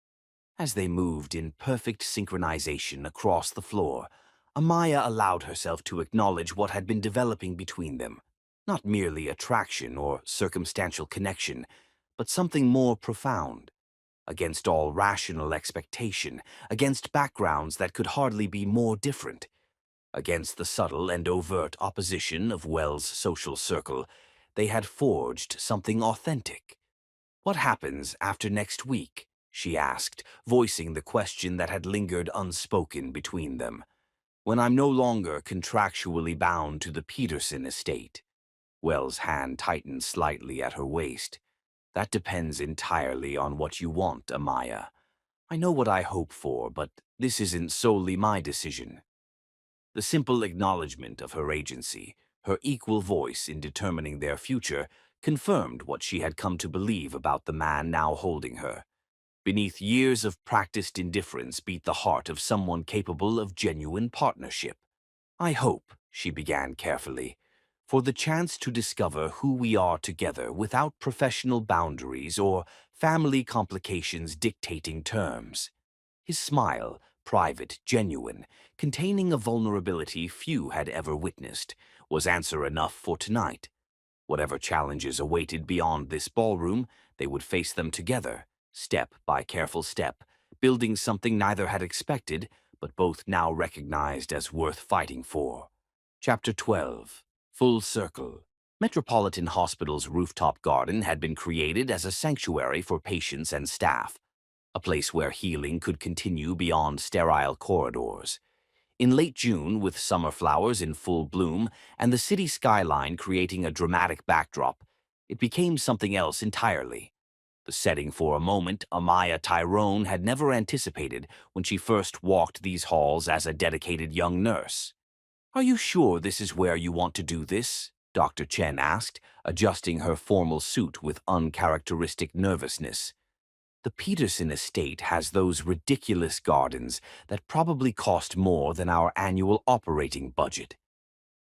As they moved in perfect synchronization across the floor, Amaya allowed herself to acknowledge what had been developing between them. Not merely attraction or circumstantial connection, but something more profound. Against all rational expectation, against backgrounds that could hardly be more different, against the subtle and overt opposition of Wells' social circle, they had forged something authentic. "What happens after next week?" she asked, voicing the question that had lingered unspoken between them. when I'm no longer contractually bound to the Peterson estate. Wells' hand tightened slightly at her waist. That depends entirely on what you want, Amaya. I know what I hope for, but this isn't solely my decision. The simple acknowledgement of her agency, her equal voice in determining their future, confirmed what she had come to believe about the man now holding her. Beneath years of practiced indifference beat the heart of someone capable of genuine partnership. I hope, she began carefully, for the chance to discover who we are together without professional boundaries or family complications dictating terms. His smile, private, genuine, containing a vulnerability few had ever witnessed, was answer enough for tonight. Whatever challenges awaited beyond this ballroom, they would face them together, step by careful step, building something neither had expected, but both now recognized as worth fighting for. Chapter 12. Full Circle. Metropolitan Hospital's rooftop garden had been created as a sanctuary for patients and staff, a place where healing could continue beyond sterile corridors. In late June, with summer flowers in full bloom and the city skyline creating a dramatic backdrop, it became something else entirely. The setting for a moment Amaya Tyrone had never anticipated when she first walked these halls as a dedicated young nurse. "Are you sure this is where you want to do this?" Dr. Chen asked, adjusting her formal suit with uncharacteristic nervousness. "The Peterson estate has those ridiculous gardens that probably cost more than our annual operating budget."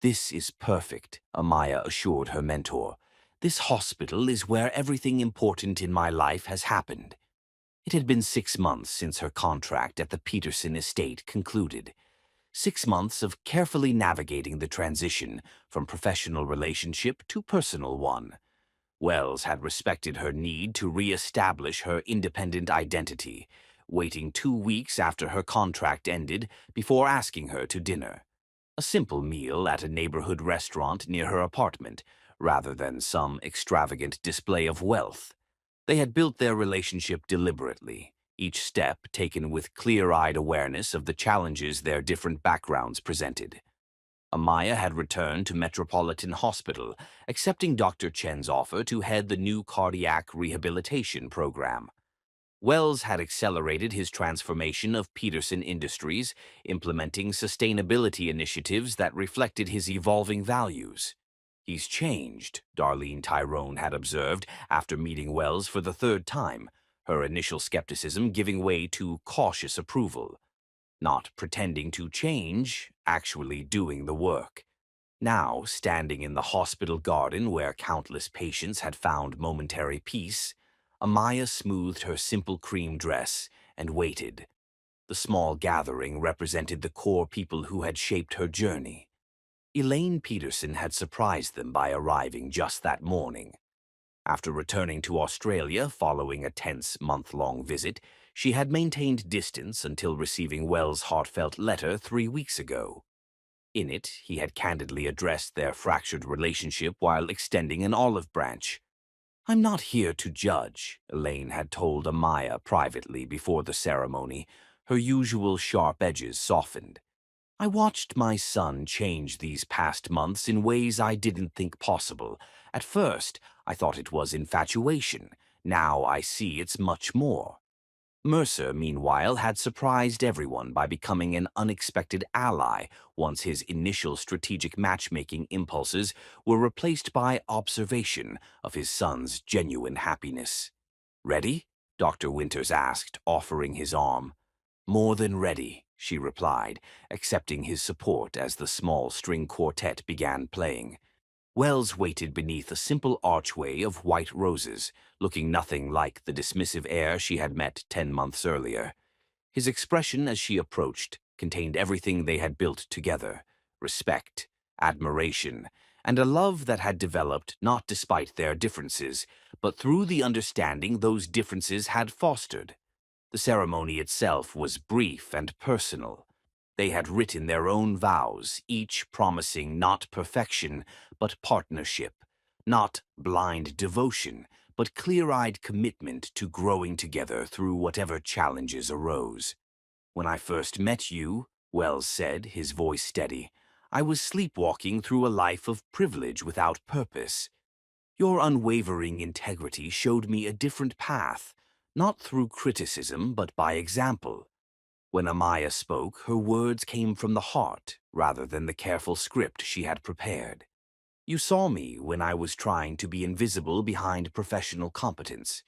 "This is perfect," Amaya assured her mentor. "This hospital is where everything important in my life has happened." It had been 6 months since her contract at the Peterson estate concluded. 6 months of carefully navigating the transition from professional relationship to personal one. Wells had respected her need to re-establish her independent identity, waiting 2 weeks after her contract ended before asking her to dinner. A simple meal at a neighborhood restaurant near her apartment, rather than some extravagant display of wealth. They had built their relationship deliberately, each step taken with clear-eyed awareness of the challenges their different backgrounds presented. Amaya had returned to Metropolitan Hospital, accepting Dr. Chen's offer to head the new cardiac rehabilitation program. Wells had accelerated his transformation of Peterson Industries, implementing sustainability initiatives that reflected his evolving values. "He's changed," Darlene Tyrone had observed after meeting Wells for the third time, her initial skepticism giving way to cautious approval. Not pretending to change, actually doing the work. Now, standing in the hospital garden where countless patients had found momentary peace, Amaya smoothed her simple cream dress and waited. The small gathering represented the core people who had shaped her journey. Elaine Peterson had surprised them by arriving just that morning. After returning to Australia following a tense month-long visit, she had maintained distance until receiving Wells' heartfelt letter 3 weeks ago. In it, he had candidly addressed their fractured relationship while extending an olive branch. "I'm not here to judge," Elaine had told Amaya privately before the ceremony, her usual sharp edges softened. "I watched my son change these past months in ways I didn't think possible. At first, I thought it was infatuation. Now I see it's much more." Mercer, meanwhile, had surprised everyone by becoming an unexpected ally once his initial strategic matchmaking impulses were replaced by observation of his son's genuine happiness. "Ready?" Dr. Winters asked, offering his arm. "More than ready," she replied, accepting his support as the small string quartet began playing. Wells waited beneath a simple archway of white roses, looking nothing like the dismissive air she had met 10 months earlier. His expression as she approached contained everything they had built together: respect, admiration, and a love that had developed not despite their differences, but through the understanding those differences had fostered. The ceremony itself was brief and personal. They had written their own vows, each promising not perfection, but partnership, not blind devotion, but clear-eyed commitment to growing together through whatever challenges arose. "When I first met you," Wells said, his voice steady. "I was sleepwalking through a life of privilege without purpose. Your unwavering integrity showed me a different path, not through criticism, but by example." When Amaya spoke, her words came from the heart rather than the careful script she had prepared. "You saw me when I was trying to be invisible behind professional competence.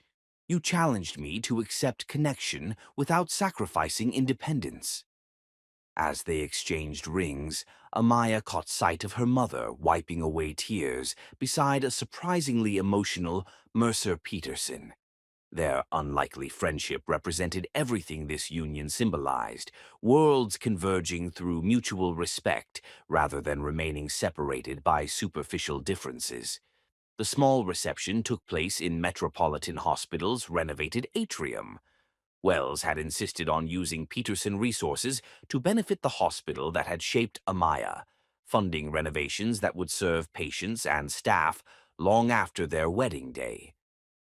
You challenged me to accept connection without sacrificing independence." As they exchanged rings, Amaya caught sight of her mother wiping away tears beside a surprisingly emotional Mercer Peterson. Their unlikely friendship represented everything this union symbolized, worlds converging through mutual respect rather than remaining separated by superficial differences. The small reception took place in Metropolitan Hospital's renovated atrium. Wells had insisted on using Peterson resources to benefit the hospital that had shaped Amaya, funding renovations that would serve patients and staff long after their wedding day.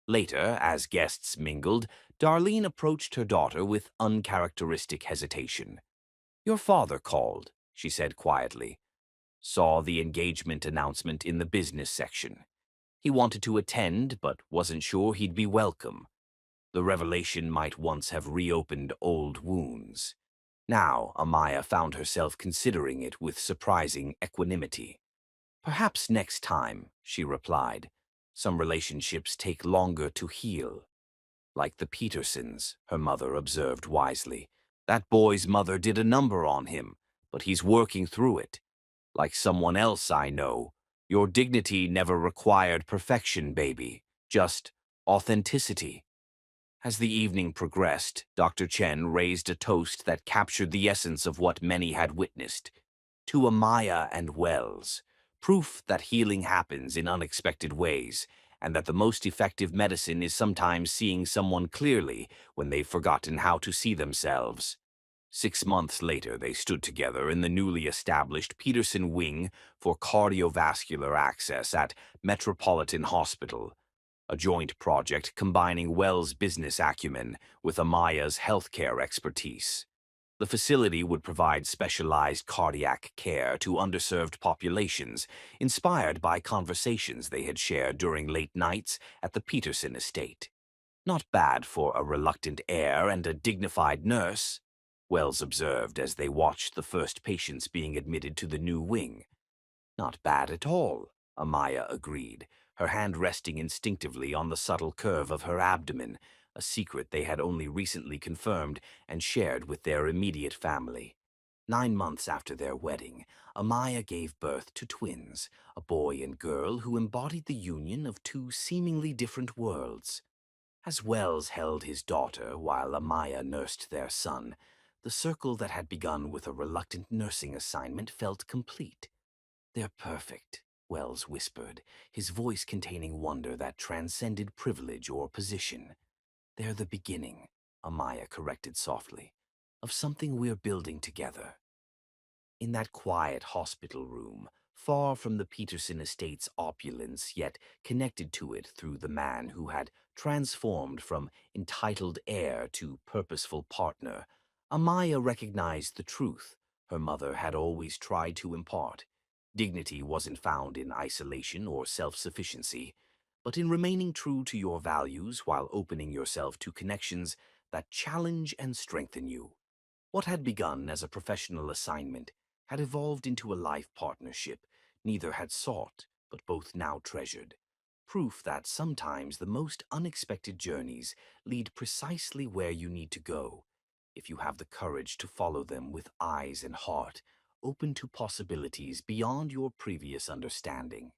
Later, as guests mingled, Darlene approached her daughter with uncharacteristic hesitation. "Your father called," she said quietly. "Saw the engagement announcement in the business section. He wanted to attend, but wasn't sure he'd be welcome." The revelation might once have reopened old wounds. Now, Amaya found herself considering it with surprising equanimity. "Perhaps next time," she replied. "Some relationships take longer to heal." "Like the Petersons," her mother observed wisely. "That boy's mother did a number on him, but he's working through it. Like someone else I know, your dignity never required perfection, baby, just authenticity." As the evening progressed, Dr. Chen raised a toast that captured the essence of what many had witnessed. To Amaya and Wells, proof that healing happens in unexpected ways, and that the most effective medicine is sometimes seeing someone clearly when they've forgotten how to see themselves. 6 months later, they stood together in the newly established Peterson Wing for Cardiovascular Access at Metropolitan Hospital, a joint project combining Wells' business acumen with Amaya's healthcare expertise. The facility would provide specialized cardiac care to underserved populations, inspired by conversations they had shared during late nights at the Peterson estate. "Not bad for a reluctant heir and a dignified nurse," Wells observed as they watched the first patients being admitted to the new wing. "Not bad at all," Amaya agreed, her hand resting instinctively on the subtle curve of her abdomen, a secret they had only recently confirmed and shared with their immediate family. 9 months after their wedding, Amaya gave birth to twins, a boy and girl who embodied the union of two seemingly different worlds. As Wells held his daughter while Amaya nursed their son, the circle that had begun with a reluctant nursing assignment felt complete. "They're perfect," Wells whispered, his voice containing wonder that transcended privilege or position. "They're the beginning," Amaya corrected softly, "of something we're building together." In that quiet hospital room, far from the Peterson estate's opulence, yet connected to it through the man who had transformed from entitled heir to purposeful partner, Amaya recognized the truth her mother had always tried to impart. Dignity wasn't found in isolation or self-sufficiency, but in remaining true to your values while opening yourself to connections that challenge and strengthen you. What had begun as a professional assignment had evolved into a life partnership neither had sought, but both now treasured. Proof that sometimes the most unexpected journeys lead precisely where you need to go, if you have the courage to follow them with eyes and heart open to possibilities beyond your previous understanding.